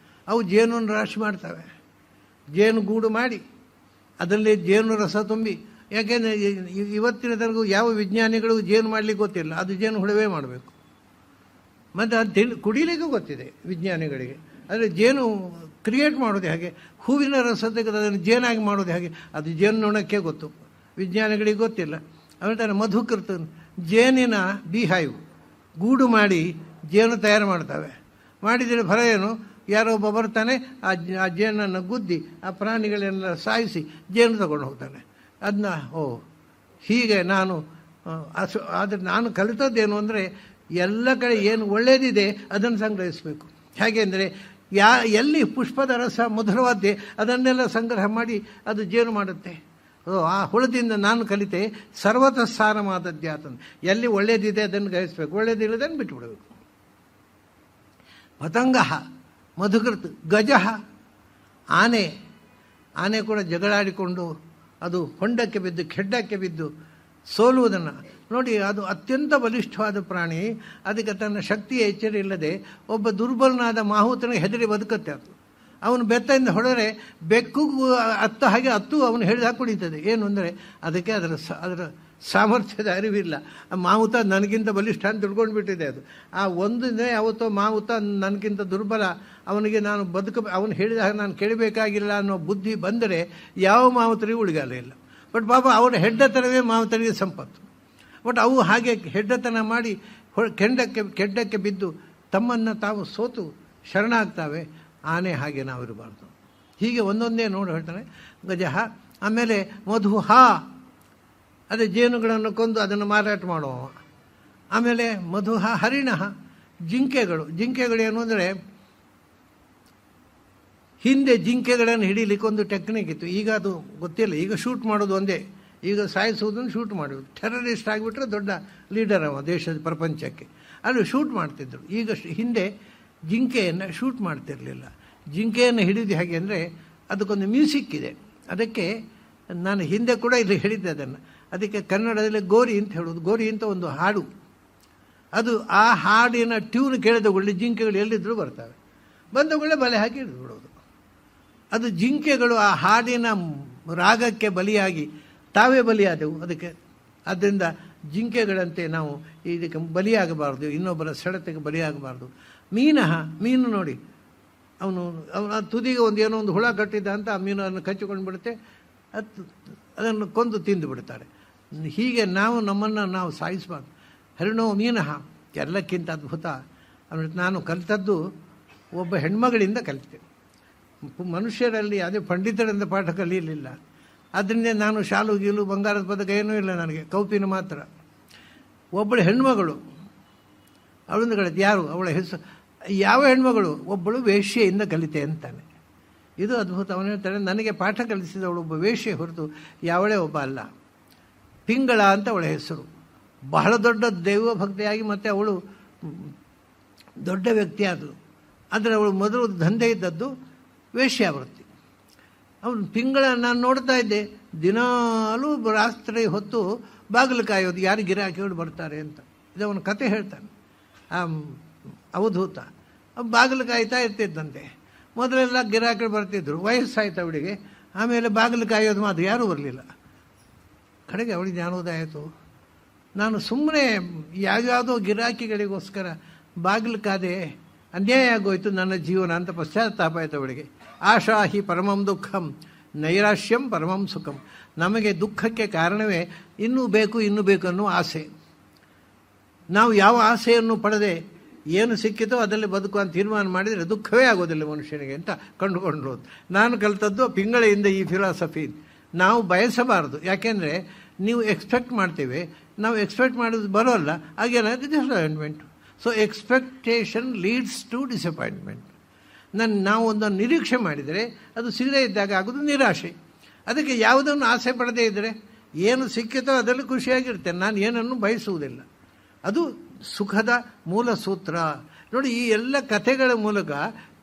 ಅವು ಜೇನನ್ನು ರಾಶಿ ಮಾಡ್ತವೆ. ಜೇನು ಗೂಡು ಮಾಡಿ ಅದರಲ್ಲಿ ಜೇನು ರಸ ತುಂಬಿ, ಯಾಕೆಂದರೆ ಇವತ್ತಿನ ತನಕ ಯಾವ ವಿಜ್ಞಾನಿಗಳು ಜೇನು ಮಾಡಲಿಕ್ಕೆ ಗೊತ್ತಿಲ್ಲ, ಅದು ಜೇನು ಹುಳವೇ ಮಾಡಬೇಕು. ಮತ್ತು ಅದು ಕುಡಿಲಿಕ್ಕೆ ಗೊತ್ತಿದೆ ವಿಜ್ಞಾನಿಗಳಿಗೆ, ಆದರೆ ಜೇನು ಕ್ರಿಯೇಟ್ ಮಾಡೋದು ಹೇಗೆ, ಹೂವಿನ ರಸ ತೆಗೆದು ಅದನ್ನು ಜೇನಾಗಿ ಮಾಡೋದು ಹೇಗೆ, ಅದು ಜೇನು ನೊಣಕ್ಕೆ ಗೊತ್ತು, ವಿಜ್ಞಾನಿಗಳಿಗೆ ಗೊತ್ತಿಲ್ಲ. ಆಮೇಲೆ ಮಧುಕೃತ, ಜೇನಿನ ಬಿಹೈವ್, ಗೂಡು ಮಾಡಿ ಜೇನು ತಯಾರು ಮಾಡ್ತವೆ. ಮಾಡಿದರೆ ಫಲ ಏನು, ಯಾರೋ ಒಬ್ಬ ಬರ್ತಾನೆ, ಆ ಜೇನನ್ನು ಗುದ್ದಿ ಆ ಪ್ರಾಣಿಗಳೆಲ್ಲ ಸಾಯಿಸಿ ಜೇನು ತಗೊಂಡು ಹೋಗ್ತಾನೆ. ಅದನ್ನ ಹೀಗೆ ಆದರೆ ನಾನು ಕಲಿತದ್ದೇನು ಅಂದರೆ, ಎಲ್ಲ ಕಡೆ ಏನು ಒಳ್ಳೆಯದಿದೆ ಅದನ್ನು ಸಂಗ್ರಹಿಸಬೇಕು. ಹೇಗೆ ಅಂದರೆ, ಎಲ್ಲಿ ಪುಷ್ಪದ ರಸ ಮಧುರವಾದ್ದೆ ಅದನ್ನೆಲ್ಲ ಸಂಗ್ರಹ ಮಾಡಿ ಅದು ಜೇನು ಮಾಡುತ್ತೆ. ಆ ಹುಳದಿಂದ ನಾನು ಕಲಿತೆ ಸರ್ವತಃ ಸಾರಮಾದದ್ಯಾತಂದು. ಎಲ್ಲಿ ಒಳ್ಳೆಯದಿದೆ ಅದನ್ನು ಗ್ರಹಿಸಬೇಕು, ಒಳ್ಳೆಯದಿಲ್ಲದನ್ನು ಬಿಟ್ಟುಬಿಡಬೇಕು. ಪತಂಗ ಮಧುಕೃತ್. ಗಜ, ಆನೆ ಕೂಡ ಜಗಳಾಡಿಕೊಂಡು ಅದು ಹೊಂಡಕ್ಕೆ ಬಿದ್ದು ಕೆಡ್ಡಕ್ಕೆ ಬಿದ್ದು ಸೋಲುವುದನ್ನು ನೋಡಿ. ಅದು ಅತ್ಯಂತ ಬಲಿಷ್ಠವಾದ ಪ್ರಾಣಿ, ಅದಕ್ಕೆ ತನ್ನ ಶಕ್ತಿಯ ಎಚ್ಚರ ಇಲ್ಲದೆ ಒಬ್ಬ ದುರ್ಬಲನಾದ ಮಾಹುತನಿಗೆ ಹೆದರಿ ಬದುಕುತ್ತೆ. ಅದು ಅವನು ಬೆತ್ತದಿಂದ ಹೊಡೆದರೆ ಬೆಕ್ಕುಗೂ ಹಾಗೆ ಅವನು ಹಿಡಿದು ಹಾಕುಡಿತದೆ. ಏನು ಅಂದರೆ, ಅದಕ್ಕೆ ಅದರ ಸಾಮರ್ಥ್ಯದ ಅರಿವಿಲ್ಲ. ಆ ಮಾವುತ ನನಗಿಂತ ಬಲಿಷ್ಠ ಅಂತ ತಿಳ್ಕೊಂಡು ಬಿಟ್ಟಿದೆ. ಅದು ಆ ಒಂದು ದಿನ ಯಾವತ್ತೋ ಮಾವುತ ನನಗಿಂತ ದುರ್ಬಲ, ಅವನಿಗೆ ನಾನು ಅವನು ಹೇಳಿದಾಗ ನಾನು ಕೇಳಬೇಕಾಗಿಲ್ಲ ಅನ್ನೋ ಬುದ್ಧಿ ಬಂದರೆ ಯಾವ ಮಾವುತರಿಗೂ ಉಳಿಗಾಲ ಇಲ್ಲ. ಬಟ್ ಪಾಪ ಅವರ ಹೆಡ್ಡತನವೇ ಮಾವುತರಿಗೆ ಸಂಪತ್ತು. ಬಟ್ ಅವು ಹಾಗೆ ಹೆಡ್ಡತನ ಮಾಡಿ ಕೆಡ್ಡಕ್ಕೆ ಬಿದ್ದು ತಮ್ಮನ್ನು ತಾವು ಸೋತು ಶರಣಾಗ್ತವೆ. ಆನೆ ಹಾಗೆ ನಾವಿರಬಾರ್ದು. ಹೀಗೆ ಒಂದೊಂದೇ ನೋಡಿ ಹೇಳ್ತಾನೆ. ಗಜಃ. ಆಮೇಲೆ ಮಧುಹ, ಅದೇ ಜೇನುಗಳನ್ನು ಕೊಂದು ಅದನ್ನು ಮಾರಾಟ ಮಾಡುವ. ಆಮೇಲೆ ಮಧುಹ. ಹರಿಣ, ಜಿಂಕೆಗಳು ಏನು ಅಂದರೆ, ಹಿಂದೆ ಜಿಂಕೆಗಳನ್ನು ಹಿಡೀಲಿಕ್ಕೆ ಒಂದು ಟೆಕ್ನಿಕ್ ಇತ್ತು, ಈಗ ಅದು ಗೊತ್ತಿಲ್ಲ. ಈಗ ಶೂಟ್ ಮಾಡೋದು ಒಂದೇ, ಈಗ ಸಾಯಿಸುವುದನ್ನು ಶೂಟ್ ಮಾಡೋದು. ಟೆರರಿಸ್ಟ್ ಆಗಿಬಿಟ್ರೆ ದೊಡ್ಡ ಲೀಡರ್ ಅವ ದೇಶದ ಪ್ರಪಂಚಕ್ಕೆ, ಅಲ್ಲಿ ಶೂಟ್ ಮಾಡ್ತಿದ್ರು. ಈಗ ಹಿಂದೆ ಜಿಂಕೆಯನ್ನು ಶೂಟ್ ಮಾಡ್ತಿರಲಿಲ್ಲ. ಜಿಂಕೆಯನ್ನು ಹಿಡಿದು ಹೇಗೆ ಅಂದರೆ, ಅದಕ್ಕೊಂದು ಮ್ಯೂಸಿಕ್ ಇದೆ. ಅದಕ್ಕೆ ನಾನು ಹಿಂದೆ ಕೂಡ ಇಲ್ಲಿ ಹೇಳಿದ್ದೆ ಅದನ್ನು. ಅದಕ್ಕೆ ಕನ್ನಡದಲ್ಲಿ ಗೋರಿ ಅಂತ ಹೇಳೋದು. ಗೋರಿ ಅಂತ ಒಂದು ಹಾಡು, ಅದು ಆ ಹಾಡಿನ ಟ್ಯೂನ್ ಕೇಳಿದವುಗಳೇ ಜಿಂಕೆಗಳು ಎಲ್ಲಿದ್ದರೂ ಬರ್ತವೆ. ಬಂದವುಗಳೇ ಬಲೆ ಹಾಕಿ ಹಿಡಿದು ಬಿಡೋದು. ಅದು ಜಿಂಕೆಗಳು ಆ ಹಾಡಿನ ರಾಗಕ್ಕೆ ಬಲಿಯಾಗಿ ತಾವೇ ಬಲಿಯಾದೆವು ಅದಕ್ಕೆ. ಆದ್ದರಿಂದ ಜಿಂಕೆಗಳಂತೆ ನಾವು ಇದಕ್ಕೆ ಬಲಿಯಾಗಬಾರ್ದು, ಇನ್ನೊಬ್ಬರ ಸೆಳೆತಕ್ಕೆ ಬಲಿಯಾಗಬಾರ್ದು. ಮೀನು ನೋಡಿ, ಅವನ ತುದಿಗೆ ಏನೋ ಒಂದು ಹುಳ ಕಟ್ಟಿದ್ದ ಅಂತ ಆ ಮೀನನ್ನು ಕಚ್ಚಿಕೊಂಡು ಬಿಡುತ್ತೆ, ಅದನ್ನು ಕೊಂದು ತಿಂದು ಬಿಡ್ತಾರೆ. ಹೀಗೆ ನಮ್ಮನ್ನು ನಾವು ಸಾಯಿಸಬಾರ್ದು. ಹರಿಣೋ ಮೀನಃ. ಎಲ್ಲಕ್ಕಿಂತ ಅದ್ಭುತ ನಾನು ಕಲಿತದ್ದು ಒಬ್ಬ ಹೆಣ್ಮಗಳಿಂದ ಕಲಿತೆ. ಮನುಷ್ಯರಲ್ಲಿ ಅದೇ ಪಂಡಿತರಿಂದ ಪಾಠ ಕಲಿಯಲಿಲ್ಲ. ಆದ್ದರಿಂದ ನಾನು ಶಾಲು ಗೀಲು ಬಂಗಾರದ ಪದಕ ಏನೂ ಇಲ್ಲ ನನಗೆ, ಕೌಪಿನ ಮಾತ್ರ. ಒಬ್ಬಳು ಹೆಣ್ಮಗಳು, ಅವಳಿಂದ ಕಲಿತೆ. ಯಾರು ಅವಳ ಹೆಸರು? ಯಾವ ಹೆಣ್ಮಗಳು? ಒಬ್ಬಳು ವೇಶ್ಯೆಯಿಂದ ಕಲಿತೆ ಅಂತಾನೆ. ಇದು ಅದ್ಭುತ. ಅವನು ಹೇಳ್ತಾನೆ, ನನಗೆ ಪಾಠ ಕಲಿಸಿದವಳು ಒಬ್ಬ ವೇಶ್ಯೆ ಹೊರತು ಯಾವಳೇ ಒಬ್ಬ ಅಲ್ಲ. ಪಿಂಗಳ ಅಂತ ಅವಳ ಹೆಸರು. ಬಹಳ ದೊಡ್ಡ ದೈವ ಭಕ್ತಿಯಾಗಿ ಮತ್ತು ಅವಳು ದೊಡ್ಡ ವ್ಯಕ್ತಿ ಆದಳು. ಆದರೆ ಅವಳು ಮೊದಲು ದಂಧೆ ಇದ್ದದ್ದು ವೇಶ್ಯಾವೃತ್ತಿ. ಅವನು ತಿಂಗಳ ನಾನು ನೋಡ್ತಾ ಇದ್ದೆ, ದಿನಾಲೂ ರಾತ್ರಿ ಹೊತ್ತು ಬಾಗಿಲು ಕಾಯೋದು, ಯಾರು ಗಿರಾಕಿಗಳು ಬರ್ತಾರೆ ಅಂತ. ಇದು ಅವನ ಕತೆ ಹೇಳ್ತಾನೆ ಆ ಅವಧೂತ. ಬಾಗಿಲು ಕಾಯ್ತಾ ಇರ್ತಿದ್ದಂತೆ. ಮೊದಲೆಲ್ಲ ಗಿರಾಕಿಗಳು ಬರ್ತಿದ್ರು, ವಯಸ್ಸಾಯ್ತು ಅವಳಿಗೆ. ಆಮೇಲೆ ಬಾಗಿಲು ಕಾಯೋದು ಮಾತ್ರ ಯಾರೂ ಬರಲಿಲ್ಲ. ಕಡೆಗೆ ಅವಳಿಗೆ ಜ್ಞಾನೋದಯ ಆಯಿತು, ನಾನು ಸುಮ್ಮನೆ ಯಾವ್ಯಾವುದೋ ಗಿರಾಕಿಗಳಿಗೋಸ್ಕರ ಬಾಗಿಲು ಕಾದೆ, ಅನ್ಯಾಯ ಆಗೋಯ್ತು ನನ್ನ ಜೀವನ ಅಂತ ಪಶ್ಚಾತ್ತಾಪ ಆಯಿತು ಅವಳಿಗೆ. ಆಶಾ ಹಿ ಪರಮಂ ದುಃಖಂ ನೈರಾಶ್ಯಂ ಪರಮಂ ಸುಖಂ. ನಮಗೆ ದುಃಖಕ್ಕೆ ಕಾರಣವೇ ಇನ್ನೂ ಬೇಕು ಅನ್ನೋ ಆಸೆ. ನಾವು ಯಾವ ಆಸೆಯನ್ನು ಪಡೆದೆ ಏನು ಸಿಕ್ಕಿತೋ ಅದರಲ್ಲಿ ಬದುಕುವಂತ ತೀರ್ಮಾನ ಮಾಡಿದರೆ ದುಃಖವೇ ಆಗೋದಿಲ್ಲ ಮನುಷ್ಯನಿಗೆ ಅಂತ ಕಂಡುಕೊಂಡ್ರು. ನಾನು ಕಲಿತದ್ದು ಪಿಂಗಳೆಯಿಂದ ಈ ಫಿಲಾಸಫಿ. ನಾವು ಬಯಸಬಾರದು, ಯಾಕೆಂದರೆ ನೀವು ಎಕ್ಸ್ಪೆಕ್ಟ್ ಮಾಡ್ತೇವೆ, ನಾವು ಎಕ್ಸ್ಪೆಕ್ಟ್ ಮಾಡೋದು ಬರೋಲ್ಲ, ಹಾಗೇನಾದ್ರೆ disappointment. So expectation leads to disappointment. ನಾವು ಒಂದನ್ನು ನಿರೀಕ್ಷೆ ಮಾಡಿದರೆ ಅದು ಸಿಗದೇ ಇದ್ದಾಗ ಆಗೋದು ನಿರಾಶೆ. ಅದಕ್ಕೆ ಯಾವುದನ್ನು ಆಸೆ ಪಡದೇ ಇದ್ದರೆ ಏನು ಸಿಕ್ಕಿತೋ ಅದರಲ್ಲಿ ಖುಷಿಯಾಗಿರ್ತೇನೆ, ನಾನು ಏನನ್ನು ಬಯಸುವುದಿಲ್ಲ. ಅದು ಸುಖದ ಮೂಲ ಸೂತ್ರ. ನೋಡಿ, ಈ ಎಲ್ಲ ಕಥೆಗಳ ಮೂಲಕ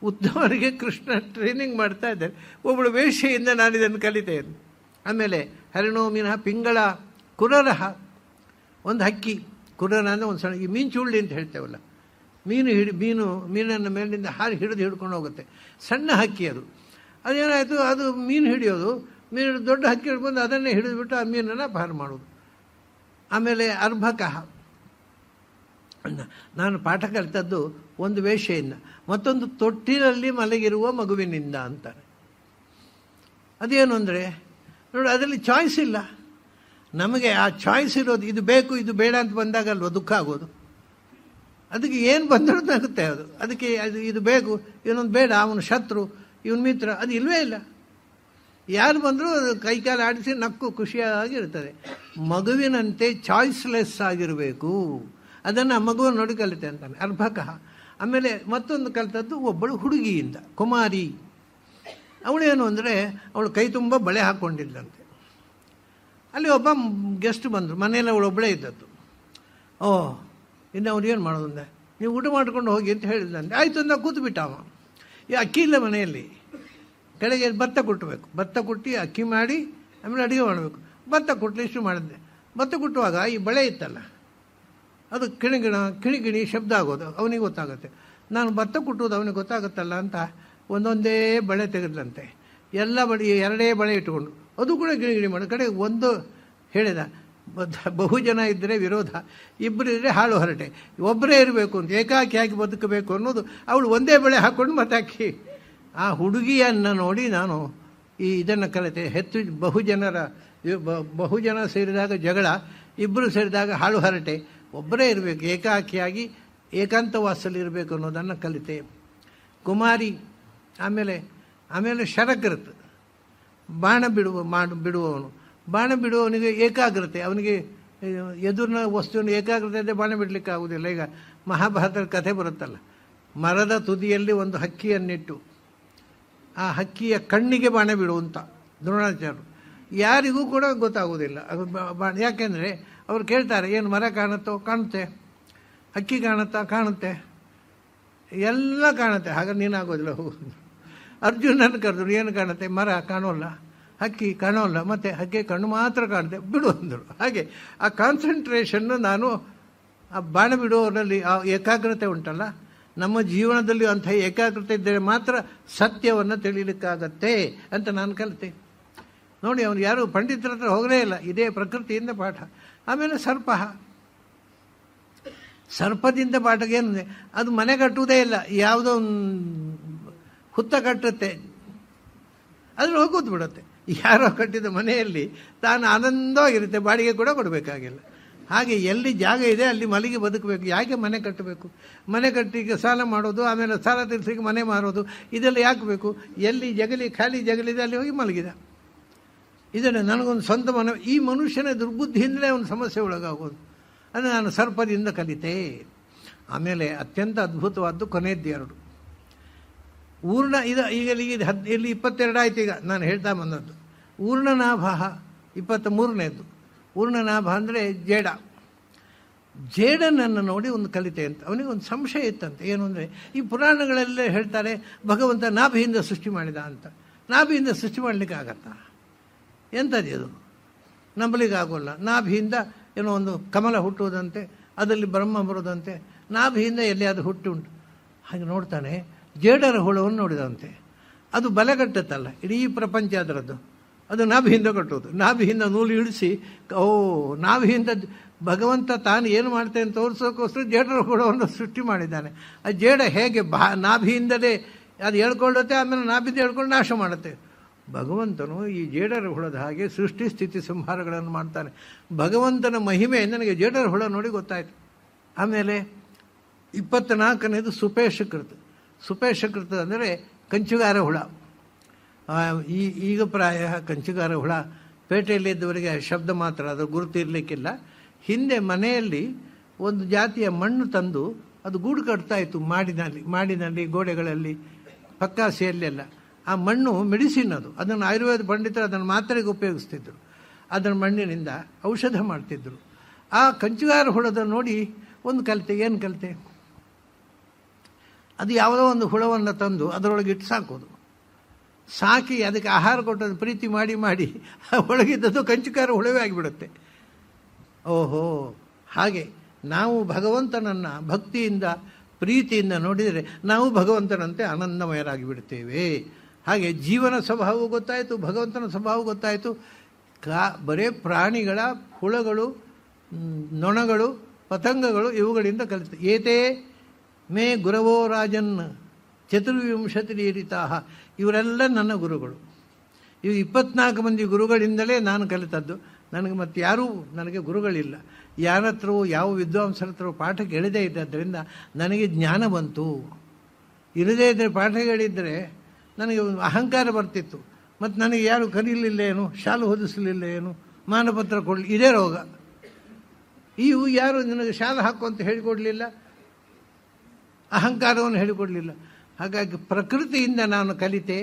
ಉದ್ದವರಿಗೆ ಕೃಷ್ಣ ಟ್ರೈನಿಂಗ್ ಮಾಡ್ತಾ ಇದ್ದಾರೆ. ಒಬ್ಬಳು ವೇಶ್ಯೆಯಿಂದ ನಾನು ಇದನ್ನು ಕಲಿತೇನೆ. ಆಮೇಲೆ ಹರಿಣೋಮಿನ ಪಿಂಗಳ ಕುರರಹ, ಒಂದು ಹಕ್ಕಿ. ಕುರರ ಅಂದರೆ ಒಂದು ಸಣ್ಣ, ಈ ಮೀನುಚುಳ್ಳಿ ಅಂತ ಹೇಳ್ತೇವಲ್ಲ, ಮೀನನ್ನು ಮೇಲಿನಿಂದ ಹಾರಿ ಹಿಡ್ಕೊಂಡು ಹೋಗುತ್ತೆ, ಸಣ್ಣ ಹಕ್ಕಿ ಅದು. ಅದೇನಾಯಿತು, ಅದು ಮೀನು ಹಿಡಿಯೋದು, ಮೀನು ದೊಡ್ಡ ಹಕ್ಕಿ ಹಿಡ್ಕೊಂಡು ಅದನ್ನೇ ಹಿಡಿದುಬಿಟ್ಟು ಆ ಮೀನನ್ನು ಅಪಹಾರ ಮಾಡೋದು. ಆಮೇಲೆ ಅರ್ಭಕಃ, ನಾನು ಪಾಠ ಕಲಿತದ್ದು ಒಂದು ವೇಶ್ಯೆಯಿಂದ, ಮತ್ತೊಂದು ತೊಟ್ಟಿಲಲ್ಲಿ ಮಲಗಿರುವ ಮಗುವಿನಿಂದ ಅಂತಾರೆ. ಅದೇನು ಅಂದರೆ ನೋಡಿ, ಅದರಲ್ಲಿ ಚಾಯ್ಸ್ ಇಲ್ಲ. ನಮಗೆ ಆ ಚಾಯ್ಸ್ ಇರೋದು, ಇದು ಬೇಕು ಇದು ಬೇಡ ಅಂತ ಬಂದಾಗಲ್ವ ದುಃಖ ಆಗೋದು. ಅದಕ್ಕೆ ಏನು ಬಂದರೂ ಆಗುತ್ತೆ ಅದು. ಅದಕ್ಕೆ ಇದು ಬೇಕು, ಇವನೊಂದು ಬೇಡ, ಅವನು ಶತ್ರು, ಇವನು ಮಿತ್ರ, ಅದು ಇಲ್ಲವೇ ಇಲ್ಲ. ಯಾರು ಬಂದರೂ ಅದು ಕೈಕಾಲು ಆಡಿಸಿ ನಕ್ಕು ಖುಷಿಯಾಗಿರ್ತದೆ. ಮಗುವಿನಂತೆ ಚಾಯ್ಸ್ಲೆಸ್ ಆಗಿರಬೇಕು. ಅದನ್ನು ಮಗುವನ್ನು ನೋಡಿ ಕಲಿತೆ ಅಂತಾನೆ ಅರ್ಭಕಃ. ಆಮೇಲೆ ಮತ್ತೊಂದು ಕಲಿತದ್ದು ಒಬ್ಬಳು ಹುಡುಗಿಯಿಂದ, ಕುಮಾರಿ. ಅವಳೇನು ಅಂದರೆ ಅವಳು ಕೈ ತುಂಬ ಬಳೆ ಹಾಕ್ಕೊಂಡಿದ್ದಂತೆ. ಅಲ್ಲಿ ಒಬ್ಬ ಗೆಸ್ಟ್ ಬಂದರು, ಮನೆಯಲ್ಲಿ ಅವಳೊಬ್ಬಳೇ ಇದ್ದದ್ದು. ಇನ್ನು ಅವ್ರು ಏನು ಮಾಡೋದು ಅಂದೆ, ನೀವು ಊಟ ಮಾಡ್ಕೊಂಡು ಹೋಗಿ ಅಂತ ಹೇಳಿದಂತೆ. ಆಯಿತು ಅಂತ ಕೂತ್ಬಿಟ್ಟ ಅವ. ಈ ಅಕ್ಕಿ ಇಲ್ಲ ಮನೆಯಲ್ಲಿ, ಕೆಳಗೆ ಭತ್ತ ಕುಟ್ಟಬೇಕು, ಭತ್ತ ಕುಟ್ಟಿ ಅಕ್ಕಿ ಮಾಡಿ ಆಮೇಲೆ ಅಡುಗೆ ಮಾಡಬೇಕು. ಭತ್ತ ಕುಟ್ಟಲಿ ಇಷ್ಟು ಮಾಡಿದ್ದೆ. ಭತ್ತ ಕುಟ್ಟುವಾಗ ಈ ಬಳೆ ಇತ್ತಲ್ಲ, ಅದು ಕಿಣಿಗಿಣಿ ಶಬ್ದ ಆಗೋದು ಅವನಿಗೆ ಗೊತ್ತಾಗುತ್ತೆ. ನಾನು ಭತ್ತ ಕುಟ್ಟುವುದು ಅವನಿಗೆ ಗೊತ್ತಾಗುತ್ತಲ್ಲ ಅಂತ ಒಂದೊಂದೇ ಬಳೆ ತೆಗೆದ್ಲಂತೆ. ಎಲ್ಲ ಬಳೆ, ಎರಡೇ ಬಳೆ ಇಟ್ಟುಕೊಂಡು ಅದು ಕೂಡ ಗಿಣಿಗಿಣಿ ಮಾಡಿ. ಕಡೆ ಒಂದು ಹೇಳಿದ, ಬಹುಜನ ಇದ್ದರೆ ವಿರೋಧ, ಇಬ್ಬರು ಇದ್ದರೆ ಹಾಳು ಹರಟೆ, ಒಬ್ಬರೇ ಇರಬೇಕು ಅಂತ, ಏಕಾಕಿಯಾಗಿ ಬದುಕಬೇಕು ಅನ್ನೋದು. ಅವಳು ಒಂದೇ ಬಳೆ ಹಾಕ್ಕೊಂಡು ಮತ್ತೆ ಹಾಕಿ. ಆ ಹುಡುಗಿಯನ್ನು ನೋಡಿ ನಾನು ಇದನ್ನು ಕಲಿತೆ. ಹೆಚ್ಚು ಬಹುಜನ ಸೇರಿದಾಗ ಜಗಳ, ಇಬ್ಬರು ಸೇರಿದಾಗ ಹಾಳು ಹರಟೆ, ಒಬ್ಬರೇ ಇರಬೇಕು, ಏಕಾಕಿಯಾಗಿ ಏಕಾಂತವಾಸಲ್ಲಿ ಇರಬೇಕು ಅನ್ನೋದನ್ನು ಕಲಿತೆ. ಕುಮಾರಿ. ಆಮೇಲೆ ಶರಕೃತ್, ಬಾಣ ಬಿಡುವವನು. ಬಾಣ ಬಿಡುವವನಿಗೆ ಏಕಾಗ್ರತೆ, ಅವನಿಗೆ ಎದುರಿನ ವಸ್ತುವಿನ ಏಕಾಗ್ರತೆ ಅಂದರೆ ಬಾಣ ಬಿಡಲಿಕ್ಕೆ ಆಗೋದಿಲ್ಲ. ಈಗ ಮಹಾಭಾರತದ ಕಥೆ ಬರುತ್ತಲ್ಲ, ಮರದ ತುದಿಯಲ್ಲಿ ಒಂದು ಹಕ್ಕಿಯನ್ನಿಟ್ಟು ಆ ಹಕ್ಕಿಯ ಕಣ್ಣಿಗೆ ಬಾಣ ಬಿಡುವಂತ ದ್ರೋಣಾಚಾರ್ಯರು. ಯಾರಿಗೂ ಕೂಡ ಗೊತ್ತಾಗೋದಿಲ್ಲ ಅದು ಬಾಣ. ಯಾಕೆಂದರೆ ಅವ್ರು ಕೇಳ್ತಾರೆ, ಏನು ಮರ ಕಾಣುತ್ತೋ? ಕಾಣುತ್ತೆ. ಹಕ್ಕಿ ಕಾಣುತ್ತೆ, ಎಲ್ಲ ಕಾಣುತ್ತೆ. ಹಾಗೆ ನೀನಾಗೋದಿಲ್ಲ, ಹೋಗು. ಅರ್ಜುನನ್ನು ಕರೆದ್ರು, ಏನು ಕಾಣುತ್ತೆ? ಮರ ಕಾಣೋಲ್ಲ, ಹಕ್ಕಿ ಕಾಣೋಲ್ಲ, ಮತ್ತು ಹಕ್ಕಿ ಕಣ್ಣು ಮಾತ್ರ ಕಾಣುತ್ತೆ, ಬಿಡು ಅಂದರು. ಹಾಗೆ ಆ ಕಾನ್ಸಂಟ್ರೇಷನ್ನು ನಾನು ಆ ಬಾಣ ಬಿಡುವವರಲ್ಲಿ ಆ ಏಕಾಗ್ರತೆ ಉಂಟಲ್ಲ, ನಮ್ಮ ಜೀವನದಲ್ಲಿ ಅಂಥ ಏಕಾಗ್ರತೆ ಇದ್ದರೆ ಮಾತ್ರ ಸತ್ಯವನ್ನು ತಿಳಿಲಿಕ್ಕಾಗತ್ತೆ ಅಂತ ನಾನು ಕಲಿತೆ. ನೋಡಿ, ಅವನು ಯಾರು ಪಂಡಿತರ ಹತ್ರ ಹೋಗಲೇ ಇಲ್ಲ, ಇದೇ ಪ್ರಕೃತಿಯಿಂದ ಪಾಠ. ಆಮೇಲೆ ಸರ್ಪದಿಂದ ಪಾಠಕ್ಕೆ ಏನಿದೆ, ಅದು ಮನೆ ಕಟ್ಟುವುದೇ ಇಲ್ಲ, ಯಾವುದೋ ಹುತ್ತ ಕಟ್ಟುತ್ತೆ, ಅದ್ರಲ್ಲಿ ಹೋಗಿ ಕೂತ್ಬಿಡುತ್ತೆ. ಯಾರೋ ಕಟ್ಟಿದ ಮನೆಯಲ್ಲಿ ತಾನು ಆನಂದವಾಗಿರುತ್ತೆ, ಬಾಡಿಗೆ ಕೂಡ ಕೊಡಬೇಕಾಗಿಲ್ಲ. ಹಾಗೆ ಎಲ್ಲಿ ಜಾಗ ಇದೆ ಅಲ್ಲಿ ಮಲಗಿ ಬದುಕಬೇಕು. ಯಾಕೆ ಮನೆ ಕಟ್ಟಬೇಕು? ಮನೆ ಕಟ್ಟಿಗೆ ಸಾಲ ಮಾಡೋದು, ಆಮೇಲೆ ಸಾಲ ತೀರಿಸಿಗೆ ಮನೆ ಮಾರೋದು, ಇದೆಲ್ಲ ಯಾಕೆ ಬೇಕು? ಎಲ್ಲಿ ಖಾಲಿ ಜಗಲಿದೆ ಅಲ್ಲಿ ಹೋಗಿ ಮಲಗಿದ. ಇದನ್ನು ನನಗೊಂದು ಸ್ವಂತ ಮನೆ. ಈ ಮನುಷ್ಯನ ದುರ್ಬುದ್ಧಿಯಿಂದಲೇ ಒಂದು ಸಮಸ್ಯೆ ಒಳಗಾಗೋದು. ಅದು ನಾನು ಸರ್ಪದಿಂದ ಕಲಿತೆ. ಆಮೇಲೆ ಅತ್ಯಂತ ಅದ್ಭುತವಾದ್ದು ಕೊನೆಯದ್ದು 2 ಊರ್ಣ. ಈಗ ಇಲ್ಲಿ 22 ಆಯ್ತು. ಈಗ ನಾನು ಹೇಳ್ತಾ ಬಂದದ್ದು ಊರ್ಣನಾಭ 23ನೇದ್ದು. ಊರ್ಣನಾಭ ಅಂದರೆ ಜೇಡ. ಜೇಡನನ್ನು ನೋಡಿ ಒಂದು ಕಲಿತೆ ಅಂತ ಅವನಿಗೆ ಒಂದು ಸಂಶಯ ಇತ್ತಂತೆ. ಏನು ಅಂದರೆ, ಈ ಪುರಾಣಗಳಲ್ಲೇ ಹೇಳ್ತಾರೆ ಭಗವಂತ ನಾಭಿಯಿಂದ ಸೃಷ್ಟಿ ಮಾಡಿದ ಅಂತ. ನಾಭಿಯಿಂದ ಸೃಷ್ಟಿ ಮಾಡಲಿಕ್ಕೆ ಆಗತ್ತಾ? ಎಂಥದ್ದು ಇದು? ನಂಬಲಿಕ್ಕೆ ಆಗೋಲ್ಲ. ನಾಭಿಯಿಂದ ಏನೋ ಒಂದು ಕಮಲ ಹುಟ್ಟುವುದಂತೆ, ಅದರಲ್ಲಿ ಬ್ರಹ್ಮ ಬರೋದಂತೆ, ನಾಭಿಯಿಂದ ಎಲ್ಲಿ ಅದು ಹುಟ್ಟುಂಟು. ಹಾಗೆ ನೋಡ್ತಾನೆ, ಜೇಡರ ಹುಳವನ್ನು ನೋಡಿದಂತೆ. ಅದು ಬಲಗಟ್ಟತ್ತಲ್ಲ, ಇಡೀ ಪ್ರಪಂಚ ಅದರದ್ದು. ಅದು ನಾಭಿಯಿಂದ ಕಟ್ಟುವುದು. ನಾಭಿಯಿಂದ ನೂಲು ಇಳಿಸಿ, ನಾಭಿಯಿಂದ ಭಗವಂತ ತಾನು ಏನು ಮಾಡ್ತೇನೆ ಅಂತ ತೋರಿಸೋಕ್ಕೋಸ್ಕರ ಜೇಡರ ಹುಳವನ್ನು ಸೃಷ್ಟಿ ಮಾಡಿದ್ದಾನೆ. ಆ ಜೇಡ ಹೇಗೆ ನಾಭಿಯಿಂದಲೇ ಅದು ಹೇಳ್ಕೊಳ್ಳುತ್ತೆ, ಆಮೇಲೆ ನಾಭಿಂದ ಹೇಳ್ಕೊಂಡು ನಾಶ ಮಾಡುತ್ತೆ. ಭಗವಂತನು ಈ ಜೇಡರ ಹುಳದ ಹಾಗೆ ಸೃಷ್ಟಿ ಸ್ಥಿತಿ ಸಂಹಾರಗಳನ್ನು ಮಾಡ್ತಾನೆ. ಭಗವಂತನ ಮಹಿಮೆ ನನಗೆ ಜೇಡರ ಹುಳ ನೋಡಿ ಗೊತ್ತಾಯಿತು. ಆಮೇಲೆ 24ನೇದು ಸುಪೇಶಕೃತ. ಸುಪೇಶಕೃತ ಅಂದರೆ ಕಂಚುಗಾರ ಹುಳ. ಈಗ ಪ್ರಾಯ ಕಂಚುಗಾರ ಹುಳ ಪೇಟೆಯಲ್ಲಿದ್ದವರಿಗೆ ಶಬ್ದ ಮಾತ್ರ, ಅದು ಗುರುತು ಇರಲಿಕ್ಕಿಲ್ಲ. ಹಿಂದೆ ಮನೆಯಲ್ಲಿ ಒಂದು ಜಾತಿಯ ಮಣ್ಣು ತಂದು ಅದು ಗೂಡು ಕಟ್ತಾ ಇತ್ತು ಮಾಡಿನಲ್ಲಿ ಗೋಡೆಗಳಲ್ಲಿ, ಪಕ್ಕಾಸೆಯಲ್ಲೆಲ್ಲ. ಆ ಮಣ್ಣು ಮೆಡಿಸಿನ್, ಅದನ್ನು ಆಯುರ್ವೇದ ಪಂಡಿತರು ಅದನ್ನು ಮಾತ್ರೆಗೆ ಉಪಯೋಗಿಸ್ತಿದ್ರು. ಅದನ್ನು ಮಣ್ಣಿನಿಂದ ಔಷಧ ಮಾಡ್ತಿದ್ರು. ಆ ಕಂಚುಗಾರ ಹುಳದ ನೋಡಿ ಒಂದು ಕಲಿತೆ. ಏನು ಕಲಿತೆ? ಅದು ಯಾವುದೋ ಒಂದು ಹುಳವನ್ನು ತಂದು ಅದರೊಳಗೆ ಇಟ್ಟು ಸಾಕೋದು. ಸಾಕಿ ಅದಕ್ಕೆ ಆಹಾರ ಕೊಟ್ಟದ್ದು ಪ್ರೀತಿ ಮಾಡಿ ಮಾಡಿ ಒಳಗಿದ್ದದ್ದು ಕಂಚುಗಾರ ಹುಳವೇ ಆಗಿಬಿಡುತ್ತೆ. ಓಹೋ, ಹಾಗೆ ನಾವು ಭಗವಂತನನ್ನು ಭಕ್ತಿಯಿಂದ ಪ್ರೀತಿಯಿಂದ ನೋಡಿದರೆ ನಾವು ಭಗವಂತನಂತೆ ಆನಂದಮಯರಾಗಿ ಬಿಡ್ತೇವೆ. ಹಾಗೆ ಜೀವನ ಸ್ವಭಾವ ಗೊತ್ತಾಯಿತು, ಭಗವಂತನ ಸ್ವಭಾವ ಗೊತ್ತಾಯಿತು. ಬರೇ ಪ್ರಾಣಿಗಳ ಹುಳಗಳು, ನೊಣಗಳು, ಪತಂಗಗಳು ಇವುಗಳಿಂದ ಕಲಿತು. ಏತೇ ಮೇ ಗುರವೋ ರಾಜನ್ ಚತುರ್ವಿಂಶತಿರೀರಿತಾ. ಇವರೆಲ್ಲ ನನ್ನ ಗುರುಗಳು. ಇವು 24 ಮಂದಿ ಗುರುಗಳಿಂದಲೇ ನಾನು ಕಲಿತದ್ದು. ನನಗೆ ಮತ್ತು ಯಾರೂ ನನಗೆ ಗುರುಗಳಿಲ್ಲ. ಯಾರ ಹತ್ರವೂ ಯಾವ ವಿದ್ವಾಂಸರ ಹತ್ರವೂ ಪಾಠ ಕೇಳದೇ ಇದ್ದರಿಂದ ನನಗೆ ಜ್ಞಾನ ಬಂತು. ಇರದೇ ಇದ್ದರೆ ಪಾಠ ಹೇಳಿದರೆ ನನಗೆ ಅಹಂಕಾರ ಬರ್ತಿತ್ತು. ಮತ್ತು ನನಗೆ ಯಾರು ಕರೀಲಿಲ್ಲ ಏನು, ಶಾಲು ಹೊದಿಸಲಿಲ್ಲ ಏನು, ಮಾನಪತ್ರ ಕೊಡಲಿ, ಇದೇ ರೋಗ. ಇವು ಯಾರು ನಿನಗೆ ಶಾಲೆ ಹಾಕು ಅಂತ ಹೇಳಿಕೊಡಲಿಲ್ಲ, ಅಹಂಕಾರವನ್ನು ಹೇಳಿಕೊಡಲಿಲ್ಲ. ಹಾಗಾಗಿ ಪ್ರಕೃತಿಯಿಂದ ನಾನು ಕಲಿತೆ.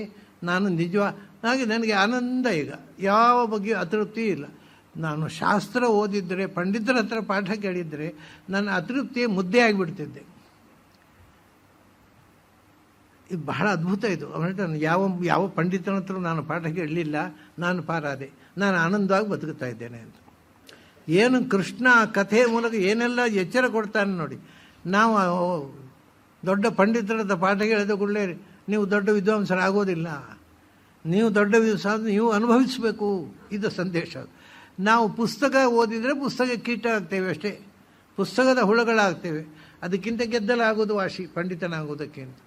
ನಾನು ನಿಜವಾಗಿ ನನಗೆ ಆನಂದ. ಈಗ ಯಾವ ಬಗ್ಗೆ ಅತೃಪ್ತಿ ಇಲ್ಲ. ನಾನು ಶಾಸ್ತ್ರ ಓದಿದ್ದರೆ, ಪಂಡಿತರ ಹತ್ರ ಪಾಠ ಕೇಳಿದರೆ ನನ್ನ ಅತೃಪ್ತಿಯೇ ಮುದ್ದೆ ಆಗಿಬಿಡ್ತಿದ್ದೆ. ಇದು ಬಹಳ ಅದ್ಭುತ. ಇದು ಅವನು ಯಾವ ಪಂಡಿತನ ಹತ್ರ ನಾನು ಪಾಠ ಕೇಳಲಿಲ್ಲ, ನಾನು ಪಾರಾದೆ, ನಾನು ಆನಂದವಾಗಿ ಬದುಕ್ತಾ ಇದ್ದೇನೆ ಅಂತ. ಏನು ಕೃಷ್ಣ ಕಥೆಯ ಮೂಲಕ ಏನೆಲ್ಲ ಎಚ್ಚರ ಕೊಡ್ತಾನೆ ನೋಡಿ. ನಾವು ದೊಡ್ಡ ಪಂಡಿತರದ ಪಾಠ ಕೇಳಿದ ಕೂಡಲೇ ನೀವು ದೊಡ್ಡ ವಿದ್ವಾಂಸರಾಗೋದಿಲ್ಲ, ನೀವು ದೊಡ್ಡ ನೀವು ಅನುಭವಿಸಬೇಕು, ಇದು ಸಂದೇಶ. ನಾವು ಪುಸ್ತಕ ಓದಿದರೆ ಪುಸ್ತಕ ಕೀಟ ಆಗ್ತೇವೆ ಅಷ್ಟೇ, ಪುಸ್ತಕದ ಹುಳುಗಳಾಗ್ತೇವೆ. ಅದಕ್ಕಿಂತ ಗೆದ್ದಲಾಗೋದು ವಾಸಿ ಪಂಡಿತನಾಗೋದಕ್ಕೆ ಅಂತ.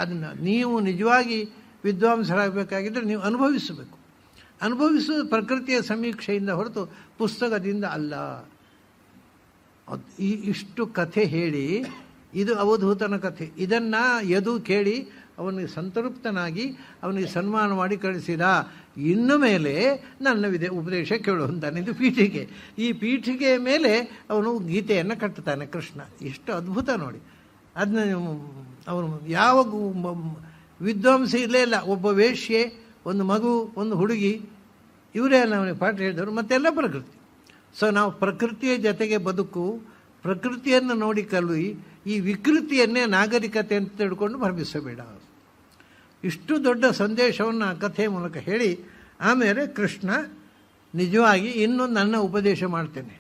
ಅದನ್ನು ನೀವು ನಿಜವಾಗಿ ವಿದ್ವಾಂಸರಾಗಬೇಕಾಗಿದ್ದರೆ ನೀವು ಅನುಭವಿಸಬೇಕು. ಅನುಭವಿಸುವುದು ಪ್ರಕೃತಿಯ ಸಮೀಕ್ಷೆಯಿಂದ ಹೊರತು ಪುಸ್ತಕದಿಂದ ಅಲ್ಲ. ಇಷ್ಟು ಕಥೆ ಹೇಳಿ, ಇದು ಅವಧೂತನ ಕಥೆ. ಇದನ್ನು ಯದು ಕೇಳಿ ಅವನಿಗೆ ಸಂತೃಪ್ತನಾಗಿ ಅವನಿಗೆ ಸನ್ಮಾನ ಮಾಡಿ ಕಳಿಸಿದ. ಇನ್ನು ಮೇಲೆ ನನ್ನ ಉಪದೇಶ ಕೇಳುವಂತಾನೆ. ಇದು ಪೀಠಿಕೆ. ಈ ಪೀಠಿಕೆಯ ಮೇಲೆ ಅವನು ಗೀತೆಯನ್ನು ಕಟ್ಟುತ್ತಾನೆ ಕೃಷ್ಣ. ಎಷ್ಟು ಅದ್ಭುತ ನೋಡಿ. ಅದನ್ನ ಅವನು ಯಾವ ವಿದ್ವಾಂಸ ಇಲ್ಲೇ ಇಲ್ಲ. ಒಬ್ಬ ವೇಶ್ಯೆ, ಒಂದು ಮಗು, ಒಂದು ಹುಡುಗಿ, ಇವರೇ ಅಲ್ಲ ಅವನಿಗೆ ಪಾಠ ಹೇಳಿದವರು. ಮತ್ತೆಲ್ಲ ಪ್ರಕೃತಿ. ಸೊ ನಾವು ಪ್ರಕೃತಿಯ ಜೊತೆಗೆ ಬದುಕು, ಪ್ರಕೃತಿಯನ್ನು ನೋಡಿ ಕಲಿಯಿ, ಈ ವಿಕೃತಿಯನ್ನೇ ನಾಗರಿಕತೆ ಅಂತ ತಿಳ್ಕೊಂಡು ಭ್ರಮಿಸಬೇಡ. ಇಷ್ಟು ದೊಡ್ಡ ಸಂದೇಶವನ್ನು ಆ ಕಥೆಯ ಮೂಲಕ ಹೇಳಿ ಆಮೇಲೆ ಕೃಷ್ಣ ನಿಜವಾಗಿ ಇನ್ನೂ ನನ್ನ ಉಪದೇಶ ಮಾಡ್ತೇನೆ,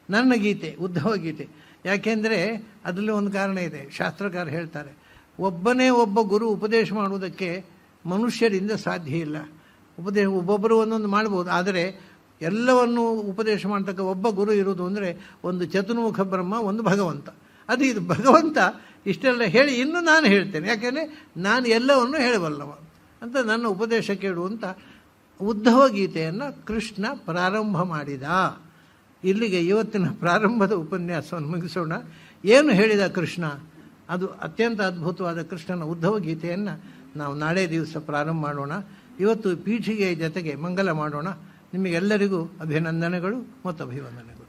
ನನ್ನ ಗೀತೆ, ಉದ್ಧವ ಗೀತೆ. ಯಾಕೆಂದರೆ ಅದರಲ್ಲಿ ಒಂದು ಕಾರಣ ಇದೆ. ಶಾಸ್ತ್ರಕಾರ ಹೇಳ್ತಾರೆ, ಒಬ್ಬ ಗುರು ಉಪದೇಶ ಮಾಡುವುದಕ್ಕೆ ಮನುಷ್ಯರಿಂದ ಸಾಧ್ಯ ಇಲ್ಲ. ಒಬ್ಬೊಬ್ಬರು ಒಂದೊಂದು ಮಾಡ್ಬೋದು, ಆದರೆ ಎಲ್ಲವನ್ನು ಉಪದೇಶ ಮಾಡ್ತಕ್ಕ ಒಬ್ಬ ಗುರು ಇರುವುದು ಅಂದರೆ ಒಂದು ಚತುರ್ಮುಖ ಬ್ರಹ್ಮ, ಒಂದು ಭಗವಂತ. ಇದು ಭಗವಂತ ಇಷ್ಟೆಲ್ಲ ಹೇಳಿ ಇನ್ನು ನಾನು ಹೇಳ್ತೇನೆ, ಯಾಕೆಂದರೆ ನಾನು ಎಲ್ಲವನ್ನು ಹೇಳಬಲ್ಲವ ಅಂತ ನನ್ನ ಉಪದೇಶ ಕೇಳುವಂಥ ಉದ್ಧವ ಗೀತೆಯನ್ನು ಕೃಷ್ಣ ಪ್ರಾರಂಭ ಮಾಡಿದ. ಇಲ್ಲಿಗೆ ಇವತ್ತಿನ ಪ್ರಾರಂಭದ ಉಪನ್ಯಾಸವನ್ನು ಮುಗಿಸೋಣ. ಏನು ಹೇಳಿದ ಕೃಷ್ಣ, ಅದು ಅತ್ಯಂತ ಅದ್ಭುತವಾದ ಕೃಷ್ಣನ ಉದ್ಧವ ಗೀತೆಯನ್ನು ನಾವು ನಾಳೆ ದಿವಸ ಪ್ರಾರಂಭ ಮಾಡೋಣ. ಇವತ್ತು ಪೀಠಿಗೆಯ ಜೊತೆಗೆ ಮಂಗಲ ಮಾಡೋಣ. ನಿಮಗೆಲ್ಲರಿಗೂ ಅಭಿನಂದನೆಗಳು ಮತ್ತು ಅಭಿವಂದನೆಗಳು.